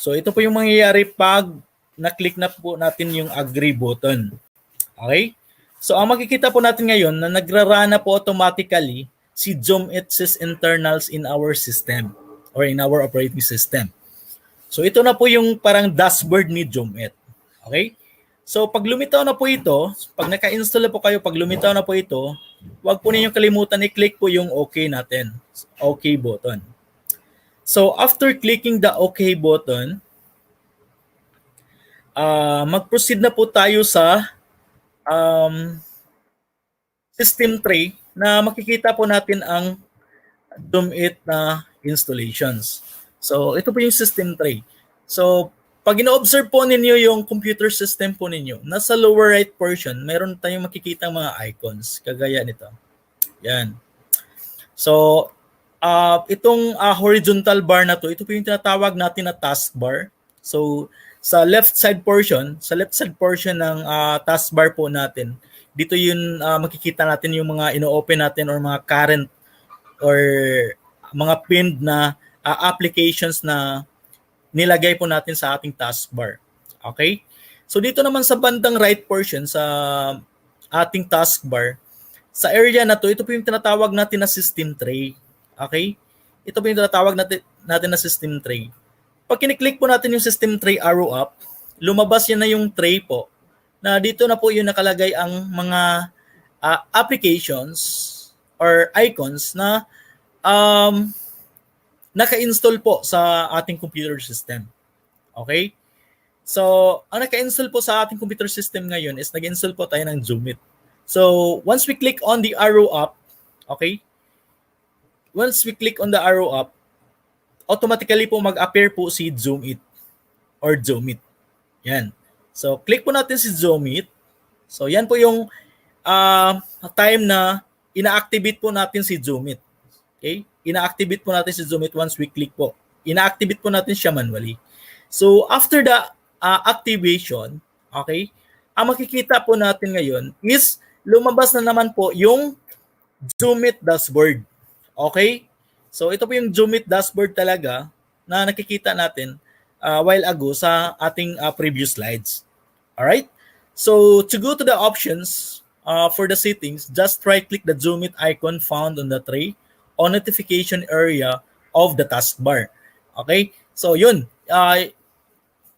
So ito po yung mangyayari pag na-click na po natin yung agree button. Okay? So ang makikita po natin ngayon na nagrarana po automatically si Zoomit sys internals in our system. or in our operating system. So ito na po yung parang dashboard ni Zoomit. Okay? So pag lumitaw na po ito, pag naka-install na po kayo, pag lumitaw na po ito, huwag po ninyong kalimutan i-click po yung OK natin. OK button. So after clicking the OK button, mag-proceed na po tayo sa system tray na makikita po natin ang Zoomit na installations. So ito po yung system tray. So pag ino-observe po ninyo yung computer system po ninyo, nasa lower right portion, meron tayong makikita mga icons, kagaya nito. Yan. So, itong horizontal bar na to, ito po yung tinatawag natin na taskbar. So, sa left side portion ng taskbar po natin, dito yun makikita natin yung mga ino-open natin or mga current or mga pinned na applications na nilagay po natin sa ating taskbar. Okay? So dito naman sa bandang right portion sa ating taskbar, sa area na to, ito po yung tinatawag natin na system tray. Okay? Ito po yung tinatawag natin na system tray. Pag kiniklik po natin yung system tray arrow up, lumabas yan na yung tray po. Na dito na po yung nakalagay ang mga applications or icons na naka-install po sa ating computer system. Okay? So, ang naka-install po sa ating computer system ngayon is nag-install po tayo ng Zoomit. So, once we click on the arrow up, okay? Once we click on the arrow up, automatically po mag-appear po si Zoomit or Zoomit. Yan. So, click po natin si Zoomit. So, yan po yung time na ina-activate po natin si Zoomit. Okay? Ina-activate po natin si Zoomit once we click po. Ina-activate po natin siya manually. So, after the activation, okay, ang makikita po natin ngayon is lumabas na naman po yung Zoomit dashboard. Okay? So, ito po yung Zoomit dashboard talaga na nakikita natin while ago sa ating previous slides. Alright? So, to go to the options for the settings, just right-click the Zoomit icon found on the tray on notification area of the taskbar. Okay? So, yun.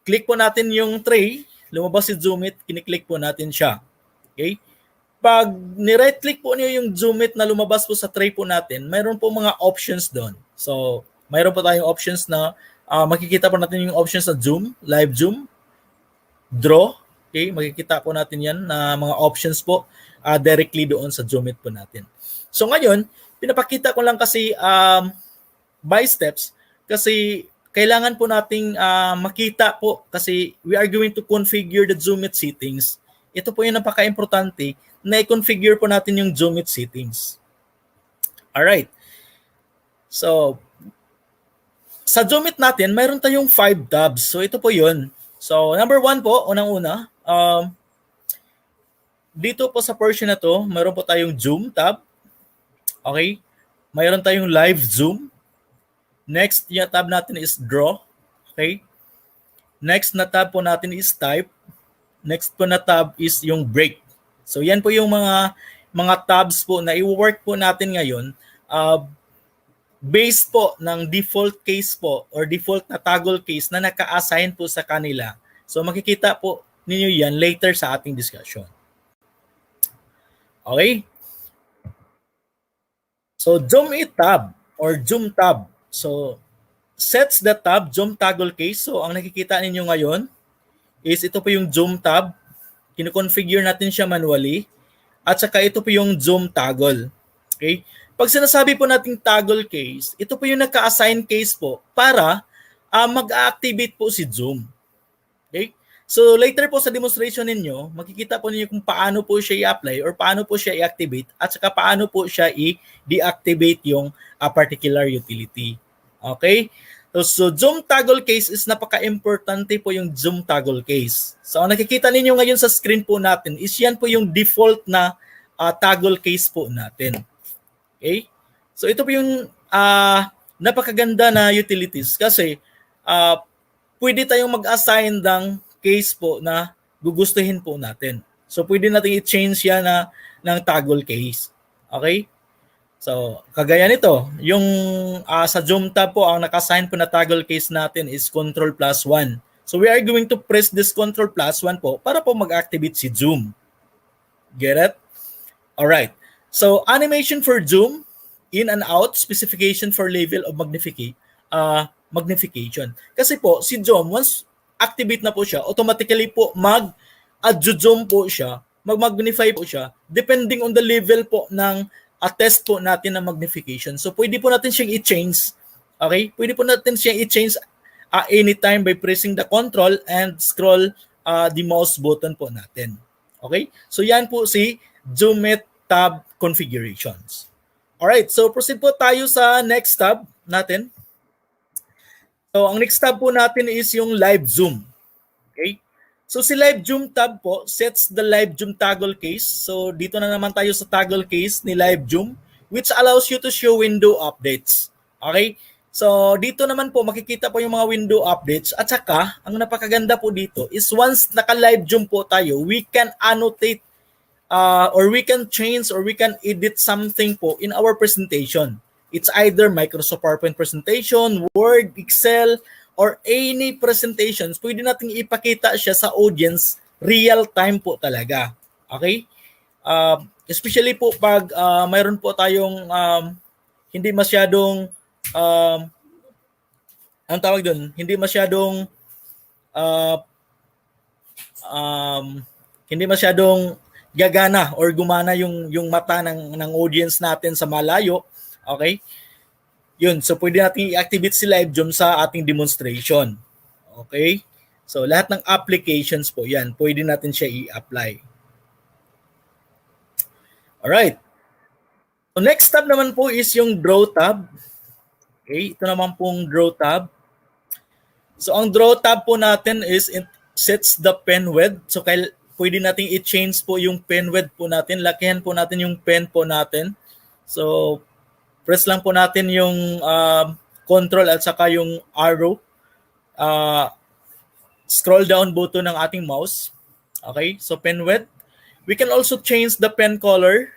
Click po natin yung tray, lumabas si Zoomit, kiniklik po natin siya. Okay? Pag ni-right click po niyo yung Zoomit na lumabas po sa tray po natin, mayroon po mga options doon. So, mayroon po tayong options na makikita po natin yung options na zoom, live zoom, draw. Okay? Makikita po natin yan na mga options po directly doon sa Zoomit po natin. So, ngayon, pinapakita ko lang kasi by steps kasi kailangan po nating makita po kasi we are going to configure the Zoomit settings. Ito po yung napaka-importante na i-configure po natin yung Zoomit settings. Alright. So, sa Zoomit natin, mayroon tayong 5 tabs. So, ito po yun. So, number 1 po, unang-una, dito po sa portion na to, mayroon po tayong Zoom tab. Okay? Mayroon tayong live zoom. Next, yung tab natin is draw. Okay? Next na tab po natin is type. Next po na tab is yung break. So yan po yung mga tabs po na i-work po natin ngayon based po ng default case po or default na toggle case na naka-assign po sa kanila. So makikita po ninyo yan later sa ating discussion. Okay? So, Zoom it tab or Zoom tab. So, sets the tab, Zoom toggle case. So, ang nakikita ninyo ngayon is ito po yung Zoom tab. Kino-configure natin siya manually. At saka ito po yung Zoom toggle. Okay? Pag sinasabi po nating toggle case, ito po yung naka-assign case po para mag-activate po si Zoom. Okay? So later po sa demonstration ninyo, makikita po ninyo kung paano po siya i-apply or paano po siya i-activate at saka paano po siya i-deactivate yung particular utility. Okay? So Zoom toggle case is napaka-importante po yung Zoom toggle case. So ang nakikita ninyo ngayon sa screen po natin is yan po yung default na toggle case po natin. Okay? So ito po yung napakaganda na utilities kasi pwede tayong mag-assign ng case po na gugustuhin po natin. So pwede natin i-change yan ng toggle case. Okay? So, kagaya nito, yung sa Zoom tab po, ang naka-assign po na toggle case natin is Control plus 1. So, we are going to press this Control plus 1 po para po mag-activate si Zoom. Get it? Alright. So, animation for Zoom, in and out, specification for level of magnification. Kasi po, si Zoom, once activate na po siya, automatically po mag-zoom po siya, mag-magnify po siya, depending on the level po ng test po natin ng magnification. So, pwede po natin siyang i-change. Okay? Pwede po natin siyang i-change anytime by pressing the control and scroll the mouse button po natin. Okay? So, yan po si Zoom It tab configurations. Alright, so proceed po tayo sa next tab natin. So, ang next tab po natin is yung live zoom. Okay? So, si live zoom tab po sets the live zoom toggle case. So, dito na naman tayo sa toggle case ni live zoom which allows you to show window updates. Okay? So, dito naman po makikita po yung mga window updates at saka, ang napakaganda po dito is once naka-live zoom po tayo, we can annotate or we can change or we can edit something po in our presentation. It's either Microsoft PowerPoint presentation, Word, Excel, or any presentations, pwede nating ipakita siya sa audience real time po talaga. Okay? Especially po pag mayroon po tayong hindi masyadong ang tawag doon, hindi masyadong gagana or gumana yung mata ng audience natin sa malayo. Okay? Yun, so pwede natin i-activate si live zoom sa ating demonstration. Okay? So lahat ng applications po yan, pwede natin siya i-apply. Alright. So next tab naman po is yung draw tab. Okay, ito naman pong draw tab. So ang draw tab po natin is it sets the pen width. So pwede natin i-change po yung pen width po natin. Lakihan po natin yung pen po natin. So press lang po natin yung control at saka yung arrow. Scroll down button ng ating mouse. Okay, so pen width. We can also change the pen color.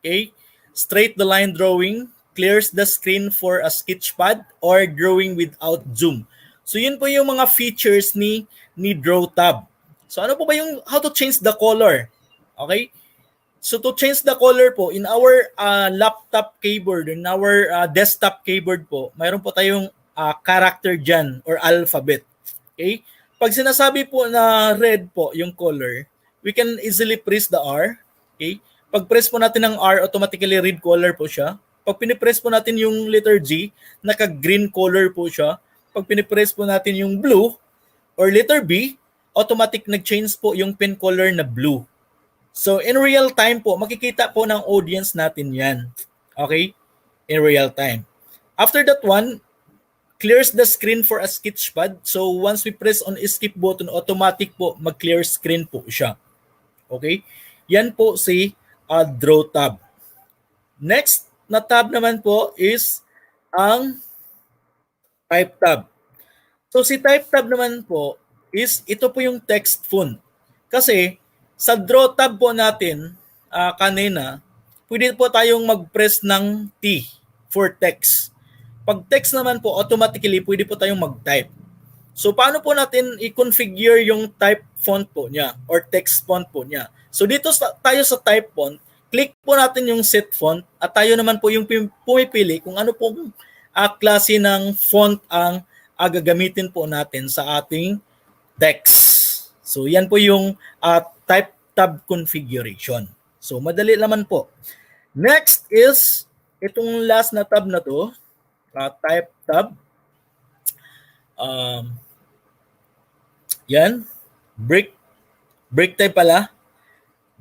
Okay, straight the line drawing, clears the screen for a sketch pad or drawing without zoom. So yun po yung mga features ni draw tab. So ano po ba yung how to change the color? Okay? So to change the color po, in our laptop keyboard, in our desktop keyboard po, mayroon po tayong character dyan or alphabet. Okay? Pag sinasabi po na red po yung color, we can easily press the R. Okay? Pag press po natin ng R, automatically red color po siya. Pag pinipress po natin yung letter G, naka-green color po siya. Pag pinipress po natin yung blue or letter B, automatic nag-change po yung pen color na blue. So, in real time po, makikita po ng audience natin yan. Okay? In real time. After that one, clears the screen for a sketch pad. So, once we press on escape button, automatic po mag-clear screen po siya. Okay? Yan po si draw tab. Next na tab naman po is ang type tab. So, si type tab naman po is ito po yung text font. Kasi, sa draw tab po natin kanina, pwede po tayong mag-press ng T for text. Pag text naman po, automatically pwede po tayong mag-type. So paano po natin i-configure yung type font po niya or text font po niya? So dito tayo sa type font, click po natin yung set font at tayo naman po yung pumipili kung ano pong klase ng font ang gagamitin po natin sa ating text. So yan po yung type tab configuration. So madali naman po. Next is itong last na tab na to, type tab. Yan. Break tab pala.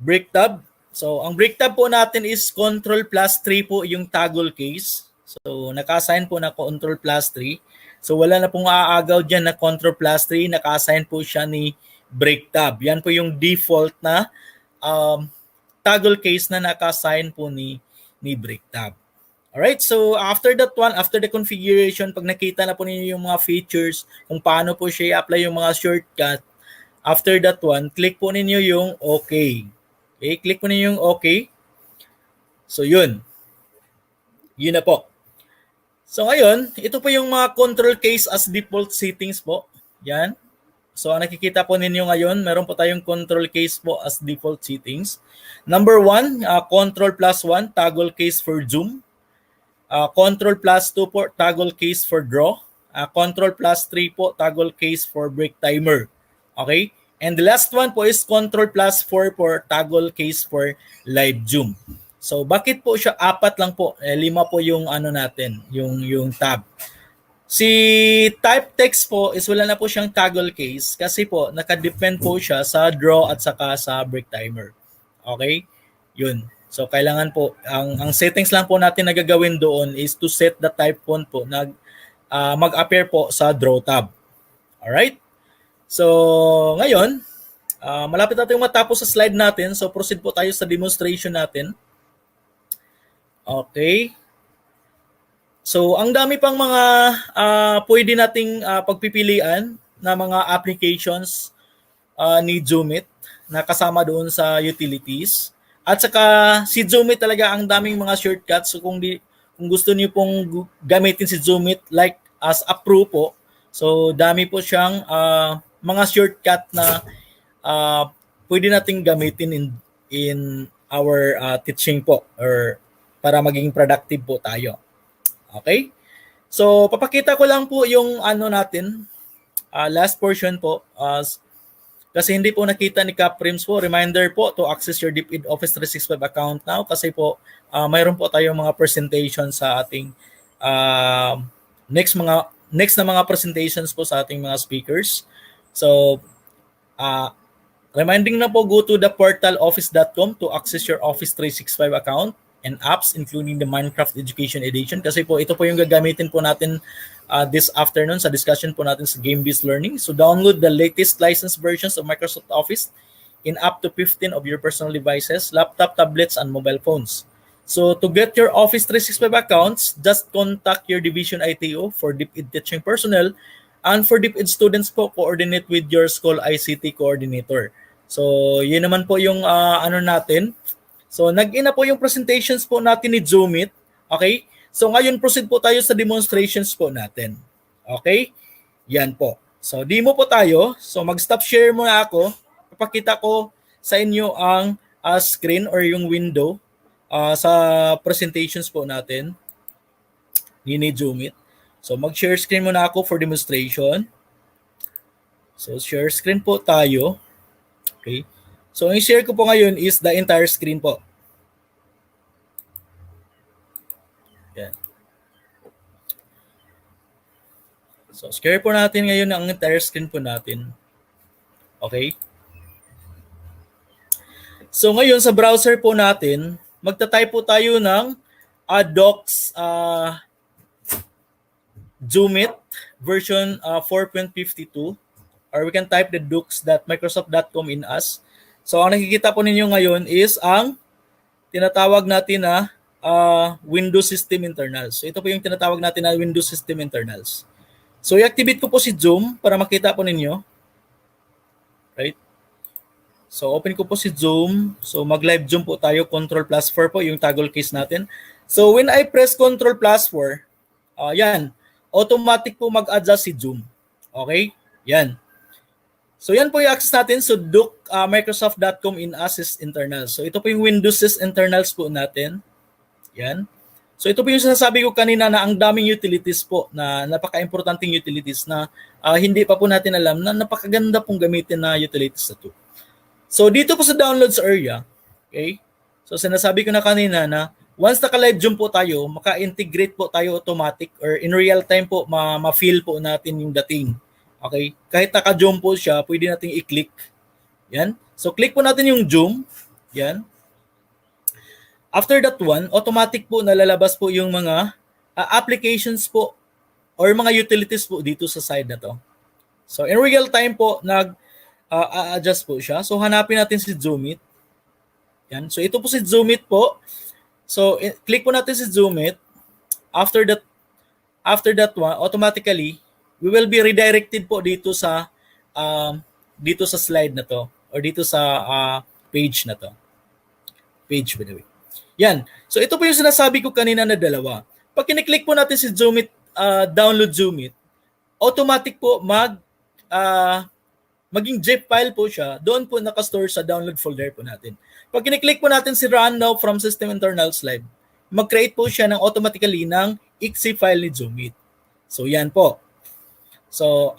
Break tab. So ang break tab po natin is Control plus 3 po yung toggle case. So naka-assign po na Control plus 3. So wala na pong aagaw dyan na Control plus 3. Naka-assign po siya ni break tab. Yan po yung default na toggle case na naka-assign po ni break tab. Alright, so after that one, after the configuration, pag nakita na po ninyo yung mga features, kung paano po siya i-apply yung mga shortcut, after that one, click po ninyo yung OK. Okay, click po ninyo yung OK. So yun. Yun na po. So ngayon, ito po yung mga control case as default settings po. Yan. So ang nakikita po ninyo ngayon, meron po tayong control case po as default settings. Number 1, control +1, toggle case for zoom. Control +2 po, toggle case for draw. Control +3 po, toggle case for break timer. Okay? And the last one po is control +4 po, toggle case for live zoom. So bakit po siya 4 lang po? 5 po yung ano natin, yung tab. Si type text po is wala na po siyang toggle case kasi po nakadepend po siya sa draw at saka sa break timer. Okay? Yun. So kailangan po ang settings lang po natin na gagawin doon is to set the type font po na mag-appear po sa draw tab. Alright? So ngayon, malapit na tayong matapos sa slide natin. So proceed po tayo sa demonstration natin. Okay. So, ang dami pang mga pwede nating pagpipilian na mga applications ni Zoomit na kasama doon sa utilities. At saka si Zoomit talaga ang daming mga shortcuts. So, kung gusto niyo pong gamitin si Zoomit like as a pro po, so dami po siyang mga shortcut na pwede nating gamitin in our teaching po or para maging productive po tayo. Okay? So, papakita ko lang po yung ano natin, last portion po. Kasi hindi po nakita ni Caprims po, reminder po to access your DepEd Office 365 account now kasi po mayroon po tayong mga presentation sa ating next na mga presentations po sa ating mga speakers. So, reminding na po, go to the portaloffice.com to access your Office 365 account and apps including the Minecraft Education Edition kasi po ito po yung gagamitin po natin this afternoon sa discussion po natin sa Game-Based Learning. So download the latest licensed versions of Microsoft Office in up to 15 of your personal devices, laptop, tablets, and mobile phones. So to get your Office 365 accounts, just contact your division ITO for DepEd teaching personnel and for DepEd students po, coordinate with your school ICT coordinator. So yun naman po yung ano natin. So, nag-ina po yung presentations po natin ni Zoomit. Okay? So, ngayon proceed po tayo sa demonstrations po natin. Okay? Yan po. So, demo po tayo. So, mag-stop share muna ako. Papakita ko sa inyo ang screen or yung window sa presentations po natin ni Zoomit. So, mag-share screen muna ako for demonstration. So, share screen po tayo. Okay? So, ang share ko po ngayon is the entire screen po. Yan. So, share po natin ngayon ang entire screen po natin. Okay? So, ngayon sa browser po natin, magta-type po tayo ng docs Zoomit version 4.52 or we can type the docs.microsoft.com in us. So, ang nakikita po ninyo ngayon is ang tinatawag natin na Windows System Internals. So, ito po yung tinatawag natin na Windows System Internals. So, i-activate ko po si Zoom para makita po ninyo. Right? So, open ko po si Zoom. So, mag-live Zoom po tayo. Ctrl+4 po yung toggle case natin. So, when I press Ctrl+4, yan. Automatic po mag-adjust si Zoom. Okay? Yan. So yan po yung access natin. So Microsoft.com in Access Internals. So ito po yung Windows internals po natin. Yan. So ito po yung sinasabi ko kanina na ang daming utilities po na napaka-importanting utilities na hindi pa po natin alam na napakaganda pong gamitin na utilities na ito. So dito po sa downloads area, okay? So sinasabi ko na kanina na once naka-live Zoom po tayo, maka-integrate po tayo automatic or in real time po ma-feel po natin yung dating. Okay? Kahit naka-zoom po siya, pwede nating i-click. Yan. So, click po natin yung zoom. Yan. After that one, automatic po nalalabas po yung mga applications po or mga utilities po dito sa side na to. So, in real time po, nag-adjust po siya. So, hanapin natin si Zoomit. Yan. So, ito po si Zoomit po. So, click po natin si Zoomit. After that one, automatically, we will be redirected po dito sa slide na to or dito sa page na to. Page, by the way. Yan. So ito po yung sinasabi ko kanina na dalawa. Pag kiniklik po natin si Zoomit, download Zoomit, automatic po maging zip file po siya, doon po nakastore sa download folder po natin. Pag kiniklik po natin si Run Now from System Internals Live, mag-create po siya ng automatically ng exe file ni Zoomit. So yan po. So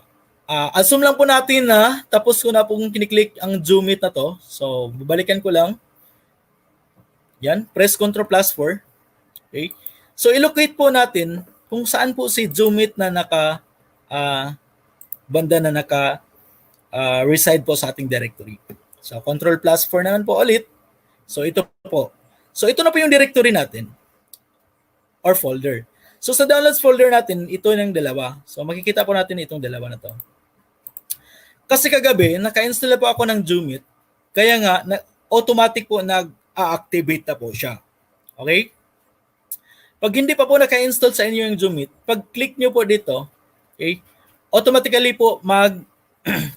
assume lang po natin na tapos ko na pong kiniklik ang Zoomit na to. So babalikan ko lang. Yan, press Ctrl plus 4. Okay? So ilocate po natin kung saan po si Zoomit na banda na reside po sa ating directory. So Ctrl plus 4 naman po ulit. So ito po. So ito na po yung directory natin or folder. So sa downloads folder natin, ito yung dalawa. So makikita po natin itong dalawa na to. Kasi kagabi, naka-install po ako ng Zoomit. Kaya nga, automatic po nag-activate na po siya. Okay? Pag hindi pa po naka-install sa inyo yung Zoomit, pag click nyo po dito, okay, automatically po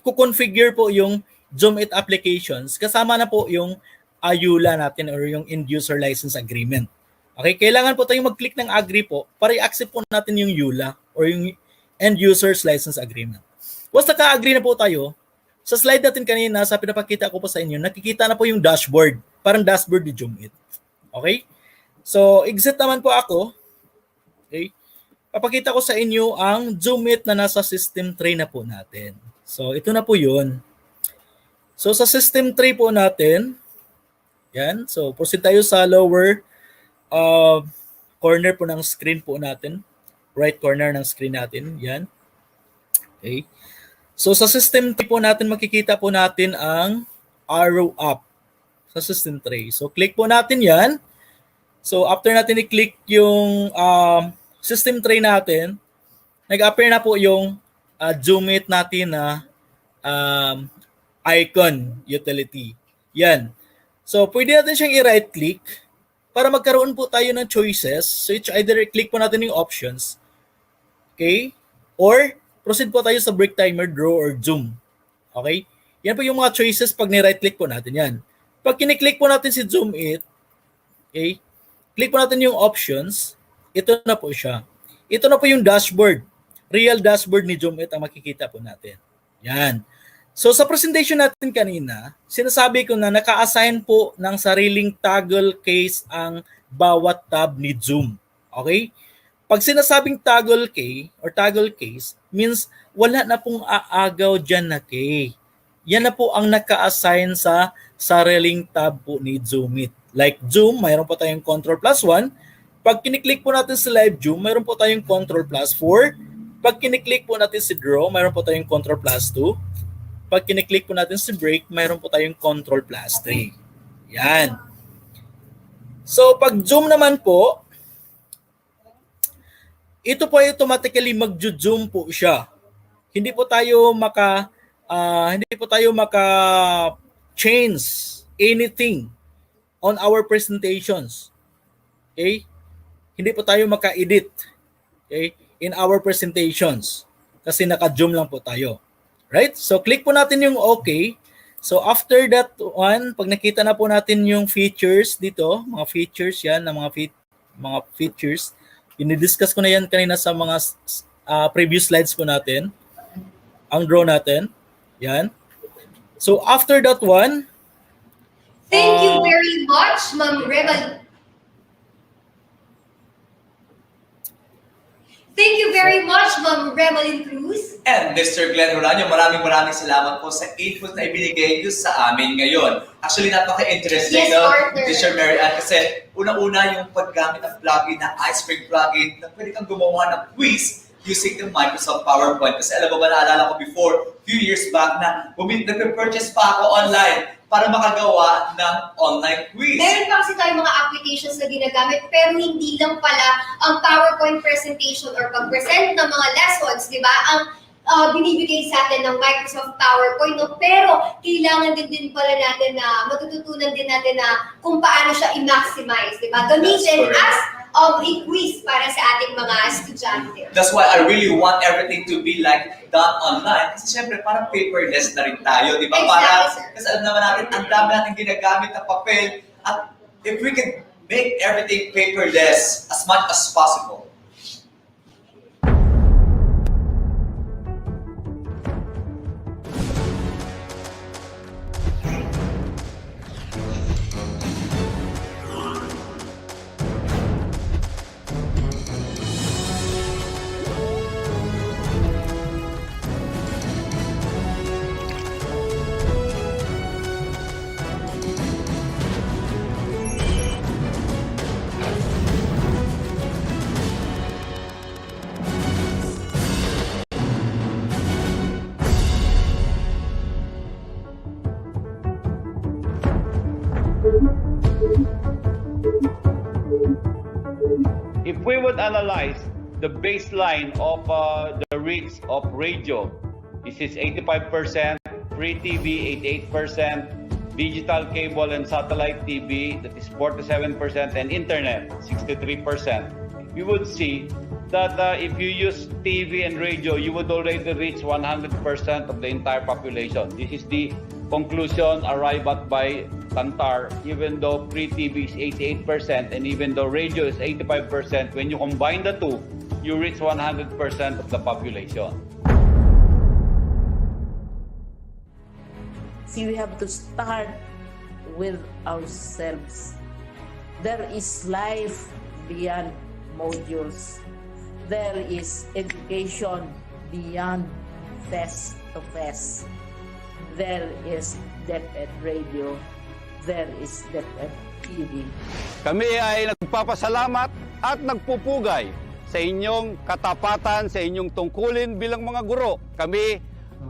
kukonfigure po yung Zoomit applications kasama na po yung EULA natin or yung End User License Agreement. Okay, kailangan po tayong mag-click ng agree po para i-accept po natin yung EULA or yung End User's License Agreement. Once naka-agree na po tayo, sa slide natin kanina, sa pinapakita ko po sa inyo, nakikita na po yung dashboard. Parang dashboard ni Zoomit. Okay? So, exit naman po ako. Okay? Papakita ko sa inyo ang Zoomit na nasa system tray na po natin. So, ito na po yun. So, sa system tray po natin, yan. So, proceed tayo sa lower corner po ng screen po natin. Right corner ng screen natin. Yan. Okay. So, sa system tray po natin, makikita po natin ang arrow up sa system tray. So, click po natin yan. So, after natin i-click yung system tray natin, nag-appear na po yung Zoomit natin na icon utility. Yan. So, pwede natin siyang i-right click para magkaroon po tayo ng choices. So, either click po natin yung options. Okay? Or, proceed po tayo sa break timer, draw, or zoom. Okay? Yan po yung mga choices pag ni-right click po natin yan. Pag kiniklik po natin si Zoom It, okay? Click po natin yung options, ito na po siya. Ito na po yung dashboard. Real dashboard ni Zoom It ang makikita po natin. Yan. So sa presentation natin kanina, sinasabi ko na naka-assign po ng sariling toggle case ang bawat tab ni Zoom. Okay? Pag sinasabing toggle key or toggle case, means wala na pong aagaw dyan na key. Yan na po ang naka-assign sa sariling tab po ni Zoom It. Like Zoom, mayroon po tayong Ctrl plus 1. Pag kiniklik po natin si Live Zoom, mayroon po tayong Ctrl plus 4. Pag kiniklik po natin si Draw, mayroon po tayong Ctrl plus 2. Pag kiniklik po natin si Break, mayroon po tayong Ctrl plus 3. Yan. So pag Zoom naman po, ito po ay automatically mag-zoom po siya. Hindi po tayo change anything on our presentations. Okay? Hindi po tayo maka-edit, okay, in our presentations kasi naka-zoom lang po tayo. Right? So click po natin yung okay. So after that one, pag nakita na po natin yung features dito, mga features yan, mga features, ini-discuss ko na yan kanina sa mga previous slides po natin. Ang draw natin. Yan. So after that one, Thank you very much, Ma'am Rebel. Thank you very much, Ma'am Rebelin Cruz. And Mr. Glenn Horanio, maraming salamat po sa input na ibinigay niyo sa amin ngayon. Actually, napaka-interesting, Yes, no? partner. Teacher Mary Ann, kasi unang-una yung paggamit ng plugin, na iceberg plugin, na pwede kang gumawa ng quiz using the Microsoft PowerPoint. Kasi alam mo ba, naalala ko before, few years back na nag-purchase pa ako online para makagawa ng online quiz. Meron pa kasi tayong mga applications na ginagamit, pero hindi lang pala ang PowerPoint presentation or pag-present ng mga lessons, di ba? Ang binibigay sa atin ng Microsoft PowerPoint, no? Pero kailangan din pala natin na matututunan din natin na kung paano siya i-maximize, di ba? Gamitin as a quiz para sa ating mga estudyante. That's why I really want everything to be like done online. Kasi syempre, parang paperless na rin tayo, di ba? Exactly, sir. Kasi alam naman natin, ang dami natin ginagamit na papel. At if we can make everything paperless as much as possible. If we would analyze the baseline of the reach of radio, this is 85%, free TV 88%, digital cable and satellite TV, that is 47%, and internet 63%. We would see that if you use TV and radio, you would already reach 100% of the entire population. This is the conclusion arrived at by Kantar. Even though free TV is 88% and even though radio is 85%, when you combine the two, you reach 100% of the population. See, we have to start with ourselves. There is life beyond modules. There is education beyond face-to-face. There is DepEd Radio. There is DepEd TV. Kami ay nagpapasalamat at nagpupugay sa inyong katapatan, sa inyong tungkulin bilang mga guro. Kami,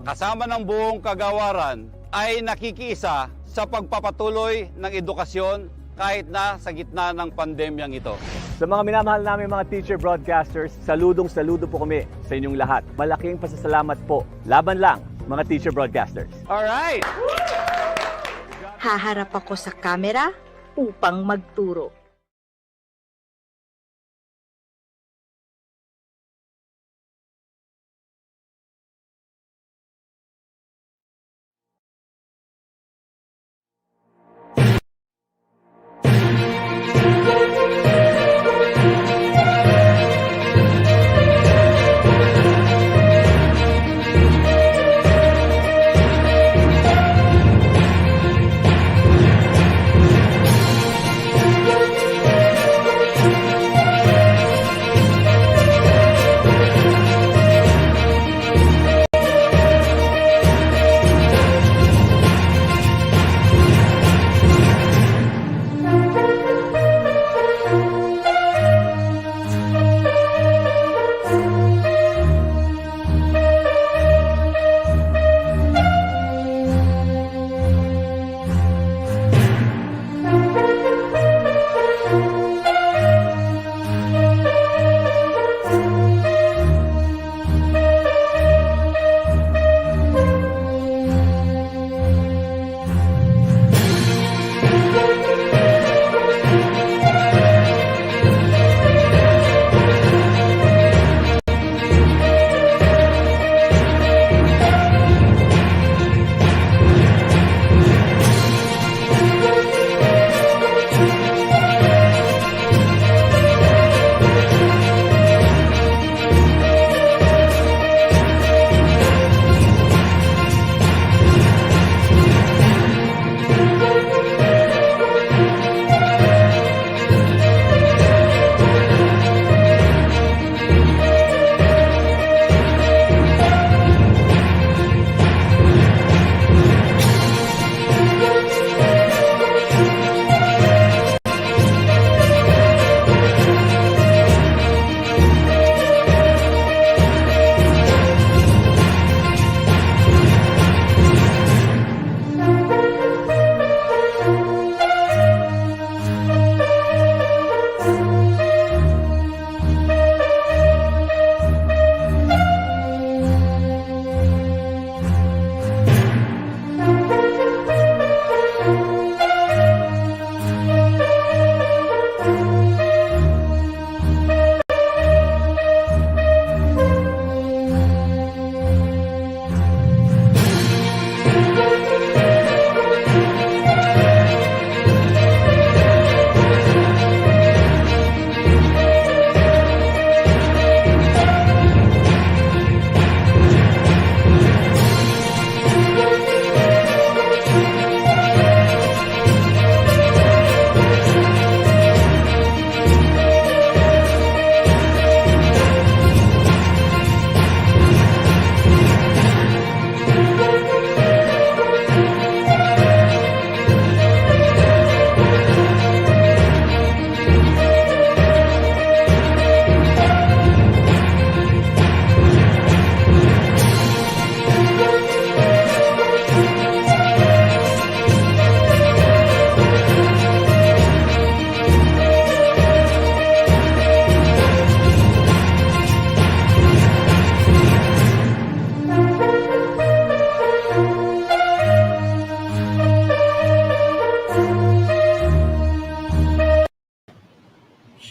kasama ng buong kagawaran, ay nakikiisa sa pagpapatuloy ng edukasyon kahit na sa gitna ng pandemyang ito. Sa mga minamahal namin mga teacher broadcasters, saludo po kami sa inyong lahat. Malaking pasasalamat po. Laban lang, mga teacher broadcasters. Alright! Haharap ako sa kamera upang magturo.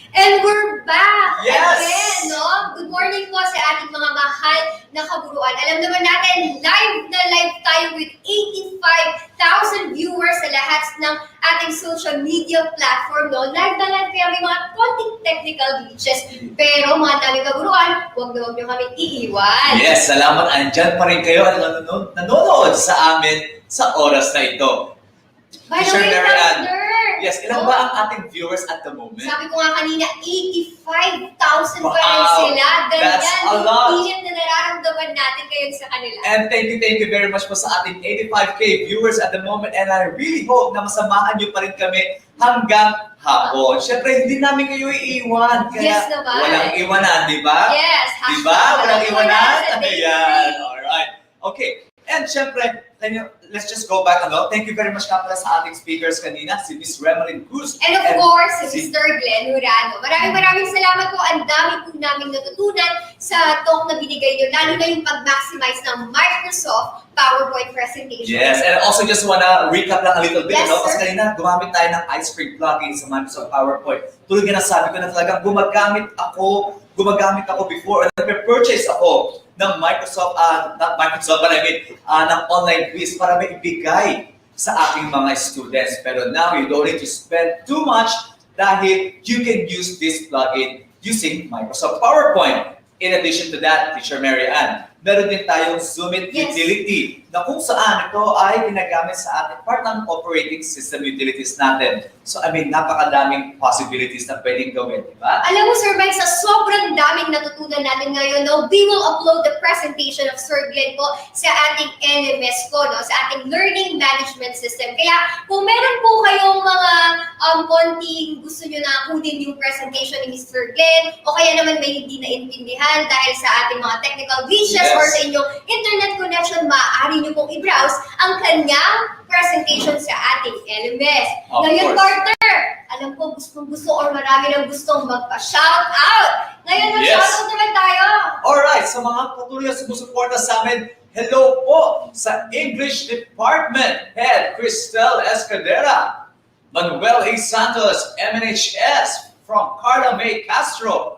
And we're back Yes! again, no? Good morning po sa ating mga mahal na kaburuan. Alam naman natin, live na live tayo with 85,000 viewers sa lahat ng ating social media platform, no? Live na live, kaya may mga konting technical glitches. Pero mga daming kaburuan, huwag niyo kami iiwan. Yes, salamat. Andyan pa rin kayo at nanonood sa amin sa oras na ito. By the Teacher way, Mary Ann, Thunder, yes, ilan ba ang ating viewers at the moment? sabi ko nga kanina, 85,000 pa rin Wow, sila. that's Ganyan, a yung lot. init na nararamdaman natin ngayon sa kanila. And thank you very much po sa ating 85K viewers at the moment. And I really hope na masamahan niyo pa rin kami hanggang hapon. Siyempre, hindi namin kayo iiwan. Kaya Yes naman. walang iwanan, di ba? Yes, Di ba? Walang iwanan? sa day Ayan. three. Alright. Okay. And siyempre, let's just go back. Thank you very much nga pala sa ating speakers kanina, si Miss Remelin Cruz. And of course, si Mr. Glenn Hurano. Maraming salamat po. Ang dami po namin natutunan sa talk na binigay niyo, lalo na yung pag-maximize ng Microsoft PowerPoint presentation. Yes, and I also just wanna recap lang a little bit, Yes, no? Kasi sir. kanina, gumamit tayo ng ice cream plugin sa Microsoft PowerPoint. Tulad nga nasabi ko na talagang gumagamit ako before, and nag-purchase ako ng Microsoft, not Microsoft, but I mean, ng online quiz para may ibigay sa ating mga students. Pero now, you don't need to spend too much dahil you can use this plugin using Microsoft PowerPoint. In addition to that, Teacher Mary Ann, meron din tayong Zoom It Yes. utility na kung saan ito ay ginagamit sa ating part ng operating system utilities natin. So, I mean, napakadaming possibilities na pwedeng gawin, di ba? Alam mo, Sir Mike, sa sobrang daming natutunan natin ngayon, no, we will upload the presentation of Sir Glenn po sa ating LMS po, no, sa ating Learning Management System. Kaya kung meron po kayong mga konting gusto nyo na kunin yung presentation ni Mr. Glenn, o kaya naman may hindi naintindihan dahil sa ating mga technical glitches Yes. or sa inyong internet connection, maaari nyo pong i-browse ang kanyang presentation sa ating LMS. Of Ngayon, course. Carter, alam ko gustong-gusto or marami nang gustong magpa-shout out. Ngayon, mag-shout Yes. out naman tayo. Alright, sa mga patuloy na sumusuporta sa amin, hello po sa English Department Head Cristel Escadera, Manuel A. Santos, MNHS, from Carla May Castro.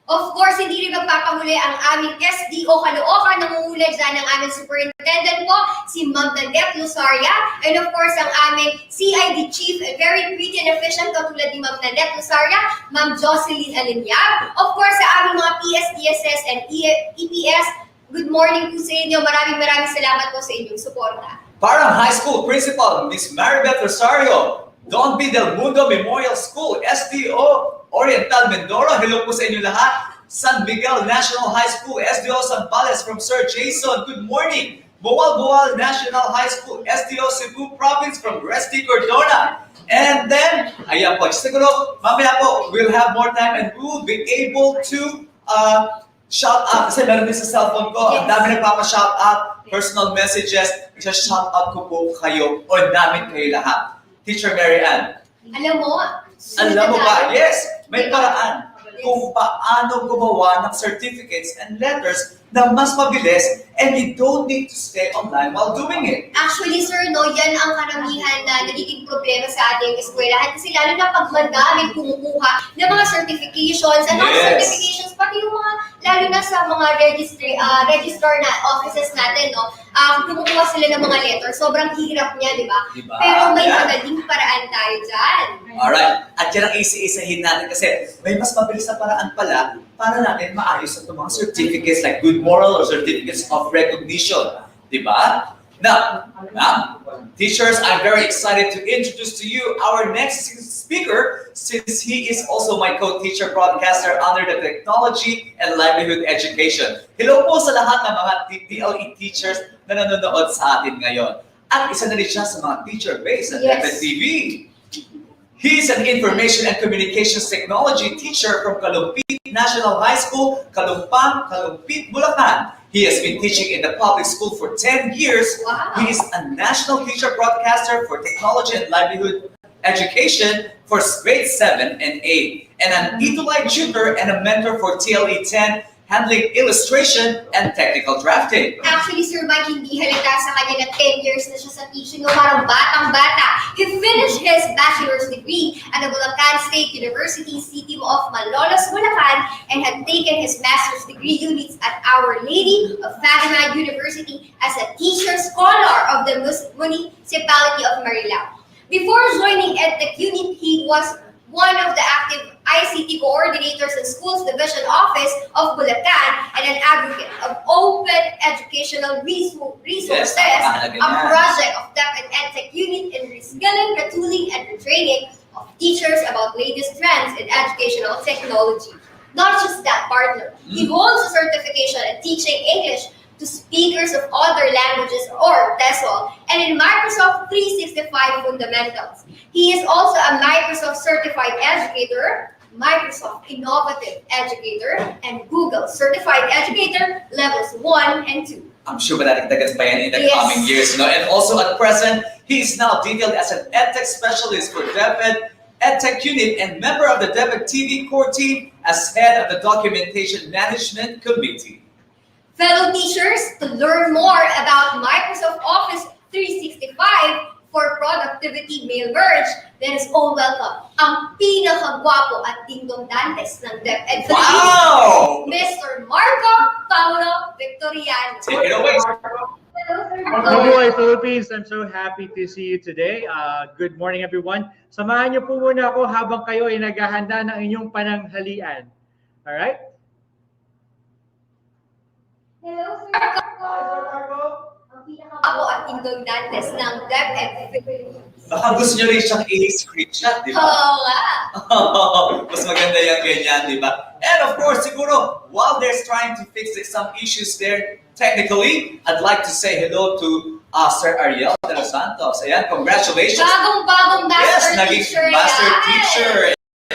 Of course, hindi rin magpapahuli ang aming SDO Caloocan. Nangungulay dyan ang aming superintendent po, si Ma'am Nanette Lusaria. And of course, ang aming CID Chief, very pretty and efficient, katulad ni Ma'am Nanette Lusaria, Ma'am Jocelyn Alinyag. Of course, sa aming mga PSDSS and EPS, good morning po sa inyo. Maraming salamat po sa inyong suporta. Parang High School Principal, Miss Maribeth Rosario, Don B. Del Mundo Memorial School, SDO Oriental Mindoro, hello po sa inyo lahat. San Miguel National High School, SDO Zambales from Sir Jason, good morning. Boal National High School, SDO Cebu Province from Resty Cordona. And then, ayan po, siguro, mamaya po, we'll have more time and we'll be able to shout out. Kasi meron din sa cellphone ko, ang dami nagpapa-shout out, personal messages, isa-shout out ko po kayo, o namin kayo lahat. Teacher Mary Ann, Alam mo ba? Yes, may paraan kung paano gumawa ng certificates and letters na mas mabilis and you don't need to stay online while doing it. Actually, sir, no, yan ang karamihan na nagiging problema sa ating eskwelahan. Kasi lalo na pag madami kumukuha ng mga certifications, and Yes. certifications, pati yung mga, lalo na sa mga registrar na offices natin, no, kumukuha sila ng mga letter. Sobrang hirap niya, di ba? Diba? Pero may Yan. magaling paraan tayo dyan. Alright, at yan ang isa-isahin natin kasi may mas mabilis na paraan pala para natin maayos ang mga certificates like good moral or certificates of recognition. Diba? Now, teachers, I'm very excited to introduce to you our next speaker since he is also my co-teacher broadcaster under the Technology and Livelihood Education. Hello po sa lahat ng mga TLE teachers na nanonood sa atin ngayon. At isa na rin siya sa mga teacher base at Yes. FNTV. He's an Information and Communications Technology teacher from Kalumpit National High School, Kalumpang, Kalumpit, Bulacan. He has been teaching in the public school for 10 years. Wow. He is a national teacher broadcaster for Technology and Livelihood Education for grade 7 and 8, and an E2Light tutor and a mentor for TLE 10 handling illustration and technical drafting. Actually, Sir Mike, hindi halata sa kanya na 10 years na siya sa teaching, no, parang batang-bata. He finished his bachelor's degree at the Bulacan State University, City of Malolos, Bulacan, and had taken his master's degree units at Our Lady of Fatima University as a teacher scholar of the Municipality of Marilao. Before joining EdTech unit, he was one of the active ICT coordinators in Schools Division Office of Bulacan and an advocate of open educational resources, a project of DepEd EdTech unit in reskilling, retooling, and retraining of teachers about latest trends in educational technology. Not just that, partner, he holds a certification in teaching English to speakers of other languages or TESOL, and in Microsoft 365 Fundamentals. He is also a Microsoft Certified Educator, Microsoft Innovative Educator, and Google Certified Educator Levels 1 and 2. I'm sure madadagdagan pa yan in the coming years. And also at present, he is now detailed as an EdTech specialist for DepEd EdTech unit and member of the DepEd TV core team as head of the Documentation Management Committee. Fellow teachers, to learn more about Microsoft Office 365 for productivity mail merge, let us all welcome ang pinakagwapo at dingdong dantes ng DepEd Philippines, Mr. Marco Paulo Victoriano. Take it away, Mabuhay Philippines! I'm so happy to see you today. Good morning everyone. Samahan niyo po muna ako habang kayo ay naghahanda ng inyong pananghalian. Alright? Hello, Sir Marco! Ako at Indong Dantes ng DepEd Philippines. Baka gusto nyo rin siyang i-screenshot, di ba? Oo nga. Mas maganda yung ganyan, di ba? And of course, siguro, while they're trying to fix some issues there, technically, I'd like to say hello to Sir Ariel de los Santos. Ayan, congratulations. Bagong master teacher. Naging master teacher.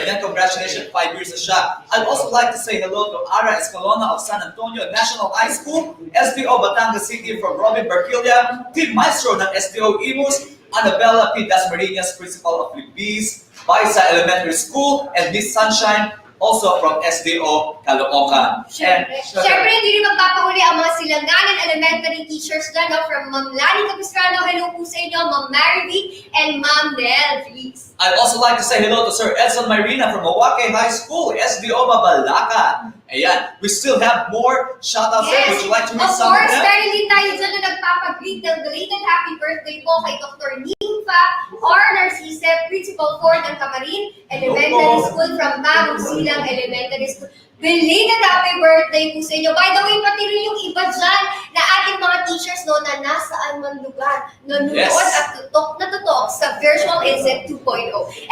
Ayan, congratulations, 5 years na siya. I'd also like to say hello to Ara Escalona of San Antonio National High School, SDO Batangas City from Robin Barquilla, Team Maestro ng SDO Imus, Annabella P. Dasmariñas, Principal of Libis, Baisa Elementary School, and Miss Sunshine, also from SDO Caloocan. Siyempre, hindi rin magpapahuli ang mga Silanganan elementary teachers dyan, no? From Ma'am Lani Capistrano, hello po sa inyo, Ma'am Mary V, and Ma'am Nell Reese. I'd also like to say hello to Sir Edson Marina from Milwaukee High School, SDO Mabalaca. Ayan, we still have more shoutouts there. Would you like to read some of them? Of course, meron din tayo dyan na nagpapagreet ng belated happy birthday po kay Dr. Nympha R. Narcisse, Principal 4 ng Camarin Elementary School from Bagong Silang Elementary School. Belated happy birthday po sa inyo. By the way, pati rin yung iba dyan na ating mga teachers no, na nasaan man lugar, nanonood at tutok na tutok sa Virtual Inset 2.0.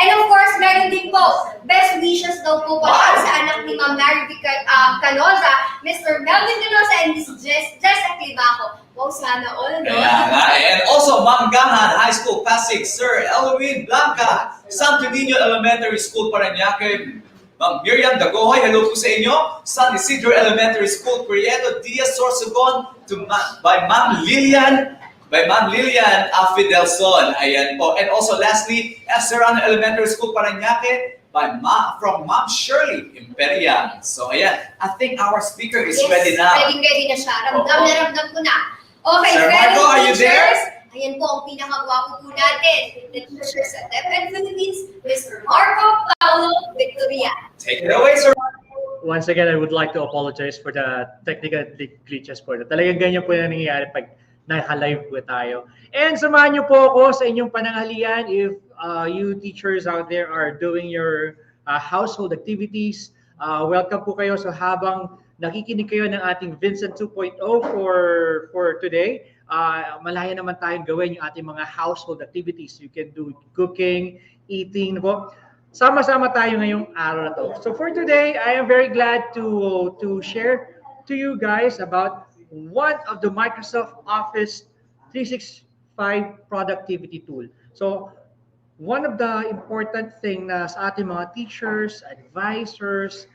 And of course, meron din po, best wishes daw po pala sa anak ni Ma'am Mary Canosa, Mr. Melvin Canosa, and Miss Jessica Climaco. Wow, sana all, no? And also, Ma'am Gamhan High School, Pasig, Sir Eloise Blanca, Santo Niño Elementary School, Parañaque, Ma'am Miriam Dagohoy, hello po sa inyo. San Isidro Elementary School, Prieto Diaz Sorsogon, by Ma'am Lilian Fidelson. Ayan po. And also lastly, Serrano Elementary School, Parañaque, from Ma'am Shirley Imperial. So ayan, I think our speaker is ready now. Ready na siya. Ramdam ko na. Okay, Sir Marco, are you there? Ayan po ang pinakagwapo po natin, the teacher sa DepEd Philippines, Mr. Marco Paulo Victoria. Take it away, Sir. Once again, I would like to apologize for the technical glitches po. Talagang ganyan po yung nangyayari pag naka-live po tayo. And samahan niyo po ako sa inyong pananghalian if you teachers out there are doing your household activities. Welcome po kayo. So habang nakikinig kayo ng ating Vincent 2.0 for today, malaya naman tayong gawin yung ating mga household activities. You can do cooking, eating po. Sama-sama tayo ngayong araw na to. So for today, I am very glad to share to you guys about one of the Microsoft Office 365 productivity tool. So one of the important thing na sa ating mga teachers, advisors,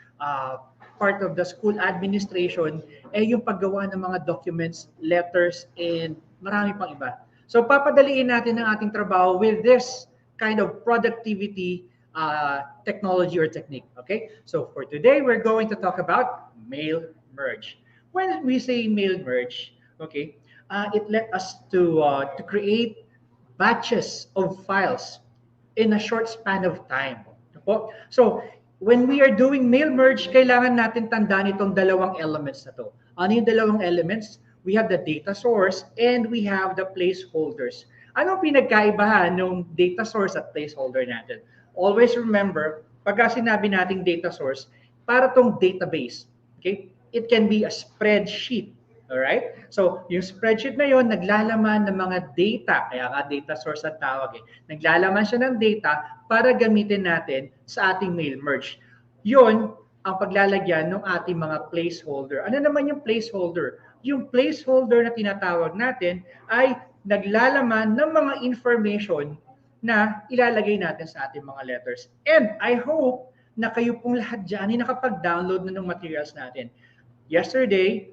part of the school administration ay yung paggawa ng mga documents, letters, and marami pang iba. So papadaliin natin ang ating trabaho with this kind of productivity technology or technique. Okay, so for today, we're going to talk about mail merge. When we say mail merge, okay, it led us to create batches of files in a short span of time. Opo? So, when we are doing mail merge, kailangan natin tandaan itong dalawang elements na to. Ano yung dalawang elements? We have the data source and we have the placeholders. Anong pinagkaibahan ng data source at placeholder natin? Always remember, pagka sinabi nating data source, para tong database. Okay? It can be a spreadsheet. Alright? So, yung spreadsheet na yon naglalaman ng mga data. Kaya nga data source ang tawag eh. Naglalaman siya ng data para gamitin natin sa ating mail merge. Yon ang paglalagyan ng ating mga placeholder. Ano naman yung placeholder? Yung placeholder na tinatawag natin ay naglalaman ng mga information na ilalagay natin sa ating mga letters. And I hope na kayo pong lahat dyan ay nakapag-download na ng materials natin. Yesterday,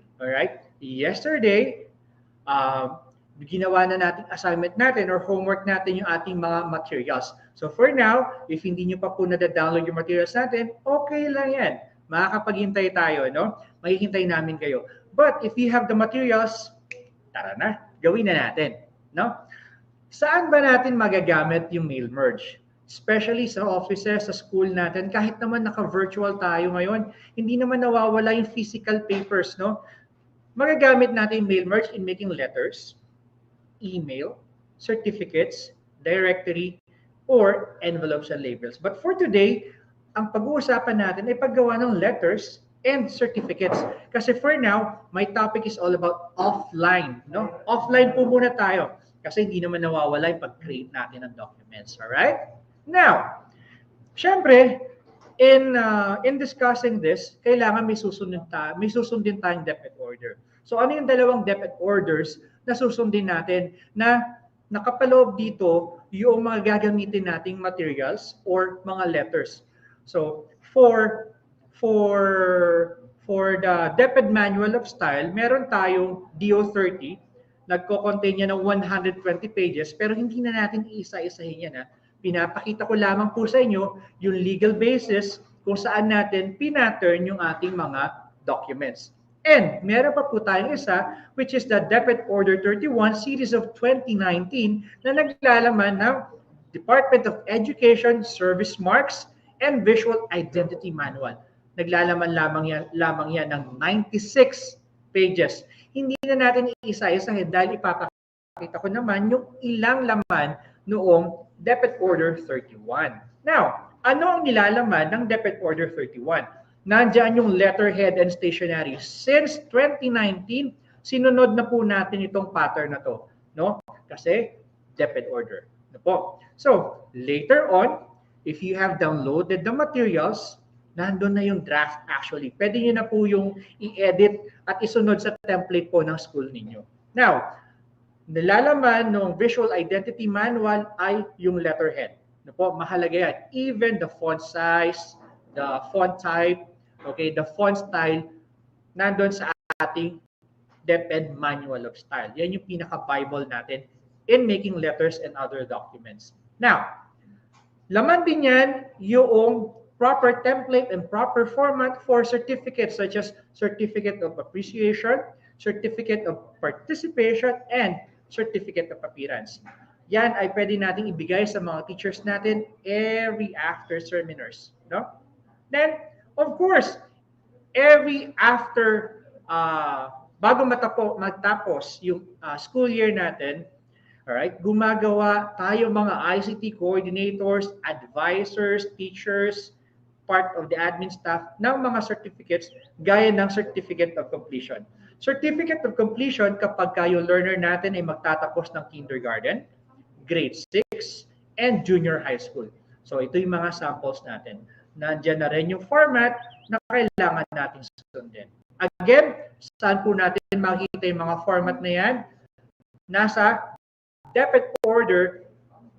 ginawa na natin assignment natin or homework natin yung ating mga materials. So for now, if hindi nyo pa po na-download yung materials natin, okay lang yan. Makakapaghintay tayo, no? Maghihintay namin kayo. But if you have the materials, tara na, gawin na natin, no? Saan ba natin magagamit yung mail merge? Especially sa offices, sa school natin, kahit naman naka-virtual tayo ngayon, hindi naman nawawala yung physical papers, no? Magagamit natin yung mail merge in making letters, email, certificates, directory, or envelopes and labels. But for today, ang pag-uusapan natin ay paggawa ng letters and certificates. Kasi for now, my topic is all about offline, no? Offline po muna tayo kasi hindi naman nawawala yung pag-create natin ng documents, alright? Now, syempre, in discussing this, kailangan may susundin tayong DepEd order. So ano yung dalawang DepEd orders na susundin natin na nakapaloob dito yung mga gagamitin nating materials or mga letters. So for the DepEd Manual of Style, meron tayong DO30, nagko-contain niya ng 120 pages, pero hindi na natin iisa-isahin yan. Pinapakita ko lamang po sa inyo yung legal basis kung saan natin pinattern yung ating mga documents. And meron pa po tayong isa, which is the DepEd Order 31 Series of 2019 na naglalaman ng Department of Education Service Marks and Visual Identity Manual. Naglalaman lamang yan ng 96 pages. Hindi na natin iisa-isahin dahil ipapakita ko naman yung ilang laman noong DepEd Order 31. Now, ano ang nilalaman ng DepEd Order 31? Nandiyan yung letterhead and stationery. Since 2019, sinunod na po natin itong pattern na to, no? Kasi DepEd order. No po. So, later on, if you have downloaded the materials, nandun na yung draft actually. Pwede nyo na po yung i-edit at isunod sa template po ng school ninyo. Now, nilalaman ng Visual Identity Manual ay yung letterhead. No po, mahalaga yan. Even the font size, the font type, okay, the font style, nandun sa ating DepEd Manual of Style. Yan yung pinaka-Bible natin in making letters and other documents. Now, laman din yan yung proper template and proper format for certificates such as Certificate of Appreciation, Certificate of Participation, and Certificate of Appearance. Yan ay pwede nating ibigay sa mga teachers natin every after seminars. No? Then, of course, every after, bago matapos yung school year natin, alright, gumagawa tayo mga ICT coordinators, advisors, teachers, part of the admin staff ng mga certificates gaya ng Certificate of Completion. Certificate of Completion kapag yung learner natin ay magtatapos ng kindergarten, grade 6, and junior high school. So ito yung mga samples natin. Nandiyan na rin yung format na kailangan natin sundin. Again, saan po natin makikita yung mga format na yan? Nasa DepEd Order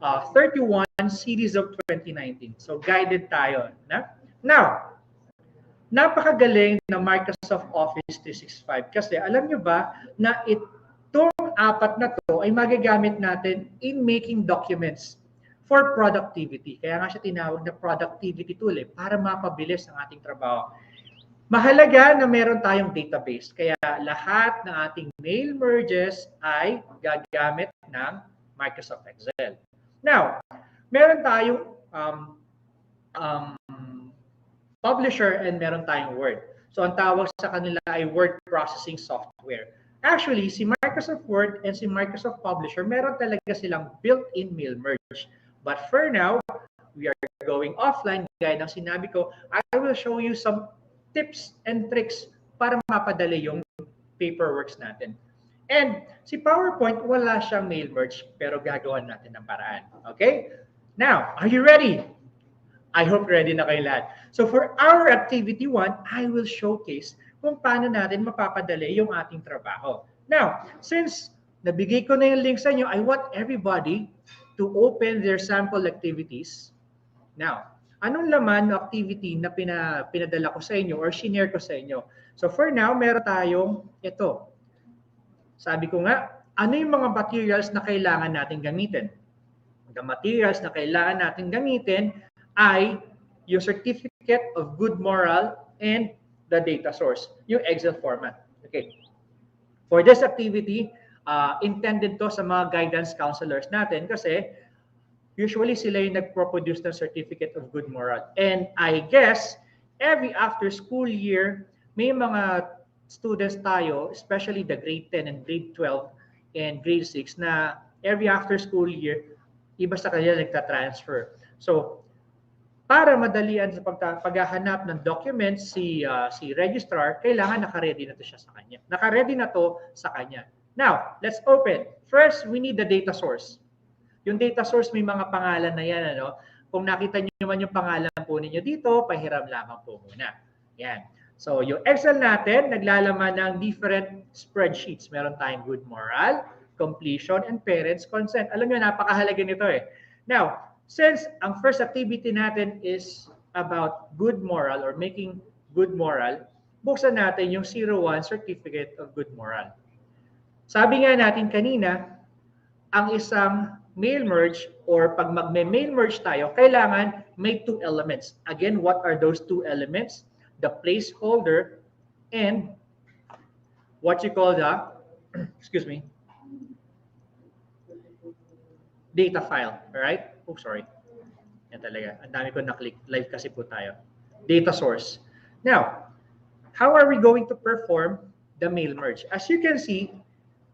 31 Series of 2019. So guided tayo. Now, napakagaling na Microsoft Office 365 kasi alam nyo ba na itong apat na to ay magagamit natin in making documents. for productivity. Kaya nga siya tinawag na productivity tool para mapabilis ang ating trabaho. Mahalaga na meron tayong database. Kaya lahat ng ating mail merges ay gagamit ng Microsoft Excel. Now, meron tayong publisher and meron tayong Word. So ang tawag sa kanila ay word processing software. Actually, si Microsoft Word and si Microsoft Publisher, meron talaga silang built-in mail merge. But for now, we are going offline. Gaya ng sinabi ko, I will show you some tips and tricks para mapadali yung paperworks natin. And si PowerPoint, wala siyang mail merge, pero gagawan natin ng paraan. Okay? Now, are you ready? I hope ready na kayo lahat. So for our activity 1, I will showcase kung paano natin mapapadali yung ating trabaho. Now, since nabigay ko na yung link sa inyo, I want everybody to open their sample activities. Now, anong laman ng activity na pinadala ko sa inyo or shinare ko sa inyo? So for now, meron tayong ito. Sabi ko nga, ano yung mga materials na kailangan natin gamitin? The materials na kailangan natin gamitin ay yung Certificate of Good Moral and the data source, yung Excel format. Okay. For this activity, intended to sa mga guidance counselors natin kasi usually sila yung nagproduce ng Certificate of Good Moral. And I guess, every after school year, may mga students tayo, especially the grade 10 and grade 12 and grade 6 na every after school year, iba sa kanila nagta-transfer. So, para madalian sa paghahanap ng documents si registrar, kailangan naka-ready na to siya sa kanya. Naka-ready na to sa kanya. Now, let's open. First, we need the data source. Yung data source may mga pangalan na yan. Ano? Kung nakita niyo naman yung pangalan po ninyo dito, pahiram lamang po muna. Yan. So, yung Excel natin, naglalaman ng different spreadsheets. Meron tayong good moral, completion, and parents' consent. Alam niyo, napakahalaga nito eh. Now, since ang first activity natin is about good moral or making good moral, buksan natin yung 01 Certificate of Good Moral. Sabi nga natin kanina, ang isang mail merge or pag mag-mail merge tayo, kailangan may 2 elements. Again, what are those 2 elements? The placeholder and what you call the, excuse me, data file. Alright? Oh, sorry. Yan talaga. Ang dami ko na-click. Live kasi po tayo. Data source. Now, how are we going to perform the mail merge? As you can see,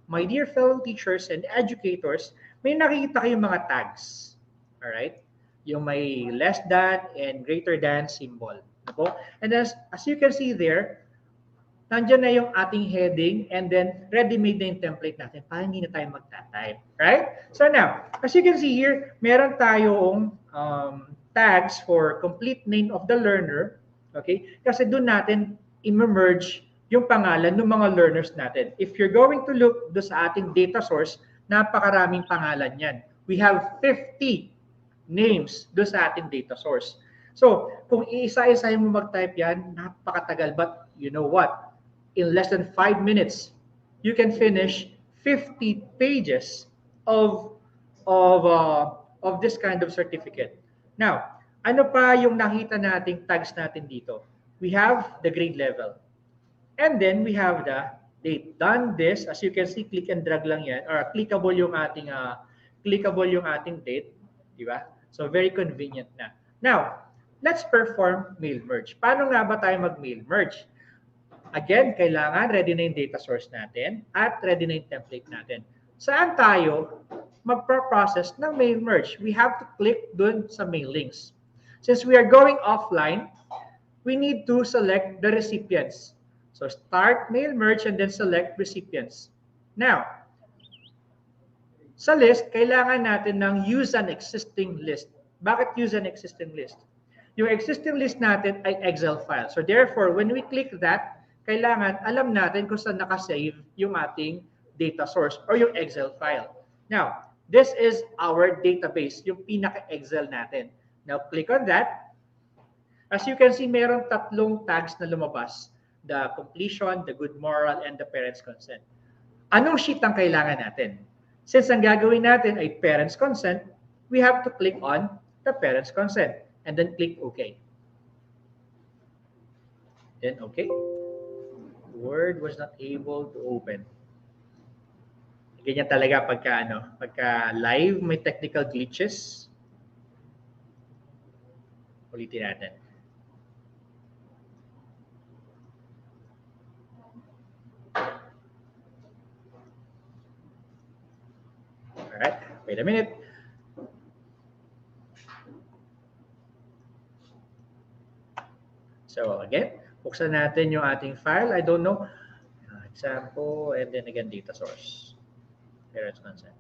my dear fellow teachers and educators, may nakikita kayong mga tags. Alright? Yung may less than and greater than symbol. Ako? And as you can see there, nandiyan na yung ating heading and then ready-made na yung template natin para hindi na tayo magta-type. Right? So now, as you can see here, meron tayong tags for complete name of the learner. Okay? Kasi doon natin i-merge yung pangalan ng mga learners natin. If you're going to look doon sa ating data source, napakaraming pangalan yan. We have 50 names doon sa ating data source. So, kung iisa-isahin mo mag-type yan, napakatagal. But you know what? In less than 5 minutes, you can finish 50 pages of this kind of certificate. Now, ano pa yung nakita nating tags natin dito? We have the grade level. And then we have the date. Done this, as you can see, click and drag lang yan, or clickable yung ating date, di ba? So very convenient na. Now, let's perform mail merge. Paano nga ba tayo mag-mail merge? Again, kailangan ready na yung data source natin at ready na yung template natin. Saan tayo magpa-process ng mail merge? We have to click dun sa mail links. Since we are going offline, we need to select the recipients. So start mail merge and then select recipients. Now, sa list, kailangan natin ng use an existing list. Bakit use an existing list? Yung existing list natin ay Excel file. So therefore, when we click that, kailangan alam natin kung saan nakasave yung ating data source or yung Excel file. Now, this is our database, yung pinaka-Excel natin. Now, click on that. As you can see, meron 3 tags na lumabas. The completion, the good moral, and the parents' consent. Anong sheet ang kailangan natin? Since ang gagawin natin ay parents' consent, we have to click on the parent's consent and then click OK. Then OK. Word was not able to open. Ganyan talaga pagka live may technical glitches. Ulitin natin. Alright, wait a minute. So again, buksan natin yung ating file. I don't know. Example, and then again, data source. Parents consent.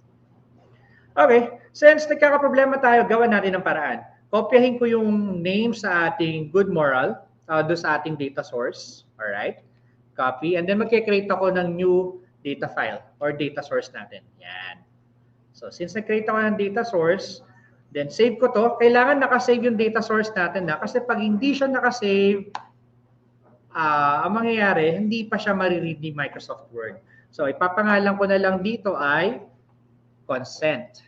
Okay, since nagkakaproblema tayo, gawan natin ng paraan. Kopyahin ko yung name sa ating good moral, doon sa ating data source. Alright? Copy. And then magkikreate ako ng new data file or data source natin. Yan. So since nag-create ako ng data source, then save ko to. Kailangan nakasave yung data source natin na kasi pag hindi siya nakasave, ang mangyayari, hindi pa siya mariread ni Microsoft Word. So ipapangalan ko na lang dito ay consent.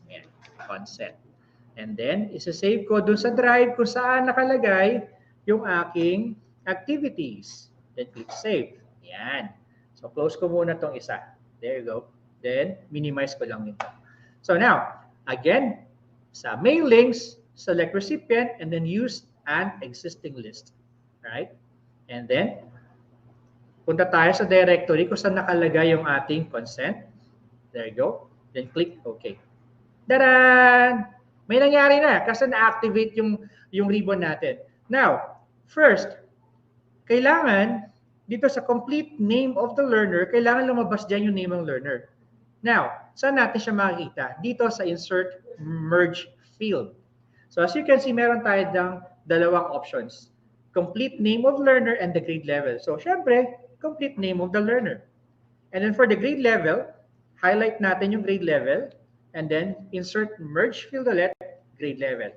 Yan, consent. And then, isa-save ko dun sa drive kung saan nakalagay yung aking activities. Then click save. Yan. So close ko muna tong isa. There you go. Then, minimize ko lang ito. So now, again, sa mailings, select recipient and then use an existing list. Right? And then, punta tayo sa directory kung saan nakalagay yung ating consent. There you go. Then click OK. Daran! May nangyari na kasi na-activate yung ribbon natin. Now, first, kailangan dito sa complete name of the learner, kailangan lumabas dyan yung name ng learner. Now, saan natin siya makikita? Dito sa insert merge field. So as you can see, meron tayo ng dalawang options. Complete name of learner and the grade level. So syempre, complete name of the learner. And then for the grade level, highlight natin yung grade level and then insert merge field ulit, grade level.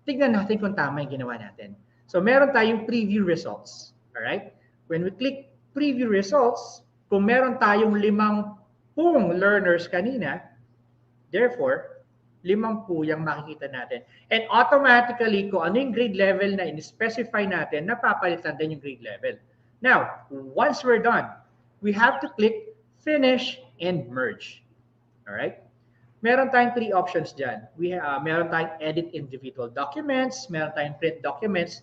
Tignan natin kung tama yung ginawa natin. So meron tayong preview results. Alright? When we click preview results, kung meron tayong 50 learners kanina, therefore, 50 yung makikita natin. And automatically, kung ano yung grade level na in-specify natin, napapalitan din yung grade level. Now, once we're done, we have to click finish and merge. Alright? Meron tayong 3 options dyan. Meron tayong edit individual documents, meron tayong print documents,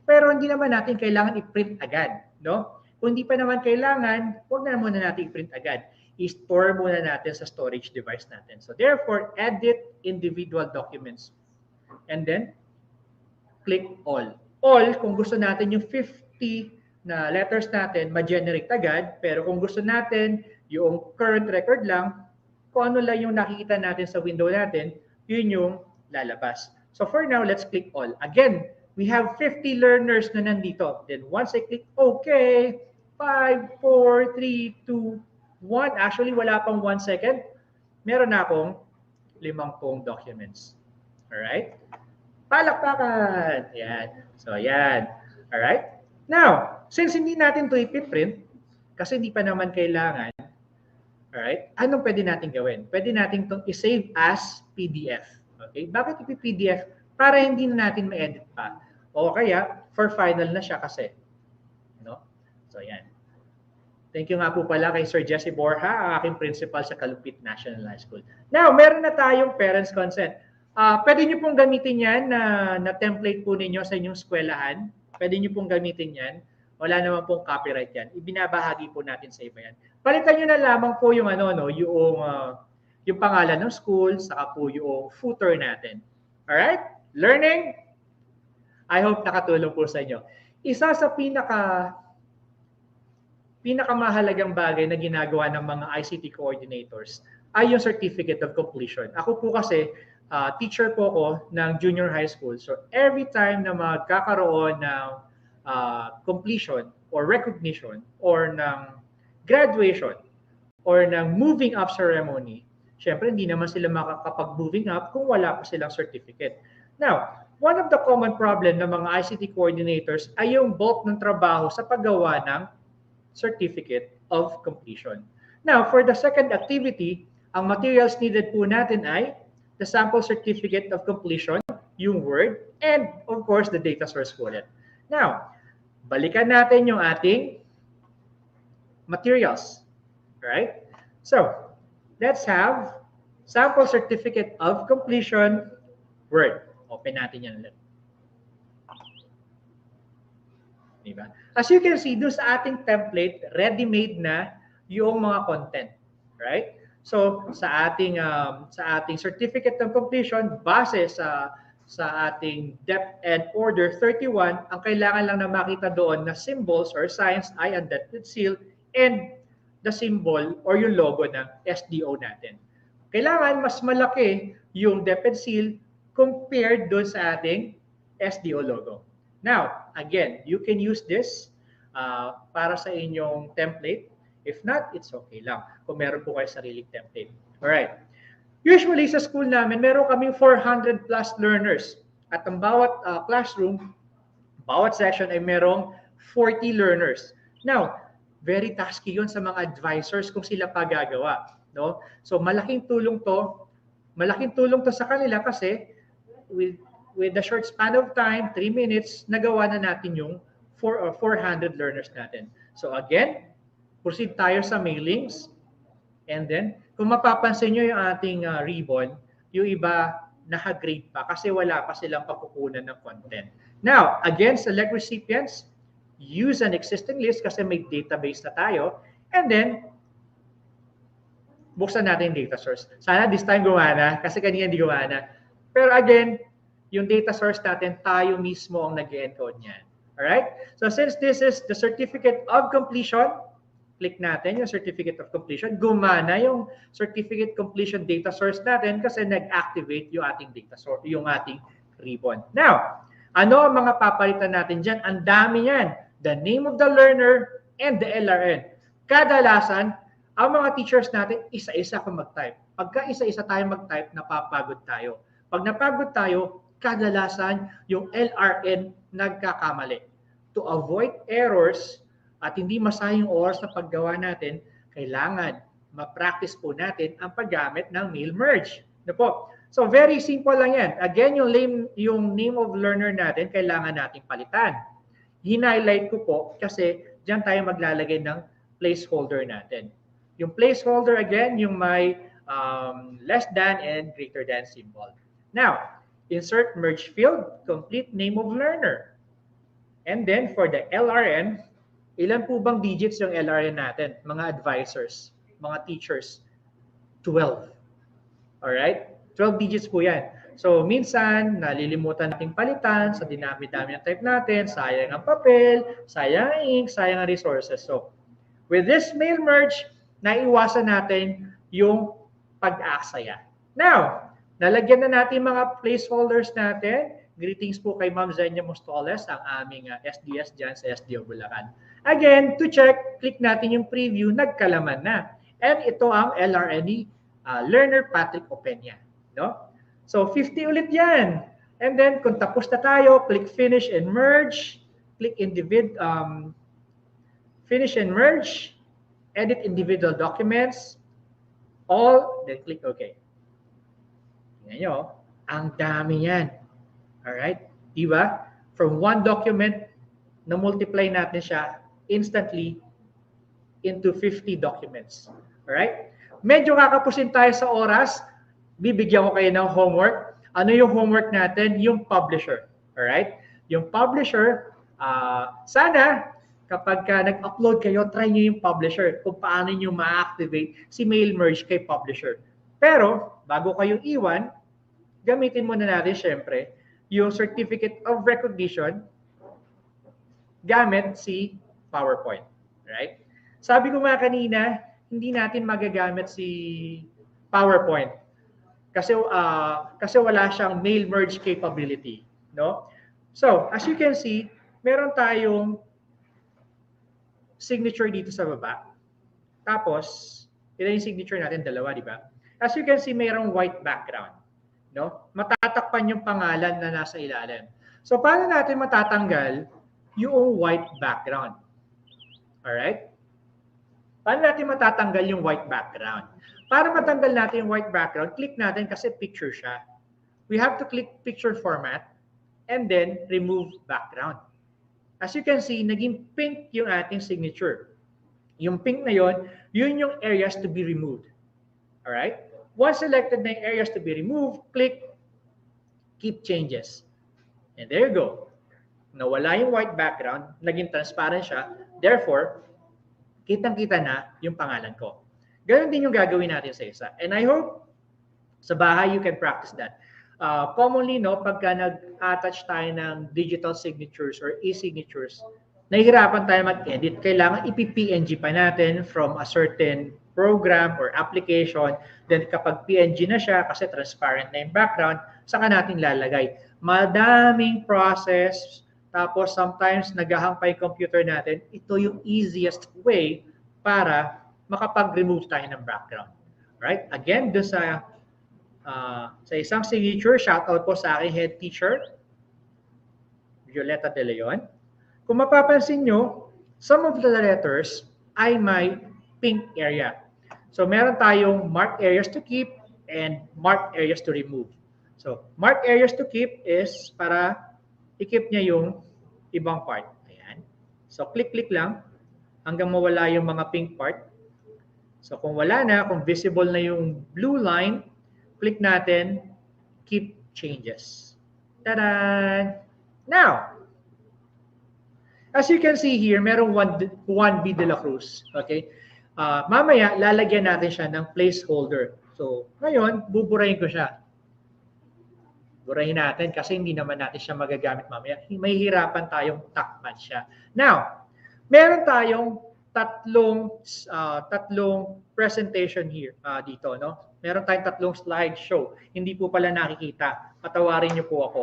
pero hindi naman natin kailangan i-print agad. No? Kung hindi pa naman kailangan, huwag na muna natin i-print agad. I-store muna natin sa storage device natin. So therefore, edit individual documents. And then, click all. All, kung gusto natin yung 50 na letters natin, ma-generate agad. Pero kung gusto natin yung current record lang, kung ano lang yung nakikita natin sa window natin, yun yung lalabas. So for now, let's click all. Again, we have 50 learners na nandito. Then once I click OK, 5, 4, 3, 2, 1. Actually, wala pang 1 second. Meron na akong 50 documents. Alright? Palakpakan! Yan. So, yan. Alright? Now, since hindi natin ito ipiprint, kasi hindi pa naman kailangan, alright, anong pwede natin gawin? Pwede natin itong i-save as PDF. Okay? Bakit i-PDF? Para hindi na natin ma-edit pa. O kaya, for final na siya kasi. No? So, yan. Thank you nga po pala kay Sir Jesse Borja, ang aking principal sa Kalupit National High School. Now, meron na tayong parents' consent. Pwede nyo pong gamitin yan na template po ninyo sa inyong eskwelahan. Pwede nyo pong gamitin yan. Wala naman pong copyright yan. Ibinabahagi po natin sa iba yan. Palitan nyo na lamang po yung yung pangalan ng school, saka po yung footer natin. Alright? Learning? I hope nakatulong po sa inyo. Isa sa pinakamahalagang bagay na ginagawa ng mga ICT coordinators ay yung certificate of completion. Ako po kasi, teacher po ako ng junior high school. So every time na magkakaroon ng completion or recognition or ng graduation or ng moving up ceremony, syempre hindi naman sila makakapag-moving up kung wala pa silang certificate. Now, one of the common problem ng mga ICT coordinators ay yung bulk ng trabaho sa paggawa ng certificate of completion. Now, for the second activity, ang materials needed po natin ay the sample certificate of completion, yung Word, and of course, the data source wallet. Now, balikan natin yung ating materials. Right? So, let's have sample certificate of completion Word. Open natin yan ulit. Diba? As you can see, doon sa ating template, ready-made na yung mga content. Right? So, sa ating certificate of completion, base sa ating depth and order 31, ang kailangan lang na makita doon na symbols or signs ay undated seal and the symbol or yung logo ng SDO natin. Kailangan mas malaki yung depth and seal compared doon sa ating SDO logo. Now, again, you can use this para sa inyong template. If not, it's okay lang kung meron po kayo sariling template. Alright. Usually sa school namin, meron kaming 400 plus learners. At ang bawat classroom, bawat section ay merong 40 learners. Now, very tasky yun sa mga advisors kung sila pa gagawa. No? So malaking tulong to sa kanila kasi with the short span of time, 3 minutes, nagawa na natin yung 400 learners natin. So again, proceed tayo sa mailings. And then, kung mapapansin nyo yung ating ribbon, yung iba naka-grade pa kasi wala pa silang pakukunan ng content. Now, again, select recipients, use an existing list kasi may database na tayo, and then, buksan natin yung data source. Sana this time gumana kasi kanina hindi gumana. Pero again, yung data source natin, tayo mismo ang nag-encode niyan. Alright? So since this is the certificate of completion, click natin yung certificate of completion. Gumana yung certificate completion data source natin kasi nag-activate yung ating data source, yung ating ribbon. Now, ano ang mga papalitan natin dyan? Ang dami yan. The name of the learner and the LRN. Kadalasan, ang mga teachers natin, isa-isa kung mag-type. Pagka isa-isa tayo mag-type, napapagod tayo. Pag napagod tayo, kadalasan yung LRN nagkakamali. To avoid errors at hindi masayang oras na paggawa natin, kailangan ma-practice po natin ang paggamit ng mail merge. Po? So very simple lang yan. Again, yung name of learner natin, kailangan nating palitan. Hinighlight ko po kasi diyan tayo maglalagay ng placeholder natin. Yung placeholder, again, yung may less than and greater than symbol. Now, insert merge field, complete name of learner. And then for the LRN, ilan po bang digits yung LRN natin? Mga advisors, mga teachers, 12. Alright? 12 digits po yan. So, minsan, nalilimutan nating palitan sa dinami-dami ng type natin, sayang ang papel, sayang ang ink, sayang ang resources. So, with this mail merge, naiwasan natin yung pag-aksaya. Now, nalagyan na natin mga placeholders natin. Greetings po kay Ma'am Zenia Mostoles, ang aming SDS dyan sa SDO Bulacan. Again, to check, click natin yung preview, nagkalaman na. And ito ang LRNE Learner Patrick Openya. No? So, 50 ulit yan. And then, kung tapos na tayo, click Finish and Merge. Click Finish and Merge. Edit individual documents. All, then click OK. Tingnan nyo, ang dami yan. Alright? Diba? From one document, na-multiply natin siya instantly into 50 documents. Alright? Medyo kakapusin tayo sa oras. Bibigyan ko kayo ng homework. Ano yung homework natin? Yung publisher. Alright? Yung publisher, sana kapag nag-upload kayo, try nyo yung publisher kung paano nyo ma-activate si mail merge kay publisher. Pero, bago kayo iwan, gamitin muna natin syempre yung certificate of recognition gamit si PowerPoint. Right? Sabi ko nga kanina, hindi natin magagamit si PowerPoint kasi wala siyang mail merge capability. No? So, as you can see, meron tayong signature dito sa baba. Tapos, ito yung signature natin, dalawa, di ba? As you can see, mayroong white background. No? Matatakpan yung pangalan na nasa ilalim. So, paano natin matatanggal yung white background? Alright? Paano natin matatanggal yung white background? Para matanggal natin yung white background, click natin kasi picture siya. We have to click picture format and then remove background. As you can see, naging pink yung ating signature. Yung pink na yun yung areas to be removed. Alright? Once selected na yung areas to be removed, click keep changes. And there you go. Nawala yung white background, naging transparent siya. Therefore, kitang-kita na yung pangalan ko. Ganon din yung gagawin natin sa isa. And I hope sa bahay you can practice that. Commonly, no, pagka nag-attach tayo ng digital signatures or e-signatures, nahihirapan tayo mag-edit. Kailangan ipi-PNG pa natin from a certain program or application. Then kapag PNG na siya, kasi transparent na yung background, saka natin lalagay. Madaming process. Tapos sometimes naghahang pa yung computer natin. Ito yung easiest way para makapag-remove tayo ng background. Right? Again, doon sa isang signature, shoutout po sa aking head teacher, Violeta De Leon. Kung mapapansin nyo, some of the letters ay may pink area. So meron tayong marked areas to keep and marked areas to remove. So marked areas to keep is para i-keep niya yung ibang part. Ayan. So click-click lang hanggang mawala yung mga pink part. So kung wala na, kung visible na yung blue line, click natin, keep changes. Ta-da! Now, as you can see here, merong 1B de la Cruz. Okay? Mamaya, lalagyan natin siya ng placeholder. So, ngayon, buburahin ko siya. Burahin natin kasi hindi naman natin siya magagamit mamaya. May hirapan tayong takpan siya. Now, meron tayong tatlong presentation here dito, no? Meron tayong tatlong slideshow. Hindi po pala nakikita. Patawarin niyo po ako.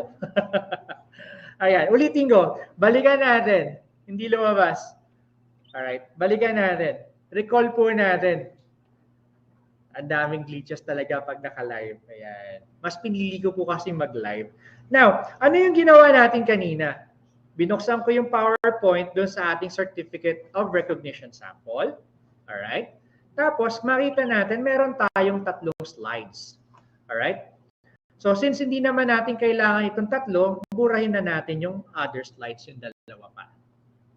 Ayan, ulitin ko. Balikan natin. Hindi lumabas. Alright, balikan natin. Recall po natin. Ang daming glitches talaga pag naka-live. Ayan. Mas pinili ko po kasi mag-live. Now, ano yung ginawa natin kanina? Binuksan ko yung PowerPoint doon sa ating Certificate of Recognition sample. Alright? Tapos, makita natin, meron tayong tatlong slides. Alright? So, since hindi naman natin kailangan itong tatlo, burahin na natin yung other slides, yung dalawa pa.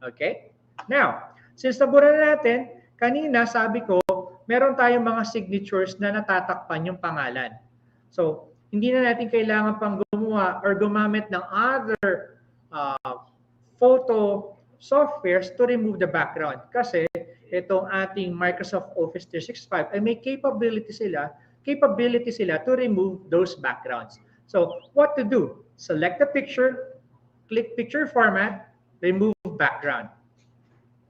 Okay? Now, since nabura na natin, kanina sabi ko, meron tayong mga signatures na natatakpan yung pangalan. So, hindi na natin kailangan pang gumawa or gumamit ng other photo softwares to remove the background. Kasi itong ating Microsoft Office 365 ay may capability sila to remove those backgrounds. So, what to do? Select the picture, click picture format, remove background.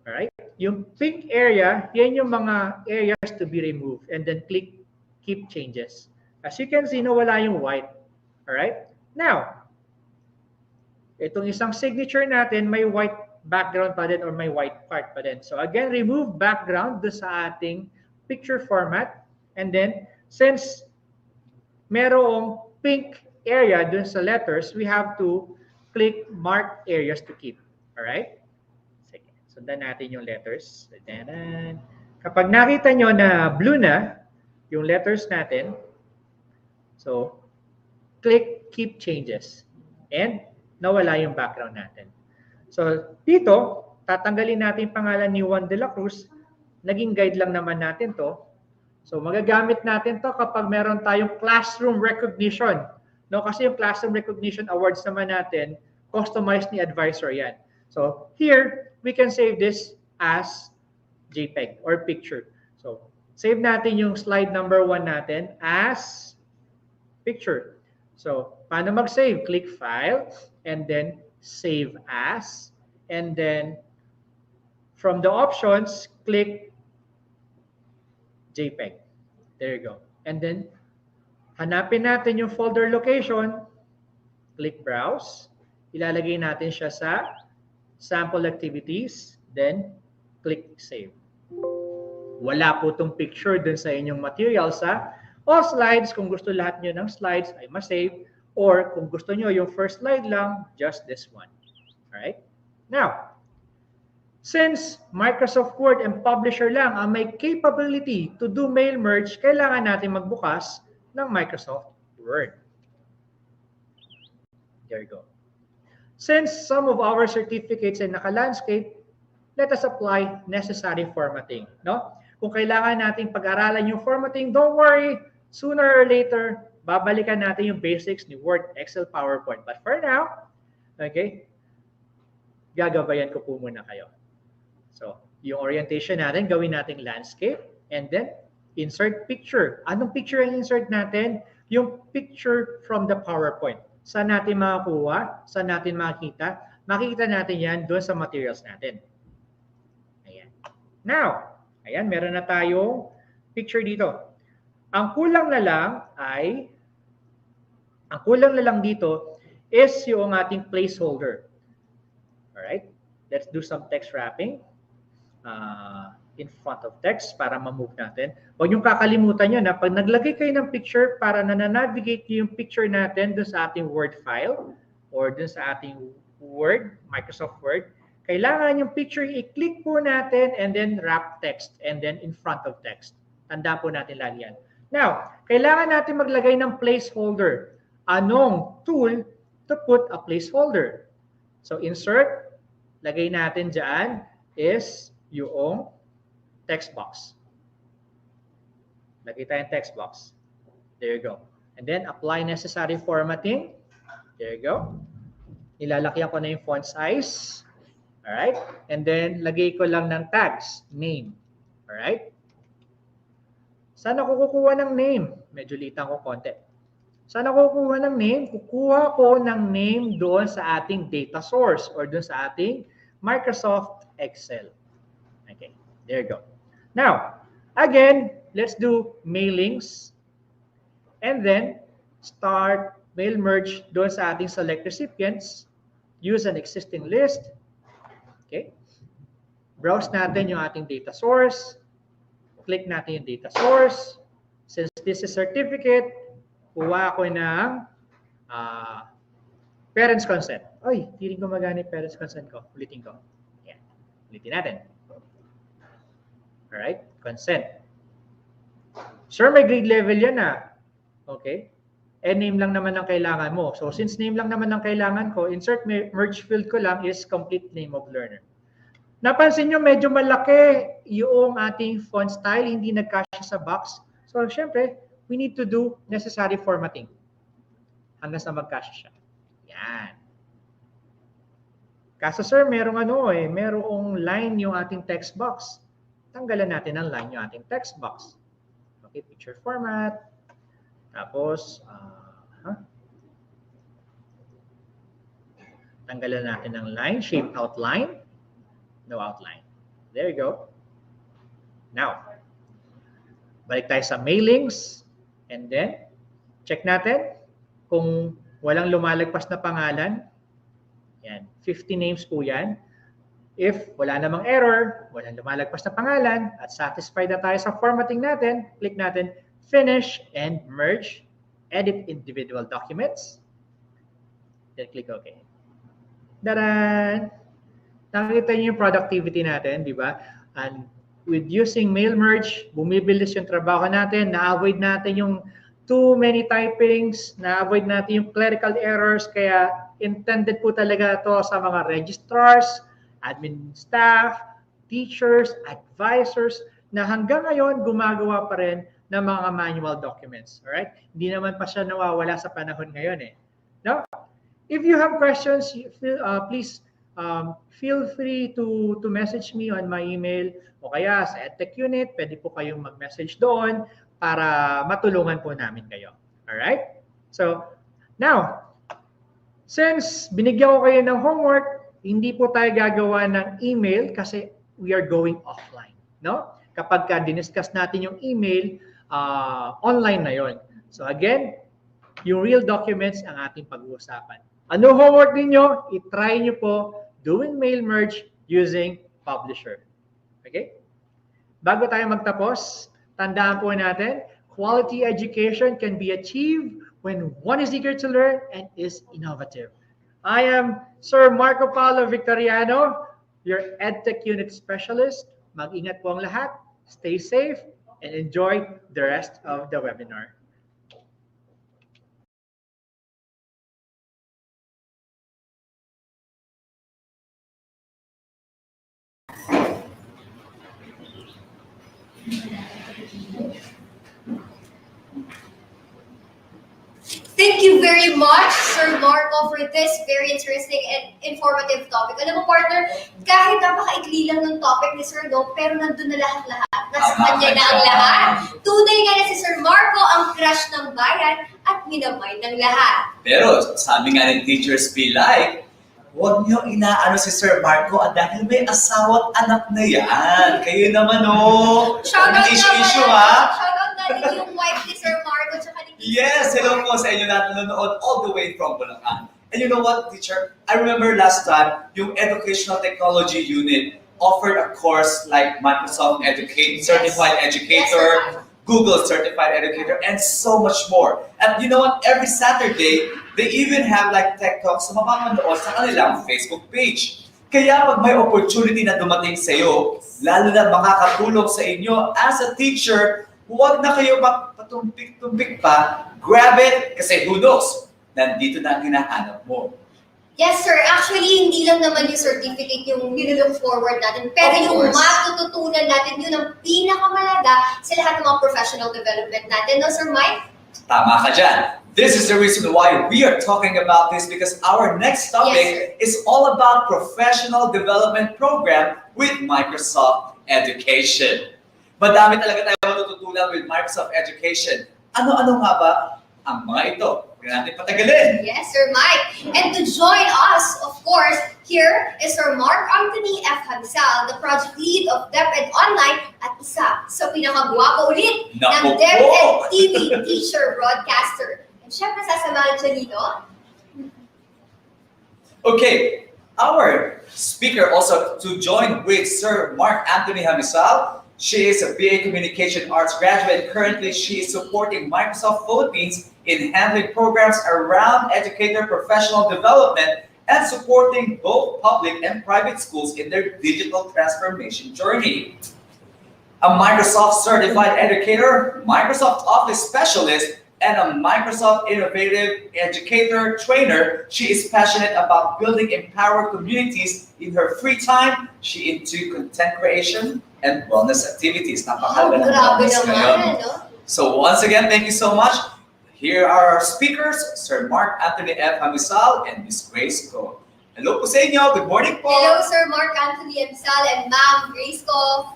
Alright? Yung pink area, yan yung mga areas to be removed. And then click keep changes. As you can see, nawala yung white. Alright? Now, itong isang signature natin, may white background pa din or may white part pa din. So again, remove background doon sa ating picture format. And then, since merong pink area doon sa letters, we have to click mark areas to keep. Alright? Sundan natin yung letters. Kapag nakita nyo na blue na yung letters natin, so, click Keep Changes. And nawala yung background natin. So, dito, tatanggalin natin pangalan ni Juan de la Cruz. Naging guide lang naman natin to. So, magagamit natin to kapag meron tayong classroom recognition. No, kasi yung classroom recognition awards naman natin, customized ni advisor yan. So, here, we can save this as JPEG or picture. So, save natin yung slide number 1 natin as picture. So, paano mag-save? Click File, and then Save As. And then, from the options, click JPEG. There you go. And then, hanapin natin yung folder location. Click Browse. Ilalagay natin siya sa sample activities, then click save. Wala po itong picture dun sa inyong material sa all slides. Kung gusto lahat nyo ng slides ay ma-save, or kung gusto nyo yung first slide lang, just this one. Alright? Now, Since Microsoft Word and Publisher lang ang may capability to do mail merge, kailangan natin magbukas ng Microsoft Word. There you go. Since some of our certificates ay naka-landscape, let us apply necessary formatting. No? Kung kailangan nating pag-aralan yung formatting, don't worry, sooner or later, babalikan natin yung basics ni Word, Excel, PowerPoint. But for now, okay, gagabayan ko po muna kayo. So, yung orientation natin, gawin nating landscape, and then insert picture. Anong picture ang insert natin? Yung picture from the PowerPoint. Saan natin makakuha? Saan natin makikita? Makikita natin yan doon sa materials natin. Ayan. Now, ayan, meron na tayong picture dito. Ang kulang na lang dito is yung ating placeholder. Alright? Let's do some text wrapping in front of text para ma-move natin. Huwag yung kakalimutan nyo na pag naglagay kayo ng picture para na-navigate yung picture natin doon sa ating Word file or doon sa ating Word, Microsoft Word, kailangan yung picture i-click po natin and then wrap text and then in front of text. Tanda po natin lagi yan. Now, kailangan natin maglagay ng placeholder. Anong tool to put a placeholder? So, insert, lagay natin dyan is yung text box. Lagay tayong text box. There you go. And then, apply necessary formatting. There you go. Ilalakyan ko na yung font size. Alright? And then, lagay ko lang ng tags. Name. Alright? Saan ako kukuha ng name? Medyo litan ko konti. Saan ako kukuha ng name? Kukuha ko ng name doon sa ating data source or doon sa ating Microsoft Excel. Okay. There you go. Now, again, let's do mailings. And then, start mail merge doon sa ating select recipients. Use an existing list. Okay. Browse natin yung ating data source. Click natin yung data source. Since this is certificate, kuha ko ng parents consent. Ay, di rin gumagana yung parents consent ko. Ulitin ko. Yan. Ulitin natin. Alright, consent. Sir, may grade level yan Okay. Name lang naman ang kailangan mo. So, since name lang naman ang kailangan ko, insert merge field ko lang is complete name of learner. Napansin nyo, medyo malaki yung ating font style, hindi nagkasya sa box. So, syempre, we need to do necessary formatting hanggang sa magkasya siya. Yan. Kaso sir, merong line yung ating text box. Tanggalan natin ang line yung ating text box. Okay, picture format. Tapos, tanggalan natin ang line, shape outline. No outline. There you go. Now, balik tayo sa mailings. And then, check natin kung walang lumalagpas na pangalan. Yan, 50 names po yan. If wala namang error, walang lumalagpas na pangalan, at satisfied na tayo sa formatting natin, click natin Finish and Merge, Edit Individual Documents. Then click OK. Daran! Nakikita niyo yung productivity natin, di ba? And with using mail merge, bumibilis yung trabaho natin, na-avoid natin yung too many typings, na-avoid natin yung clerical errors, kaya intended po talaga ito sa mga registrars, admin staff, teachers, advisors, na hanggang ngayon gumagawa pa rin ng mga manual documents. Alright? Hindi naman pa siya nawawala sa panahon ngayon No? If you have questions, please feel free to message me on my email o kaya sa EdTech Unit. Pwede po kayong mag-message doon para matulungan po namin kayo. Alright? So, now, since binigyan ko kayo ng homework, hindi po tayo gagawa ng email kasi we are going offline. No? Kapag diniscuss natin yung email, online na yon. So again, yung real documents ang ating pag-uusapan. Ano homework ninyo? I-try nyo po doing mail merge using Publisher. Okay? Bago tayo magtapos, tandaan po natin, quality education can be achieved when one is eager to learn and is innovative. I am Sir Marco Paulo Victoriano, your EdTech Unit Specialist. Mag-ingat po ang lahat, stay safe, and enjoy the rest of the webinar. Thank you very much, Sir Marco, for this very interesting and informative topic. Alam mo, partner, kahit napakaikli lang ng topic ni Sir Do, pero nandun na lahat-lahat. Nasa kanya na ang lahat. Tunay nga na si Sir Marco ang crush ng bayan at minamay ng lahat. Pero sabi nga ng Teachers Be Like, huwag niyo inaano si Sir Marco dahil may asawa at anak na yan. Kayo naman Shoutout naman. issue ha. Shoutout natin yung wife ni Sir Marco tsaka ni Yes, hello po sa inyo na nanonood all the way from Bulacan. And you know what, teacher? I remember last time, yung Educational Technology Unit offered a course like Microsoft Educate, Certified Educator, Google Certified Educator, and so much more. And you know what? Every Saturday, they even have like tech talks na mapapanood sa kanilang Facebook page. Kaya pag may opportunity na dumating sa iyo, lalo na makakatulong sa inyo as a teacher, huwag na kayo patumpik-tumpik pa, grab it, kasi who knows, nandito na ang hinahanap mo. Yes, sir. Actually, hindi lang naman yung certificate yung nilook forward natin, pero Of yung course. matututunan natin, yun ang pinakamalaga sa lahat ng mga professional development natin. No, Sir Mike? Tama ka dyan. This is the reason why we are talking about this, because our next topic is all about professional development program with Microsoft Education. Madami talaga tayo matututunan with Microsoft Education. Ano-ano nga ba ang mga ito? Huwag natin patagalin. Yes, Sir Mike. And to join us, of course, here is Sir Mark Anthony F. Hansal, the project lead of DepEd Online at isa sa pinakagwapo ulit ng Naku po! DepEd TV teacher broadcaster. And syempre, sasamahan siya dito. Okay, our speaker also to join with Sir Mark Anthony Hansal. She is a BA Communication Arts graduate. Currently, she is supporting Microsoft Philippines in handling programs around educator professional development and supporting both public and private schools in their digital transformation journey. A Microsoft Certified Educator, Microsoft Office Specialist, and a Microsoft Innovative Educator Trainer, she is passionate about building empowered communities in her free time. She into content creation and wellness activities. Napakahalaga ng Grabe wellness naman, ngayon. no? So once again, thank you so much. Here are our speakers, Sir Mark Anthony F. Hamisal and Ms. Grace Ko. Hello po sa inyo. Good morning po. Hello, Sir Mark Anthony Hansal and Ma'am Grace Ko.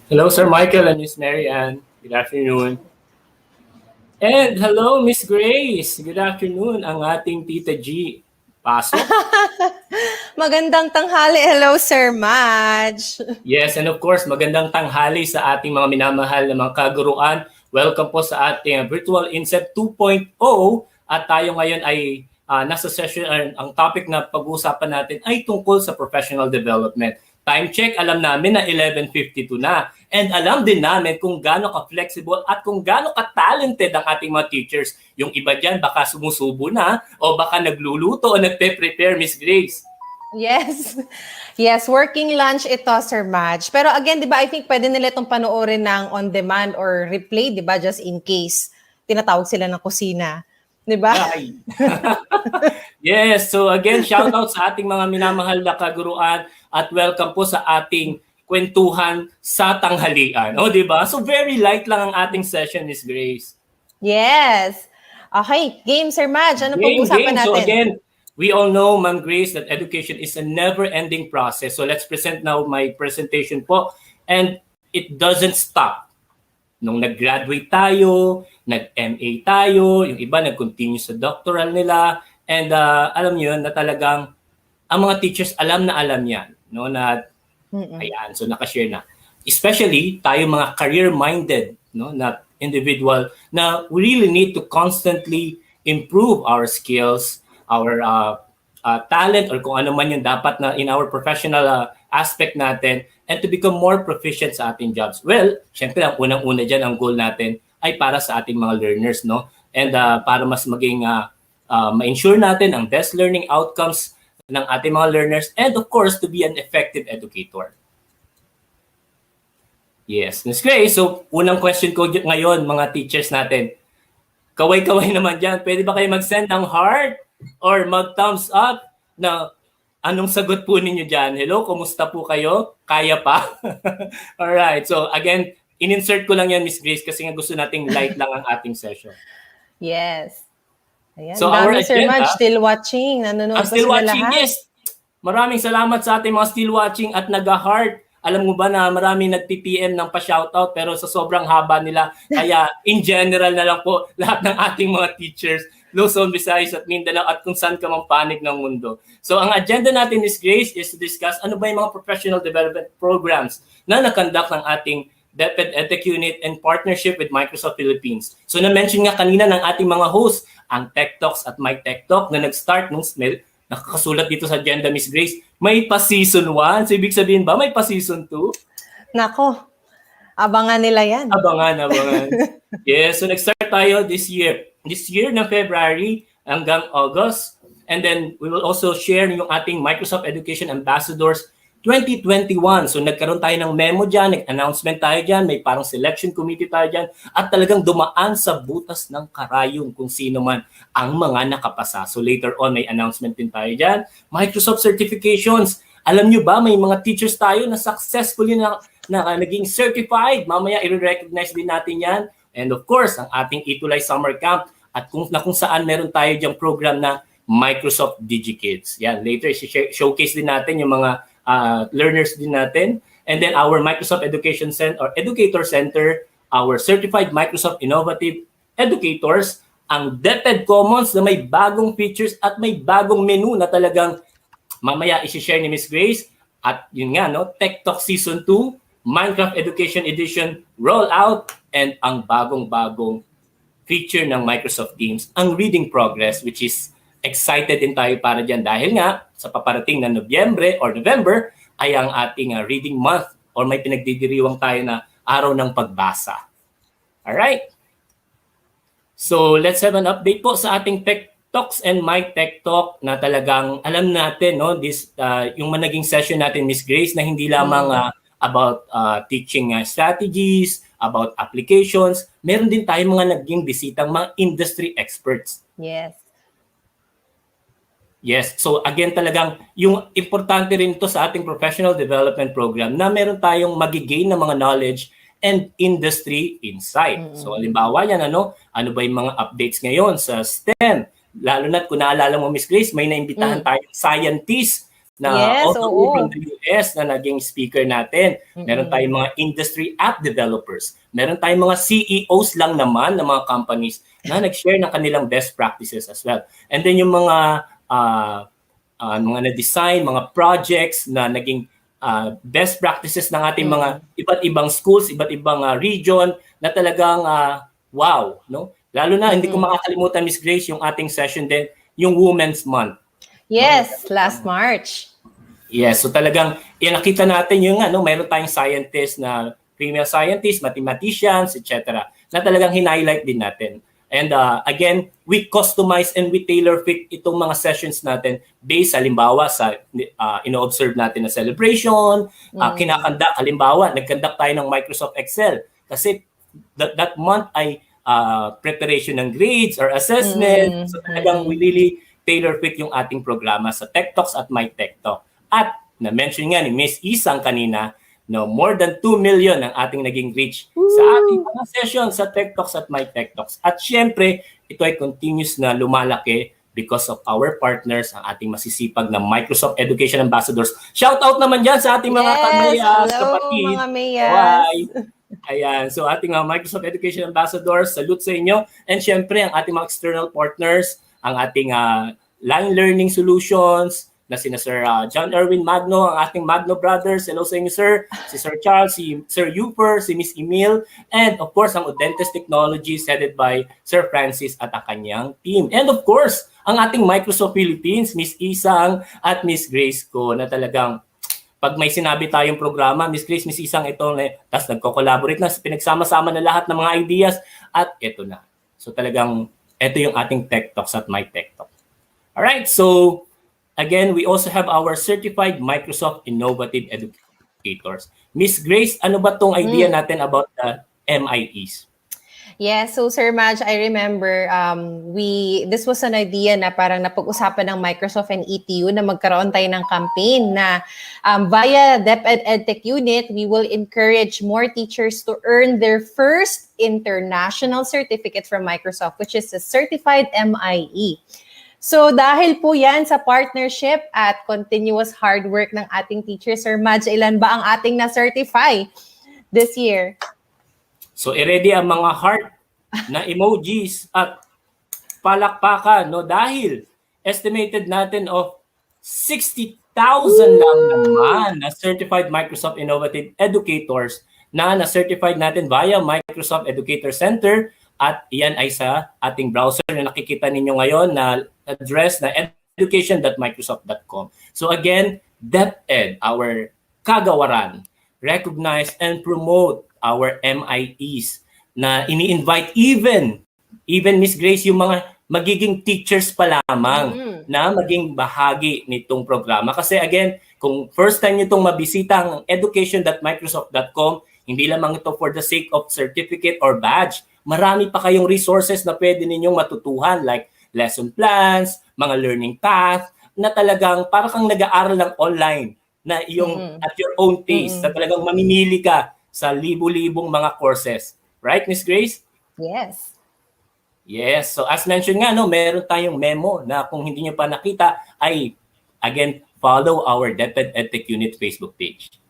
Hello, Sir Michael and Miss Mary Ann. Good afternoon. And hello, Miss Grace. Good afternoon, ang ating Tita G. Pasok. Magandang tanghali. Hello, Sir Madge. Yes, and of course, magandang tanghali sa ating mga minamahal na mga kaguruan. Welcome po sa ating Virtual Inset 2.0. At tayo ngayon ay nasa session, ang topic na pag-uusapan natin ay tungkol sa professional development. Time check, alam namin na 11:52 na. And alam din namin kung gaano ka-flexible at kung gaano ka-talented ang ating mga teachers. Yung iba dyan baka sumusubo na o baka nagluluto o nagpe-prepare, Miss Grace. Yes. Yes, working lunch ito, Sir Madge. Pero again, di ba, I think pwede nila itong panoorin ng on-demand or replay, di ba, just in case tinatawag sila ng kusina. Di ba? Yes, so again, shout out sa ating mga minamahal na kaguruan at welcome po sa ating kwentuhan sa tanghalian. O, di ba? So very light lang ang ating session, Miss Grace. Yes. Okay, game, Sir Madge. Ano pag-usapan natin? So again, we all know, Ma'am Grace, that education is a never-ending process. So let's present now my presentation po. And it doesn't stop. Nung nag-graduate tayo, nag-MA tayo, yung iba nag-continue sa doctoral nila. And alam niyo yun na talagang ang mga teachers alam na alam yan. No? Na, ayan, so nakashare na. Especially tayo mga career-minded, no, na individual na we really need to constantly improve our skills, our talent, or kung ano man yung dapat na in our professional aspect natin, and to become more proficient sa ating jobs. Well, syempre ang unang-una dyan, ang goal natin ay para sa ating mga learners, no? And para mas maging ma-ensure natin ang best learning outcomes ng ating mga learners, and of course, to be an effective educator. Yes, Ms. Grace. So, unang question ko ngayon, mga teachers natin. Kaway-kaway naman dyan. Pwede ba kayo mag-send ng heart or mag-thumbs up na anong sagot po ninyo dyan? Hello, kumusta po kayo? Kaya pa? Alright. So, again, in-insert ko lang yan, Ms. Grace, kasi nga gusto nating light lang ang ating session. Yes. Ayan, So, dami, our Sir agenda, Madge, still watching. Nanonood I'm pa still sila watching, lahat. yes. Maraming salamat sa ating mga still watching at nag-heart. Alam mo ba na maraming nag-PPM ng pa-shoutout pero sa sobrang haba nila. Kaya in general na lang po lahat ng ating mga teachers, Luzon, Visayas at Mindanao at kung saan ka mang panig ng mundo. So ang agenda natin is Grace is to discuss ano ba yung mga professional development programs na nakonduct ng ating DepEd EdTech Unit in partnership with Microsoft Philippines. So na-mention nga kanina ng ating mga hosts, ang Tech Talks at My Tech Talk na nag-start nung nakakasulat dito sa agenda, Miss Grace, may pa-season 1. So ibig sabihin ba may pa-season 2? Nako, abangan nila yan. Abangan. Yes, so nag-start tayo this year. This year ng February hanggang August. And then we will also share yung ating Microsoft Education Ambassadors 2021. So nagkaroon tayo ng memo dyan, nag-announcement tayo dyan, may parang selection committee tayo dyan, at talagang dumaan sa butas ng karayong kung sino man ang mga nakapasa. So later on, may announcement din tayo dyan. Microsoft certifications. Alam nyo ba, may mga teachers tayo na successfully na naging certified. Mamaya i-recognize din natin yan. And of course, ang ating Itulay Summer Camp at kung saan meron tayo diyang program na Microsoft DigiKids. Yan, later showcase din natin yung mga learners din natin. And then our Microsoft Education Center or Educator Center, our certified Microsoft Innovative Educators, ang DepEd Commons na may bagong features at may bagong menu na talagang mamaya i-share ni Miss Grace. At yun nga, no, Tech Talk Season 2, Minecraft Education Edition Rollout, and ang bagong-bagong feature ng Microsoft Teams, ang Reading Progress, which is excited din tayo para dyan dahil nga sa paparating na Nobyembre or November ay ang ating reading month or may pinagdidiriwang tayo na araw ng pagbasa. Alright? So let's have an update po sa ating Tech Talks and My Tech Talk na talagang alam natin, no, this yung managing session natin, Miss Grace, na hindi lamang about teaching strategies, about applications, meron din tayong mga naging bisitang mga industry experts. Yes. Yes. So again talagang yung importante rin ito sa ating professional development program na meron tayong magigain na mga knowledge and industry insight. So halimbawa yan, ano ba yung mga updates ngayon sa STEM? Lalo na kung naalala mo, Miss Grace, may naimbitahan tayong scientist na from the US na naging speaker natin. Meron tayong mga industry app developers. Meron tayong mga CEOs lang naman ng mga companies na nag-share ng kanilang best practices as well. And then yung mga na-design, mga projects na naging best practices ng ating mga iba't ibang schools, iba't ibang region na talagang wow, no? Lalo na hindi ko makakalimutan, Miss Grace, yung ating session din, yung Women's Month. Yes, last March. Yes, so talagang nakita natin yung mayroon tayong scientists na female scientists, mathematicians, etc. na talagang hin-highlight din natin. And again, we customize and we tailor-fit itong mga sessions natin based halimbawa sa ino-observe natin na celebration, kinakandak, halimbawa, nagkandak tayo ng Microsoft Excel kasi that month ay preparation ng grades or assessment. So talagang we really tailor-fit yung ating programa sa Tech Talks at My Tech Talk. At na-mention nga ni Miss Isang kanina, no, more than 2 million ang ating naging reach sa ating mga session sa Tech Talks at My Tech Talks. At syempre, ito ay continuous na lumalaki because of our partners, ang ating masisipag na Microsoft Education Ambassadors. Shout out naman dyan sa ating mga kamayas, kapatid. Mga mayas. Ayan, so ating Microsoft Education Ambassadors, salute sa inyo. And syempre, ang ating mga external partners, ang ating Line Learning Solutions, na sina Sir John Erwin Magno, ang ating Magno Brothers. Hello sa inyo, sir. Si Sir Charles, si Sir Uper, si Miss Emil, and of course, ang Udentes Technologies headed by Sir Francis at ang kanyang team. And of course, ang ating Microsoft Philippines, Miss Isang at Miss Grace ko, na talagang pag may sinabi tayong programa, Miss Grace, Miss Isang, ito na, tapos nagko-collaborate na, pinagsama-sama na lahat ng mga ideas, at ito na. So talagang, ito yung ating Tech Talks at My Tech Talk. Alright, so again, we also have our certified Microsoft Innovative Educators. Miss Grace, ano ba tong idea natin about the MIEs? Yes, so Sir Madge, I remember this was an idea na parang napag-usapan ng Microsoft and ETU na magkaroon tayo ng campaign na via DepEd EdTech Unit, we will encourage more teachers to earn their first international certificate from Microsoft, which is a certified MIE. So dahil po yan sa partnership at continuous hard work ng ating teachers, Sir Madge, ilan ba ang ating na-certify this year? So i-ready ang mga heart na emojis at palakpakan, no? Dahil estimated natin of 60,000 lang naman na certified Microsoft Innovative Educators na na-certified natin via Microsoft Educator Center, at iyan ay sa ating browser na nakikita ninyo ngayon na address na education.microsoft.com. So again, DepEd, our kagawaran, recognize and promote our MIEs na ini-invite even Miss Grace, yung mga magiging teachers pa lamang na maging bahagi nitong programa. Kasi again, kung first time nyo itong mabisita ang education.microsoft.com, hindi lamang ito for the sake of certificate or badge. Marami pa kayong resources na pwede ninyong matutuhan like lesson plans, mga learning path, na talagang para kang nag-aaral ng online na yung at your own pace, na talagang mamimili ka sa libu-libong mga courses. Right, Miss Grace? Yes. Yes. So as mentioned nga, no, meron tayong memo na kung hindi nyo pa nakita ay, again, follow our DepEd EdTech Unit Facebook page.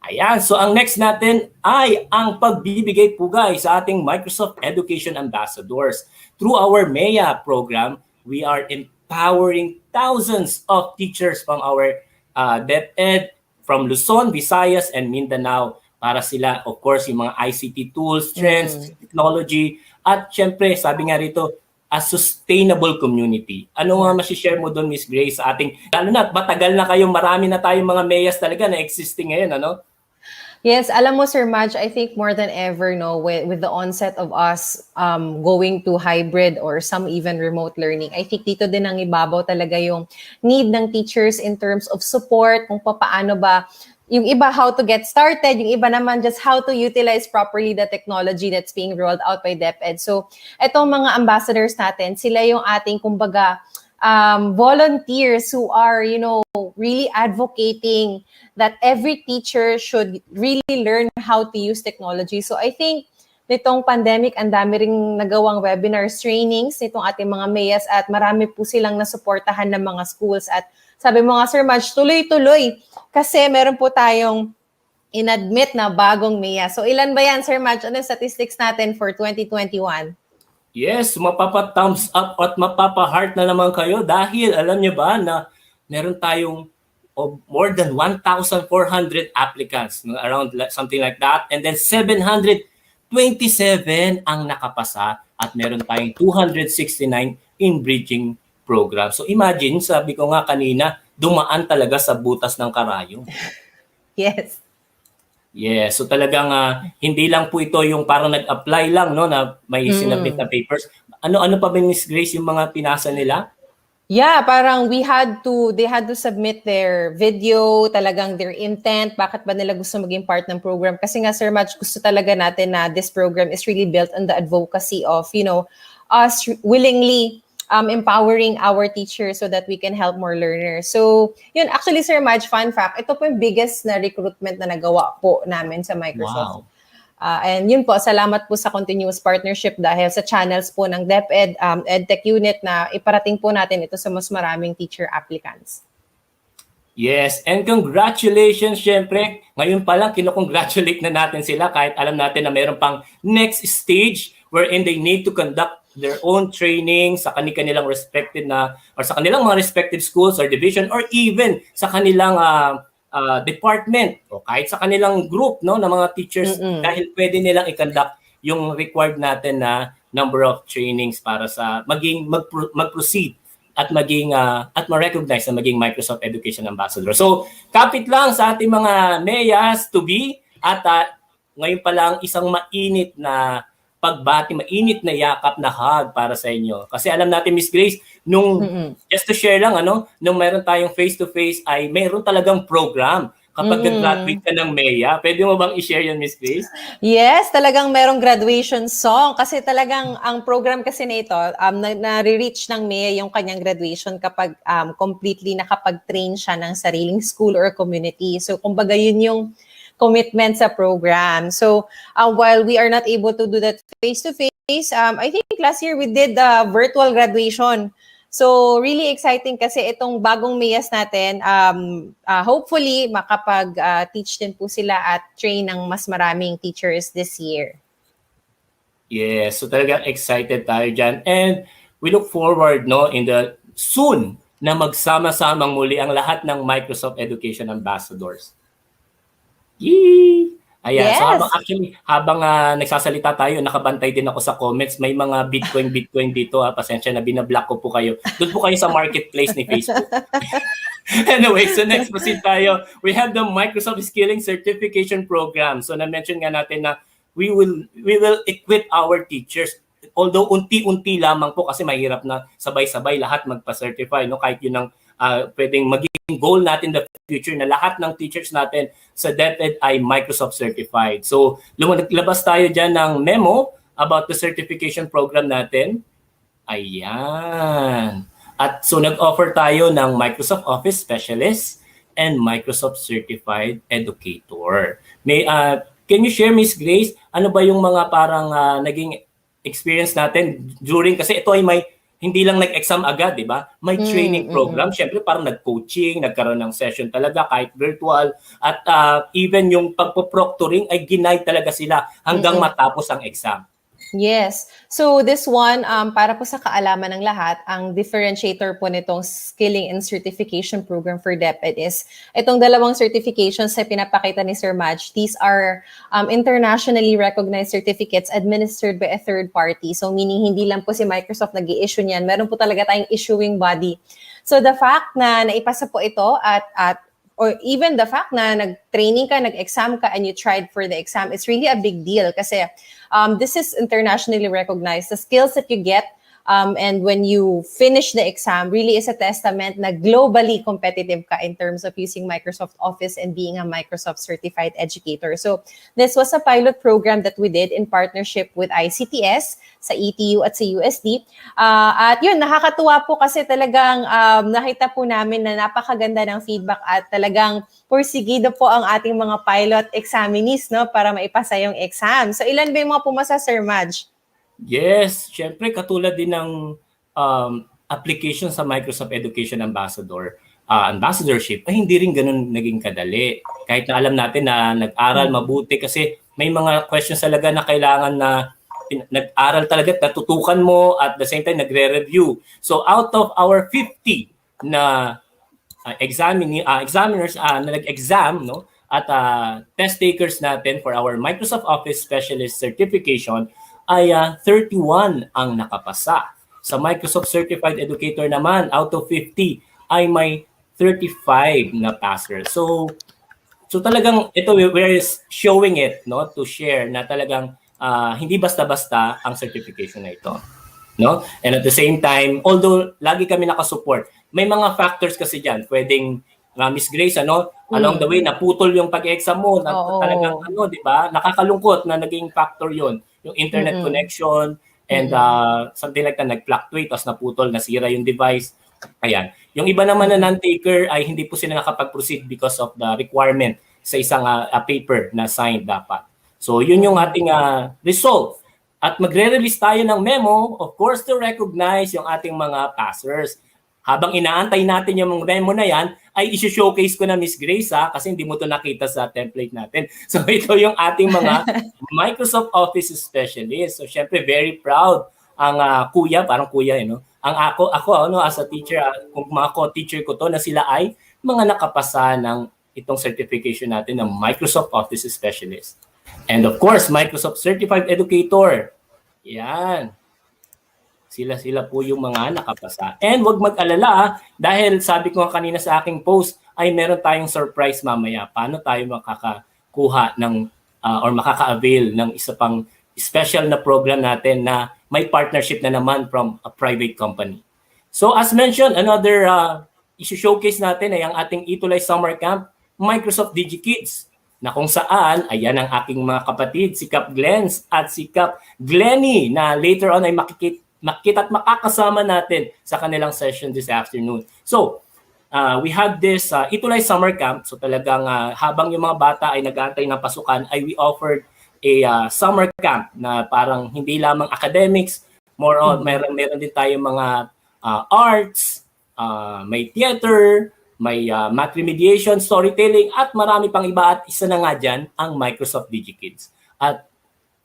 Ayan. So ang next natin ay ang pagbibigay po guys sa ating Microsoft Education Ambassadors. Through our MEA program, we are empowering thousands of teachers from our DepEd from Luzon, Visayas, and Mindanao para sila, of course, yung mga ICT tools, trends, technology, at syempre, sabi nga rito, a sustainable community. Ano nga masishare mo doon, Miss Grace, sa ating, lalo na, matagal na kayong, marami na tayong mga MEAs talaga na existing ngayon, ano? Yes, alam mo Sir Madge, I think more than ever, no, with the onset of us going to hybrid or some even remote learning, I think dito din ang ibabaw talaga yung need ng teachers in terms of support, kung paano ba, yung iba how to get started, yung iba naman just how to utilize properly the technology that's being rolled out by DepEd. So, etong mga ambassadors natin, sila yung ating, kumbaga, volunteers who are, really advocating that every teacher should really learn how to use technology. So I think nitong pandemic, ang dami ring nagawang webinars, trainings nitong ating mga MEAs at marami po silang nasuportahan ng mga schools. At sabi mo nga Sir Madge, tuloy-tuloy kasi meron po tayong inadmit na bagong MEA. So ilan ba yan Sir Madge? Ano yung statistics natin for 2021? Yes, mapapa-thumbs up at mapapa-heart na naman kayo dahil alam niyo ba na meron tayong more than 1,400 applicants, around something like that, and then 727 ang nakapasa at meron tayong 269 in bridging program. So imagine, sabi ko nga kanina, dumaan talaga sa butas ng karayom. Yes. Yes, so talagang hindi lang po ito yung parang nag-apply lang no na may sinabit na papers. Ano pa ba Miss Grace yung mga pinasa nila? Yeah, parang they had to submit their video, talagang their intent, bakit ba nila gusto maging part ng program. Kasi nga Sir Madge, gusto talaga natin na this program is really built on the advocacy of, us willingly empowering our teachers so that we can help more learners. So, yun, actually, Sir Madge, fun fact, ito po yung biggest na recruitment na nagawa po namin sa Microsoft. Wow. And yun po, salamat po sa continuous partnership dahil sa channels po ng DepEd EdTech Unit na iparating po natin ito sa mas maraming teacher applicants. Yes, and congratulations, syempre. Ngayon pa lang, kinocongratulate na natin sila kahit alam natin na mayroon pang next stage wherein they need to conduct their own training sa kanilang respected na or sa kanilang mga respective schools or division or even sa kanilang department o kahit sa kanilang group no ng mga teachers dahil pwede nilang i-conduct yung required natin na number of trainings para sa mag-proceed at maging at ma-recognize na maging Microsoft Education Ambassador. So, kapit lang sa ating mga MEAs to be at ngayon pa lang isang mainit na pagbati, mainit na yakap na hug para sa inyo. Kasi alam natin, Miss Grace, Nung, Mm-mm. just to share lang, nung meron tayong face-to-face ay meron talagang program kapag graduate ka ng MEA. Pwede mo bang i-share yun, Miss Grace? Yes, talagang merong graduation song kasi talagang ang program kasi na ito, na-reach ng MEA yung kanyang graduation kapag completely nakapag-train siya ng sariling school or community. So, kumbaga yun yung commitment sa program. So, while we are not able to do that face-to-face, I think last year we did virtual graduation. So, really exciting kasi itong bagong MEAs natin, hopefully makapag-teach din po sila at train ng mas maraming teachers this year. Yes, so talagang excited tayo dyan. And we look forward in the soon na magsama-samang muli ang lahat ng Microsoft Education Ambassadors. Yee! Ayan, so Yes. habang nagsasalita tayo, nakabantay din ako sa comments. May mga Bitcoin dito. Pasensya na, binablock ko po kayo. Doon po kayo sa marketplace ni Facebook. Anyway, so next proceed tayo. We have the Microsoft Skilling Certification Program. So na-mention nga natin na we will equip our teachers. Although unti-unti lamang po kasi mahirap na sabay-sabay lahat magpa-certify. Kahit yun ang pwedeng maging goal natin in the future na lahat ng teachers natin sa DepEd ay Microsoft certified. So, lumabas tayo dyan ng memo about the certification program natin. Ayan. At so, nag-offer tayo ng Microsoft Office Specialist and Microsoft Certified Educator. Can you share, Miss Grace, ano ba yung mga parang naging experience natin during, kasi ito ay hindi lang nag-exam agad, di ba? May training program. Siyempre, parang nag-coaching, nagkaroon ng session talaga, kahit virtual. At even yung pagpo-proctoring ay ginay talaga sila hanggang matapos ang exam. Yes. So this one, para po sa kaalaman ng lahat, ang differentiator po nitong Skilling and Certification Program for DepEd is itong dalawang certifications na pinapakita ni Sir Madge. These are internationally recognized certificates administered by a third party. So meaning hindi lang po si Microsoft nag-i-issue niyan. Meron po talaga tayong issuing body. So the fact na naipasa po ito or even the fact na nag-training ka, nag-exam ka, and you tried for the exam, it's really a big deal kasi this is internationally recognized. The skills that you get and when you finish the exam really is a testament na globally competitive ka in terms of using Microsoft Office and being a Microsoft certified educator. So this was a pilot program that we did in partnership with ICTS sa ETU at sa USD. At yun, nakakatuwa po kasi talagang nakita po namin na napakaganda ng feedback at talagang porsigido po ang ating mga pilot examinees para maipasa yung exam. So ilan ba yung mga pumasa, Sir Madge? Yes, syempre katulad din ng application sa Microsoft Education Ambassadorship ay hindi rin ganun naging kadali. Kahit na alam natin na nag-aral mabuti kasi may mga questions talaga na kailangan na nag-aral talaga, natutukan mo at the same time nagre-review. So out of our 50 na examiners na nag-exam at test takers natin for our Microsoft Office Specialist Certification ay 31 ang nakapasa. Sa Microsoft Certified Educator naman, out of 50 ay may 35 na passers. So talagang ito, we're showing it to share na talagang hindi basta-basta ang certification na ito. And at the same time, although lagi kami nakasupport, may mga factors kasi dyan. Pwedeng Miss Grace, along the way, naputol yung pag-exam mo. Talagang, di ba? Nakakalungkot na naging factor yon. Yung internet connection and something like that, nag-fluctuate, tapos naputol, nasira yung device. Ayan. Yung iba naman na non-taker ay hindi po sila nakapag-proceed because of the requirement sa isang paper na signed dapat. So, yun yung ating result. At magre-release tayo ng memo, of course, to recognize yung ating mga passers. Habang inaantay natin yung memo na yan, ay isi-showcase ko na Miss Grace kasi hindi mo to nakita sa template natin. So ito yung ating mga Microsoft Office Specialist. So syempre very proud ang kuya, parang kuya Ang ako as a teacher, kung mga co-teacher ko to na sila ay mga nakapasa ng itong certification natin ng Microsoft Office Specialist. And of course, Microsoft Certified Educator. Yan. Sila po yung mga nakapasa. And wag mag-alala dahil sabi ko kanina sa aking post ay meron tayong surprise mamaya. Paano tayo makakakuha ng or makaka-avail ng isa pang special na program natin na may partnership na naman from a private company. So as mentioned, another isi-showcase natin ay ang ating Itulay Summer Camp, Microsoft DigiKids, na kung saan, ayan ang aking mga kapatid, si Cap Glens at si Cap Glenny, na later on ay makikita at makakasama natin sa kanilang session this afternoon. So, we have this Itulay Summer Camp. So talagang habang yung mga bata ay nag-aantay ng pasukan, ay we offered a summer camp na parang hindi lamang academics, more on meron din tayong mga arts, may theater, may math remediation, storytelling, at marami pang iba. At isa na nga dyan, ang Microsoft DigiKids. At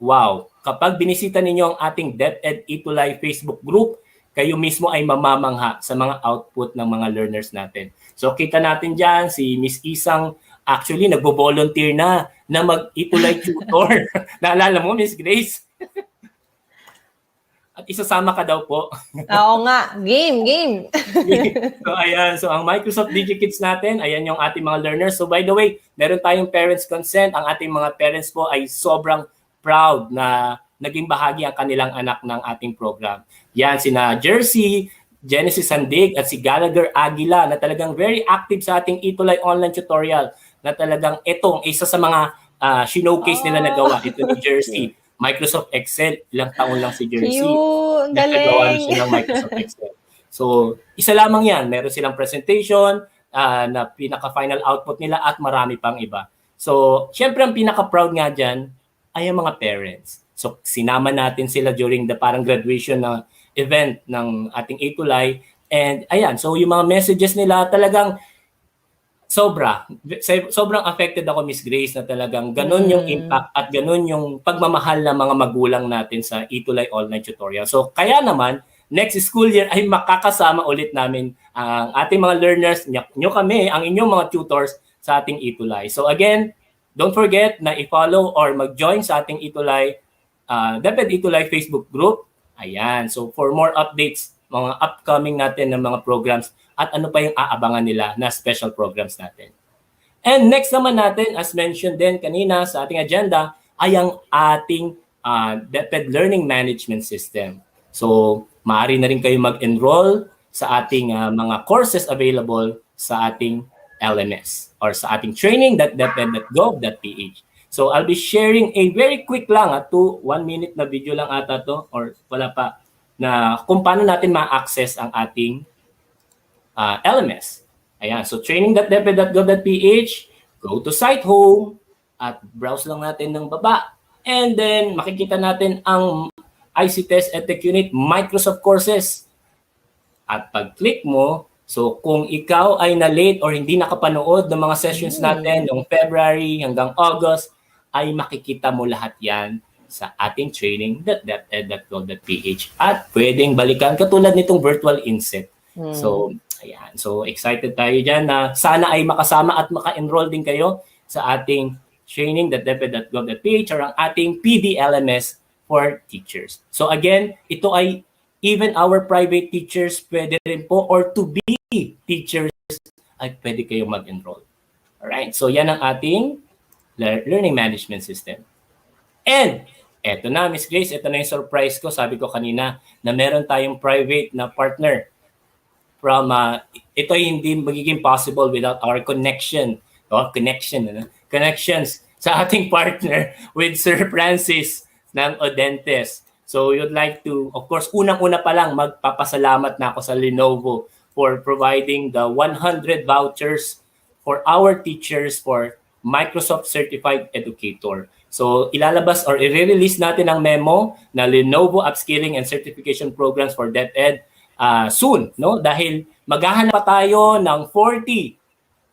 wow, kapag binisita ninyo ang ating DepEd Itulay Facebook group, kayo mismo ay mamamangha sa mga output ng mga learners natin. So kita natin dyan, si Miss Isang actually nagbo-volunteer na mag-Itulay tutor. Naalala mo, Miss Grace? At isasama ka daw po. Oo nga, game. So ayan, so ang Microsoft DigiKids natin, ayan yung ating mga learners. So by the way, meron tayong parents consent. Ang ating mga parents po ay sobrang proud na naging bahagi ang kanilang anak ng ating program. Yan, sina Jersey, Genesis Sandig at si Gallagher Aguila na talagang very active sa ating Itulay online tutorial na talagang itong isa sa mga showcase nila na gawa. Ito ni Jersey. Microsoft Excel, ilang taon lang si Jersey. Cute, Nagagawa na galing. siya ng Microsoft Excel. So, isa lamang yan. Meron silang presentation na pinaka-final output nila at marami pang iba. So, syempre ang pinaka-proud nga dyan ay ang mga parents. So, sinama natin sila during the parang graduation na event ng ating Itulay. And ayan, so yung mga messages nila talagang sobrang affected ako, Miss Grace, na talagang ganun yung impact at ganun yung pagmamahal ng mga magulang natin sa Itulay online tutorial. So kaya naman, next school year ay makakasama ulit namin ang ating mga learners, nyo kami, ang inyong mga tutors sa ating Itulay. So again, don't forget na i-follow or mag-join sa ating Itulay, DepEd Itulay Facebook group. Ayan, so for more updates, mga upcoming natin ng mga programs at ano pa yung aabangan nila na special programs natin. And next naman natin, as mentioned din kanina sa ating agenda, ay ang ating DepEd Learning Management System. So, maaari na rin kayo mag-enroll sa ating mga courses available sa ating LMS or sa ating training.deped.gov.ph. So, I'll be sharing a very quick lang, 1 minute na video lang ata to or wala pa, na kung paano natin ma-access ang ating LMS. Ayan, so training.deped.gov.ph, go to site home, at browse lang natin ng baba. And then, makikita natin ang IC Test EdTech Unit Microsoft Courses. At pag-click mo, so kung ikaw ay na-late or hindi nakapanood ng mga sessions natin noong February hanggang August, ay makikita mo lahat yan sa ating training.deped.gov.ph. At pwedeng balikan katulad nitong virtual inset. So, ayan. So, excited tayo dyan na sana ay makasama at maka-enroll din kayo sa ating training.deped.gov.ph or ang ating PDLMS for teachers. So, again, ito ay even our private teachers pwede rin po or to be teachers ay pwede kayong mag-enroll. Alright? So, yan ang ating learning management system. And, eto na, Miss Grace, eto na yung surprise ko. Sabi ko kanina na meron tayong private na partner from ito ay hindi magiging possible without our connections sa ating partner with Sir Francis ng Odentes. So you'd like to, of course, unang-una pa lang magpapasalamat na ako sa Lenovo for providing the 100 vouchers for our teachers for Microsoft Certified Educator. So ilalabas or i-release natin ang memo na Lenovo Upskilling and Certification Programs for DepEd soon, no? Dahil maghahanap pa tayo ng 40,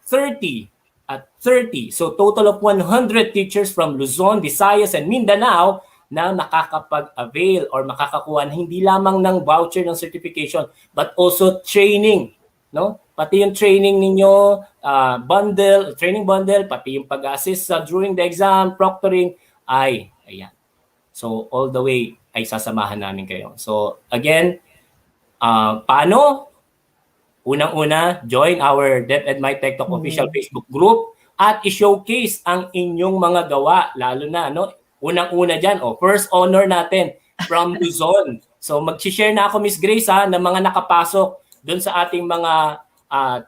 30, at 30. So total of 100 teachers from Luzon, Visayas, and Mindanao na makakapag-avail or makakakuha hindi lamang ng voucher ng certification but also training, no? Pati yung training ninyo, training bundle, pati yung pag-assist during the exam, proctoring, ayan. So all the way ay sasamahan namin kayo. So again, paano? Unang-una, join our DepEd My Tech Talk official Facebook group at i-showcase ang inyong mga gawa, lalo na, no? Unang-una dyan, first honor natin from Luzon. So mag-share na ako, Miss Grace, ng mga nakapasok doon sa ating mga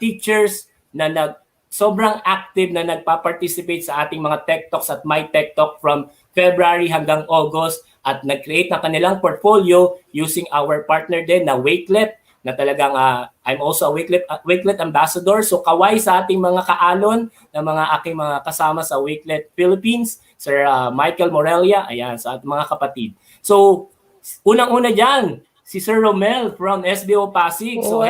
teachers na sobrang active na nagpa-participate sa ating mga Tech Talks at My Tech Talk from February hanggang August at nag-create ng kanilang portfolio using our partner din na Wakelet na talagang I'm also a Wakelet ambassador. So kaway sa ating mga kaalon na mga aking mga kasama sa Wakelet Philippines, Sir Michael Morelia, ayan, sa ating mga kapatid. So unang-una dyan, si Sir Romel from SBO Pasig. So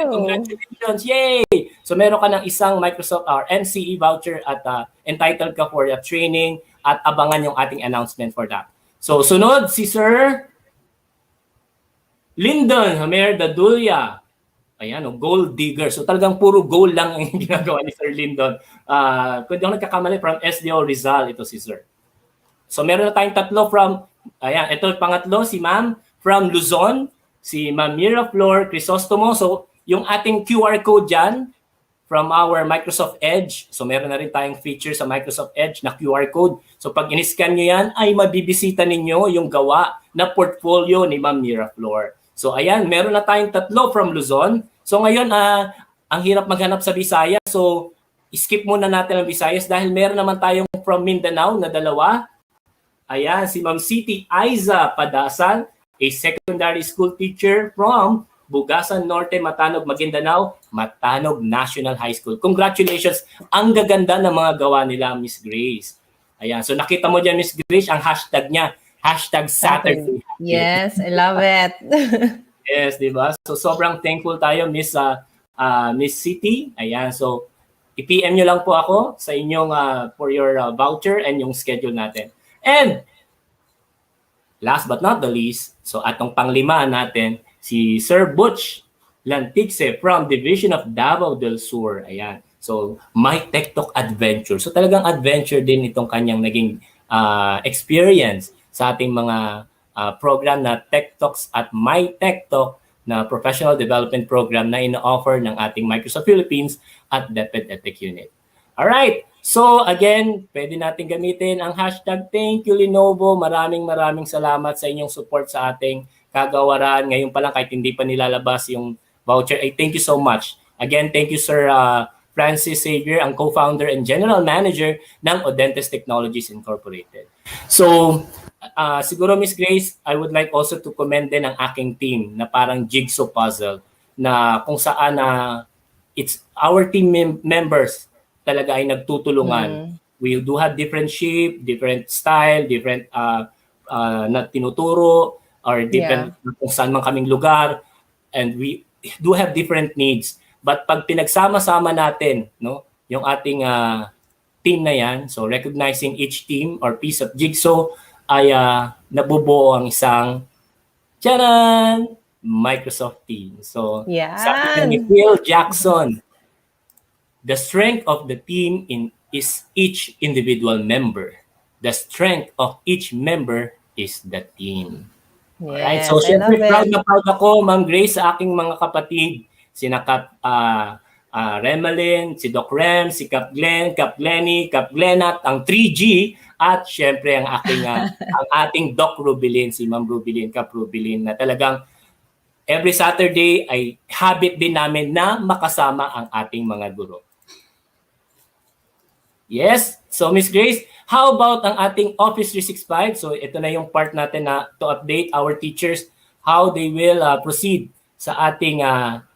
congratulations, yay! So meron ka ng isang Microsoft NCE voucher at entitled ka for training at abangan yung ating announcement for that. So sunod si Sir Lyndon Hamer Dadulya. Ayan, gold digger. So talagang puro gold lang ang ginagawa ni Sir Lyndon. Kung di ako nagkakamali, from SDO Rizal, ito si Sir. So meron na tayong tatlo from, ayan, ito pangatlo, si Ma'am from Luzon, si Ma'am Miraflor Crisostomo. So yung ating QR code dyan, from our Microsoft Edge. So meron na rin tayong feature sa Microsoft Edge na QR code. So pag in-scan nyo yan, ay mabibisita ninyo yung gawa na portfolio ni Ma'am Miraflor. So ayan, meron na tayong tatlo from Luzon. So ngayon, ang hirap maghanap sa Visayas. So skip muna natin ang Visayas dahil meron naman tayong from Mindanao na dalawa. Ayan, si Ma'am Siti Aiza Padasan, a secondary school teacher from Bugasan Norte, Matanog, Maguindanao, Matanog National High School. Congratulations! Ang gaganda ng mga gawa nila, Miss Grace. Ayan, so nakita mo dyan, Miss Grace, ang hashtag niya, hashtag Saturday. Yes, I love it. Yes, di ba? So sobrang thankful tayo, Miss City. Ayan, so i-PM nyo lang po ako sa inyong for your voucher and yung schedule natin. And last but not the least, so atong panglima natin, si Sir Butch Lantigse from Division of Davao del Sur. Ayan. So, My Tech Talk Adventure. So, talagang adventure din itong kanyang naging experience sa ating mga program na Tech Talks at My Tech Talk na professional development program na ino-offer ng ating Microsoft Philippines at DepEd EdTech Unit. Alright. So, again, pwede natin gamitin ang hashtag Thank you Lenovo. Maraming salamat sa inyong support sa ating kagawaran. Ngayon pa lang kahit hindi pa nilalabas yung voucher. Thank you so much. Again, thank you Sir Francis Xavier, ang co-founder and general manager ng Odentes Technologies Incorporated. So, siguro Miss Grace, I would like also to commend din ang aking team na parang jigsaw puzzle na kung saan it's our team members talaga ay nagtutulungan. We do have different shape, different style, different na tinuturo, or different kung saan man kaming lugar, and we do have different needs. But pag pinagsama-sama natin, no, yung ating team na yan, so recognizing each team or piece of jigsaw, ay nabubuo ang isang tcharan! Microsoft team. So, sabi ni Phil Jackson, the strength of the team is each individual member. The strength of each member is the team. Alright, Yes, so I syempre love it. proud ako, Ma'am Grace, sa aking mga kapatid, si Kap Remelin, si Doc Rem, si Kap Glenn, Kap Glenny, Kap Glenat, ang 3G, at syempre ang aking ang ating Doc Rubilin, si Ma'am Rubilin, Kap Rubilin, na talagang every Saturday ay habit din namin na makasama ang ating mga guro. Yes, so Miss Grace, how about ang ating Office 365? So ito na yung part natin na to update our teachers how they will proceed sa ating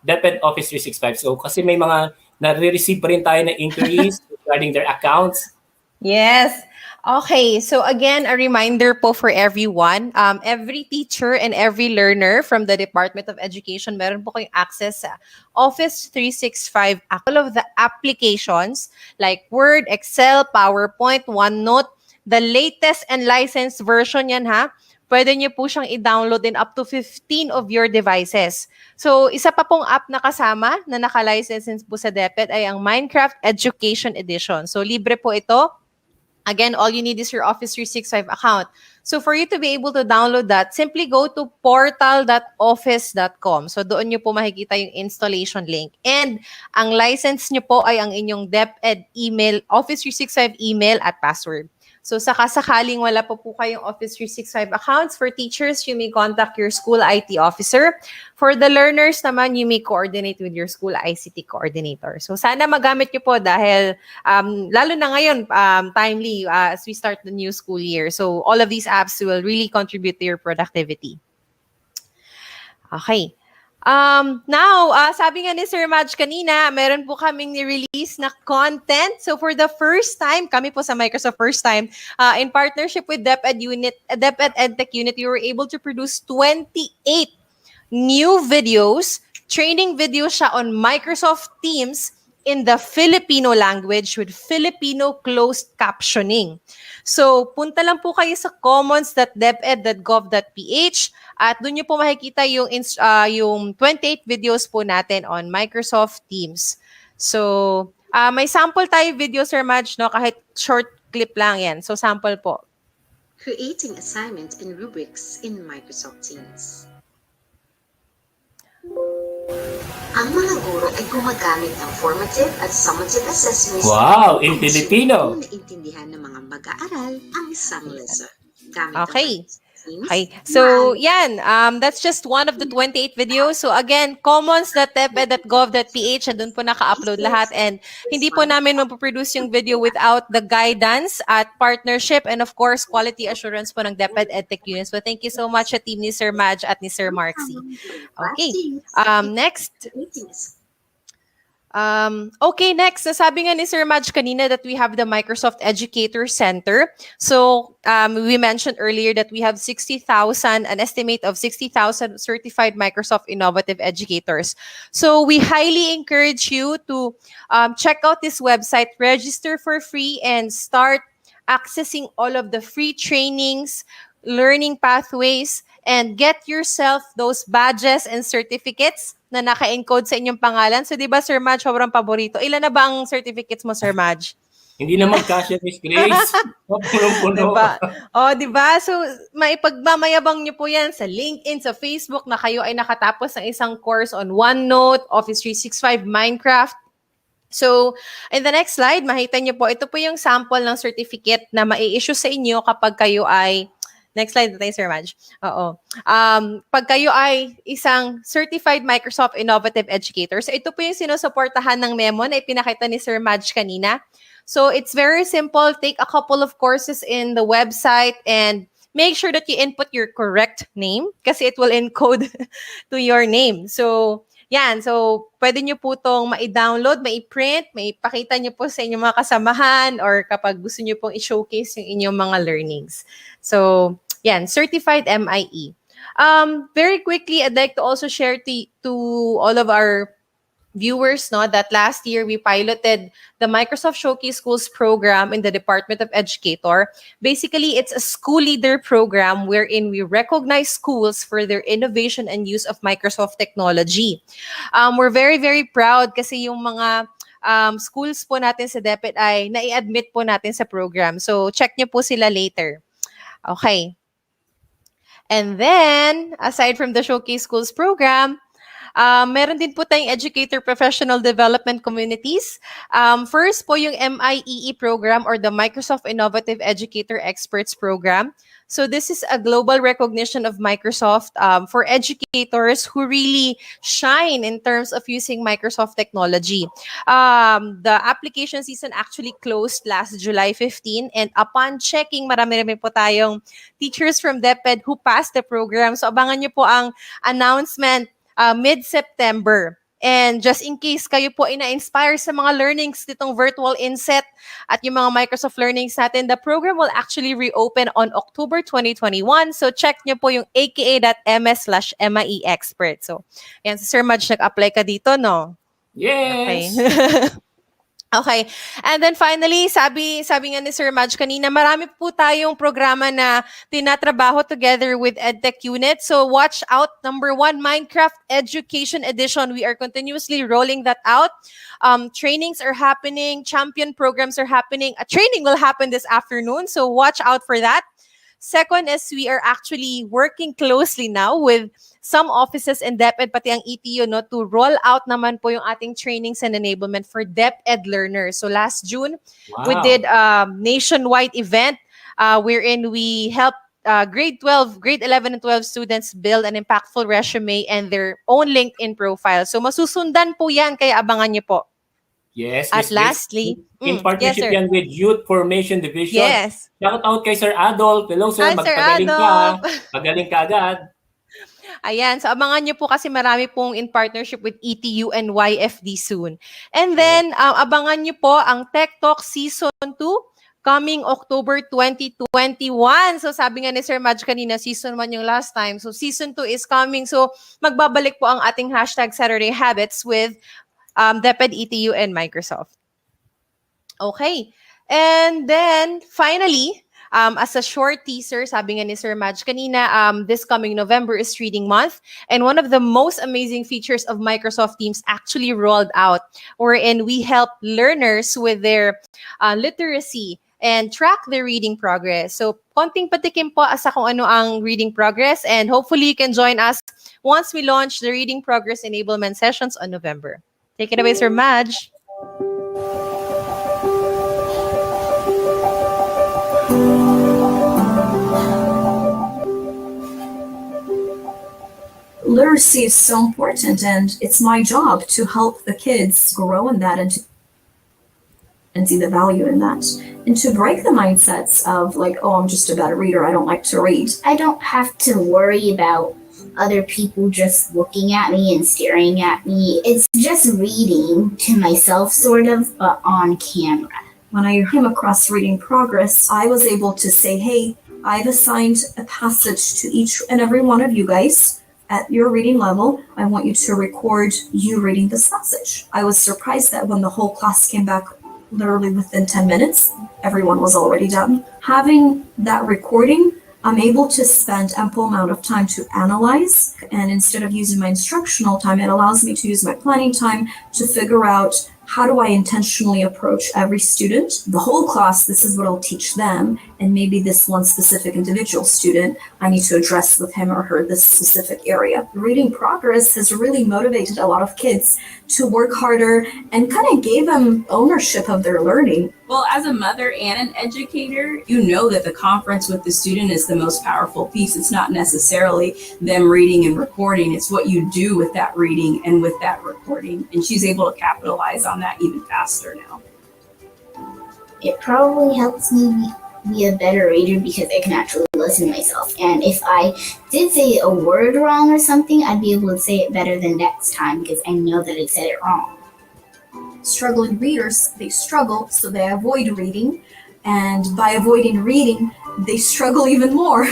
DepEd Office 365. So kasi may mga nare-receive pa rin tayo na inquiries regarding their accounts. Yes. Okay, so again, a reminder po for everyone, every teacher and every learner from the Department of Education, meron po kayong access sa Office 365, all of the applications like Word, Excel, PowerPoint, OneNote, the latest and licensed version yan ha. Pwede niyo po siyang i-download in up to 15 of your devices. So, isa pa pong app na kasama na naka-license po sa DepEd ay ang Minecraft Education Edition. So, libre po ito. Again, all you need is your Office 365 account. So for you to be able to download that, simply go to portal.office.com. So doon nyo po makikita yung installation link. And ang license nyo po ay ang inyong DepEd email, Office 365 email at password. So sakasakaling wala pa po kayong Office 365 accounts, for teachers, you may contact your school IT officer. For the learners naman, you may coordinate with your school ICT coordinator. So sana magamit nyo po dahil lalo na ngayon, timely as we start the new school year. So all of these apps will really contribute to your productivity. Okay. Now, sabi nga ni Sir Maj kanina, meron po kaming ni-release na content. So for the first time, kami po sa Microsoft first time, in partnership with DepEd EdTech Unit, we were able to produce 28 new videos. Training videos siya on Microsoft Teams in the Filipino language with Filipino closed captioning. So, punta lang po kayo sa commons.deped.gov.ph at doon nyo po makikita yung 28 videos po natin on Microsoft Teams. So, may sample tayo video, Sir Maj, no? Kahit short clip lang yan. So, sample po. Creating assignments and rubrics in Microsoft Teams. Ang mga guro ay gumagamit ng formative at summative assessments. Wow, in Filipino. Para naintindihan ng mga mag-aaral ang isang lesson. Gamit Okay. Okay. So, yan. That's just one of the 28 videos. So, again, commons.deped.gov.ph and doon po naka-upload lahat. And hindi po namin mapoproduce yung video without the guidance at partnership and of course, quality assurance po ng DepEd EdTech Unit. So, thank you so much sa team ni Sir Maj at ni Sir Marksy. Okay. Next. Okay, next. Sabi nga ni Sir Maj kanina that we have the Microsoft Educator Center. So, we mentioned earlier that we have 60,000, an estimate of 60,000 certified Microsoft innovative educators. So, we highly encourage you to check out this website, register for free, and start accessing all of the free trainings, learning pathways, and get yourself those badges and certificates na naka-encode sa inyong pangalan. So, di ba, Sir Maj, sobrang paborito. Ilan na ba ang certificates mo, Sir Maj? Hindi naman kasya, Miss Grace. Punong-puno. Diba? O, diba? So, maipagmamayabang nyo po yan sa LinkedIn, sa Facebook, na kayo ay nakatapos ng isang course on OneNote, Office 365, Minecraft. So, in the next slide, makita nyo po, ito po yung sample ng certificate na mai-issue sa inyo kapag kayo ay next slide na tayo, Sir Maj. Oo. Pag kayo ay isang certified Microsoft Innovative Educator, so ito po yung sinusuportahan ng memo na ipinakita ni Sir Maj kanina. So it's very simple. Take a couple of courses in the website and make sure that you input your correct name kasi it will encode to your name. So, yan. So, pwede nyo po itong ma-download, ma-print, maipakita nyo po sa inyong mga kasamahan or kapag gusto nyo pong i-showcase yung inyong mga learnings. So, yan, certified MIE. Very quickly, I'd like to also share to all of our viewers that last year we piloted the Microsoft Showcase Schools program in the Department of Educator. Basically, it's a school leader program wherein we recognize schools for their innovation and use of Microsoft technology. We're very, very proud kasi yung mga schools po natin sa DepEd ay nai-admit po natin sa program. So, check nyo po sila later. Okay. And then, aside from the Showcase Schools program, meron din po tayong educator professional development communities. First po yung MIEE program or the Microsoft Innovative Educator Experts program. So this is a global recognition of Microsoft for educators who really shine in terms of using Microsoft technology. The application season actually closed last July 15 and upon checking, marami-rami po tayong teachers from DepEd who passed the program. So abangan nyo po ang announcement mid-September. And just in case kayo po ay na-inspire sa mga learnings nitong virtual Inset at yung mga Microsoft learnings natin, the program will actually reopen on October 2021. So check nyo po yung aka.ms/MIE expert. So, yan, si Sir Maj, nag-apply ka dito, no? Yes! Okay. Okay. And then finally, sabi nga ni Sir Maj kanina, marami po tayong programa na tinatrabaho together with EdTech Unit. So watch out. Number 1, Minecraft Education Edition. We are continuously rolling that out. Trainings are happening. Champion programs are happening. A training will happen this afternoon. So watch out for that. Second is we are actually working closely now with some offices in DepEd, pati ang ETU, to roll out naman po yung ating trainings and enablement for DepEd learners. So last June, we did a nationwide event wherein we help grade 12, grade 11 and 12 students build an impactful resume and their own LinkedIn profile. So masusundan po yan, kaya abangan niyo po. Yes, At Miss Grace. lastly, In yes, partnership sir. yan with Youth Formation Division. Yes. Shout out kay Sir Adolf. Hello, sir. Hi, Sir Magpagaling ka. Adolf. Magaling ka agad. Ayan, so abangan nyo po kasi marami pong in partnership with ETU and YFD soon. And then, abangan nyo po ang Tech Talk Season 2 coming October 2021. So sabi nga ni Sir Madge kanina, Season 1 yung last time. So Season 2 is coming. So magbabalik po ang ating hashtag Saturday Habits with DepEd, ETU, and Microsoft. Okay. And then, finally, as a short teaser, sabi nga ni Sir Madge kanina, this coming November is Reading Month. And one of the most amazing features of Microsoft Teams actually rolled out, wherein we help learners with their literacy and track their reading progress. So, konting patikim po sa kung ano ang reading progress. And hopefully, you can join us once we launch the Reading Progress Enablement Sessions on November. Take it away, Sir Madge. Literacy is so important, and it's my job to help the kids grow in that and see the value in that, and to break the mindsets of like, oh, I'm just a bad reader, I don't like to read. I don't have to worry about other people just looking at me and staring at me. It's just reading to myself, sort of, but on camera. When I came across Reading Progress, I was able to say, hey, I've assigned a passage to each and every one of you guys. At your reading level, I want you to record you reading this passage. I was surprised that when the whole class came back, literally within 10 minutes, everyone was already done. Having that recording, I'm able to spend ample amount of time to analyze, and instead of using my instructional time, it allows me to use my planning time to figure out how do I intentionally approach every student, the whole class, this is what I'll teach them, and maybe this one specific individual student, I need to address with him or her this specific area. Reading Progress has really motivated a lot of kids to work harder and kind of gave them ownership of their learning. Well, as a mother and an educator, you know that the conference with the student is the most powerful piece. It's not necessarily them reading and recording. It's what you do with that reading and with that recording. And she's able to capitalize on that even faster now. It probably helps me be a better reader because I can actually listen to myself. And if I did say a word wrong or something, I'd be able to say it better the next time because I know that I said it wrong. Struggling readers, they struggle, so they avoid reading. And by avoiding reading, they struggle even more.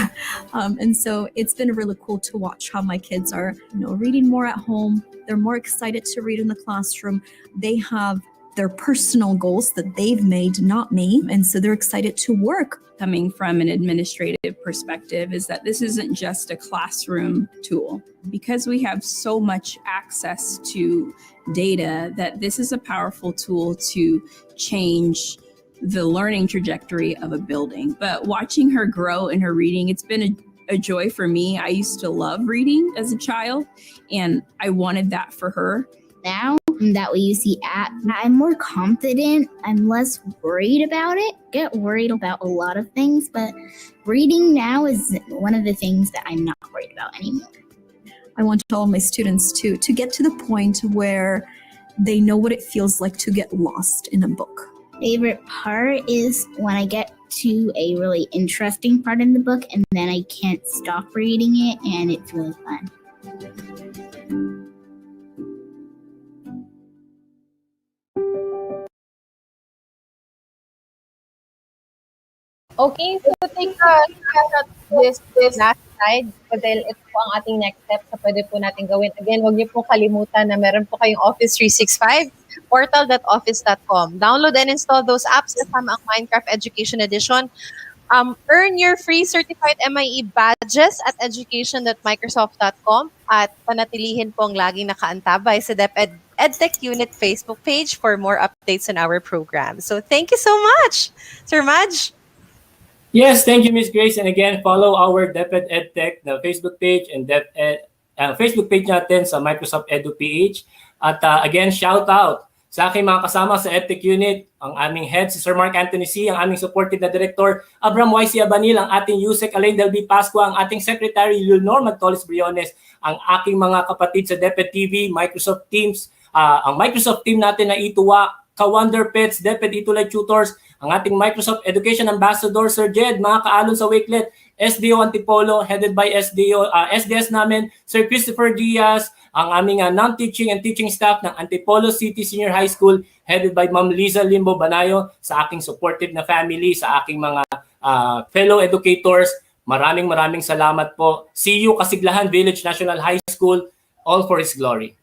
And so it's been really cool to watch how my kids are, reading more at home. They're more excited to read in the classroom. They have their personal goals that they've made, not me. And so they're excited to work. Coming from an administrative perspective is that this isn't just a classroom tool. Because we have so much access to data, that this is a powerful tool to change the learning trajectory of a building. But watching her grow in her reading, it's been a joy for me. I used to love reading as a child, and I wanted that for her. Now that we use the app, I'm more confident. I'm less worried about it. Get worried about a lot of things, but reading now is one of the things that I'm not worried about anymore. I want all my students to get to the point where they know what it feels like to get lost in a book. Favorite part is when I get to a really interesting part in the book and then I can't stop reading it, and it's really fun. Okay, so take a look at this last slide dahil ito po ang ating next step sa pwede po natin gawin. Again, huwag niyo po kalimutan na meron po kayong Office 365, portal.office.com. Download and install those apps kasama ang Minecraft Education Edition. Earn your free certified MIE badges at education.microsoft.com at panatilihin po ang laging nakaantabay sa DepEd EdTech Unit Facebook page for more updates on our program. So thank you so much, Sir Madge. Yes, thank you, Miss Grace. And again, follow our DepEd EdTech, the Facebook page, and Facebook page natin sa Microsoft Edu PH. At again, shout out Sa aking mga kasama sa EdTech Unit, ang aming head si Sir Mark Anthony C., ang aming supported na director, Abram Y.C. Abanil, ang ating USEC Alain Del B. Pascua, ang ating secretary, Leonor Magtolis Briones, ang aking mga kapatid sa DepEd TV, Microsoft Teams, ang Microsoft team natin na ituwa, Ka-Wonder Pets, DepEd Itulay Tutors, ang ating Microsoft Education Ambassador, Sir Jed, mga kaalon sa Wakelet, SDO Antipolo, headed by SDS namin, Sir Christopher Diaz, ang aming non-teaching and teaching staff ng Antipolo City Senior High School, headed by Ma'am Liza Limbo Banayo, sa aking supportive na family, sa aking mga fellow educators, maraming salamat po. See you Kasiglahan Village National High School, all for His glory.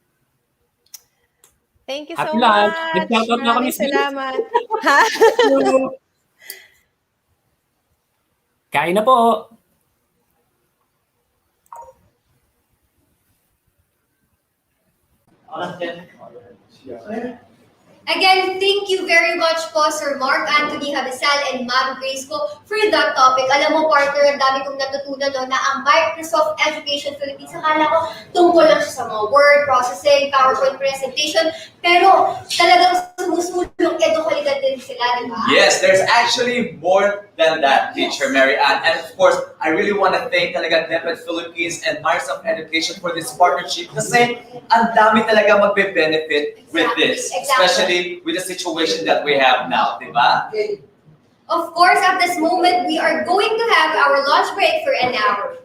Thank you Happy so lunch. much. Nag-shoutout na kami, Maraming salamat. Kain na po. Again, thank you very much po, Sir Mark Anthony Habisal and Ma'am Grace ko for that topic. Alam mo, partner, ang dami kong natutunan no, na ang Microsoft Education Philippines, akala ko tungkol lang siya sa mga word processing, PowerPoint presentation, pero talagang sumusulong edukalidad din sila, di ba? Yes, there's actually more than that, Teacher Mary Ann. And of course, I really want to thank talaga DepEd Philippines and Microsoft Education for this partnership kasi ang dami talaga magbe-benefit with this, especially with the situation that we have now, di ba? Of course, at this moment, we are going to have our lunch break for an hour.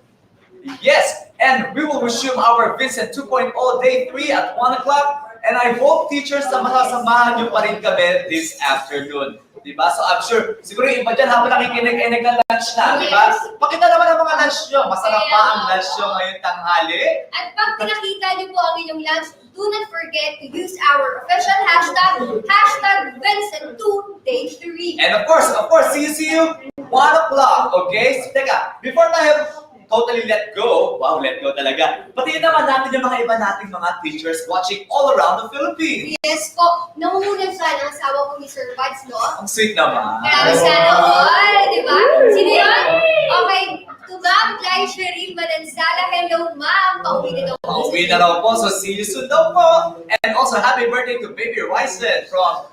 Yes, and we will resume our Vincent 2.0 Day 3 at 1 o'clock. And I hope, teachers, na makasamahan niyo pa rin kami this afternoon. Diba? So I'm sure, siguro yung iba dyan habang nakikinig ng lunch na, diba? Pakita naman ang mga lunch nyo. Masarap ba ang lunch nyo ngayong tanghali? At pag pinakita niyo po ang inyong lunch, do not forget to use our official hashtag Vincent2Day3. And of course, see you 1 o'clock, okay? So, teka, before tayo totally let go talaga. Patiin naman natin yung mga iba nating mga teachers watching all around the Philippines. Yes po, nangungunan sana ang asawa ko ni Sir Buds, no? Ang sweet naman. Marami sana all, di ba? Sino yun? Okay, to Ma'am Clay Cheryl Manansala, hello ma'am. Pauwi na daw po. Pauwi na daw po, so see you soon daw po. And also, happy birthday to Baby Ryson from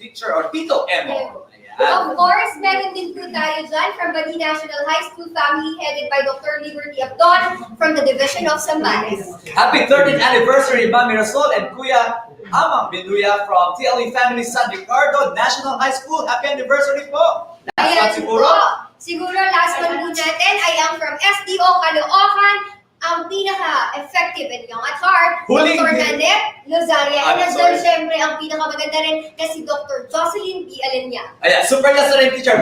teacher or Tito Emo. Of course, meron din po tayo dyan from Bani National High School family headed by Dr. Liberty Abdon from the Division of Sambales. Happy 30th anniversary, Ma'am Mirasol and Kuya Amang Binuya from TLE Family San Ricardo National High School. Happy anniversary po! Ayan siguro? Po. Siguro last one po natin ay ang from SDO Caloocan, ang pinaka-effective and young at heart, Huling Dr. Nanette Lozaria. And sorry. nandun syempre ang pinakamaganda rin na si Dr. Jocelyn B. Alenya. Ayan, super yes na rin, teacher.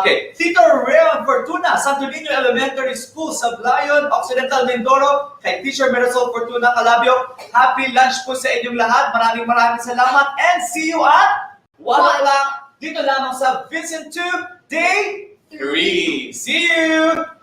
Okay. Tito Rayon Fortuna, Santo Niño Elementary School, Sablayon, Occidental Mindoro, kay Teacher Mirasol Fortuna Calabio. Happy lunch po sa inyong lahat. Maraming salamat. And see you at 1 o'clock dito lamang sa Vincent 2 Day 3. See you!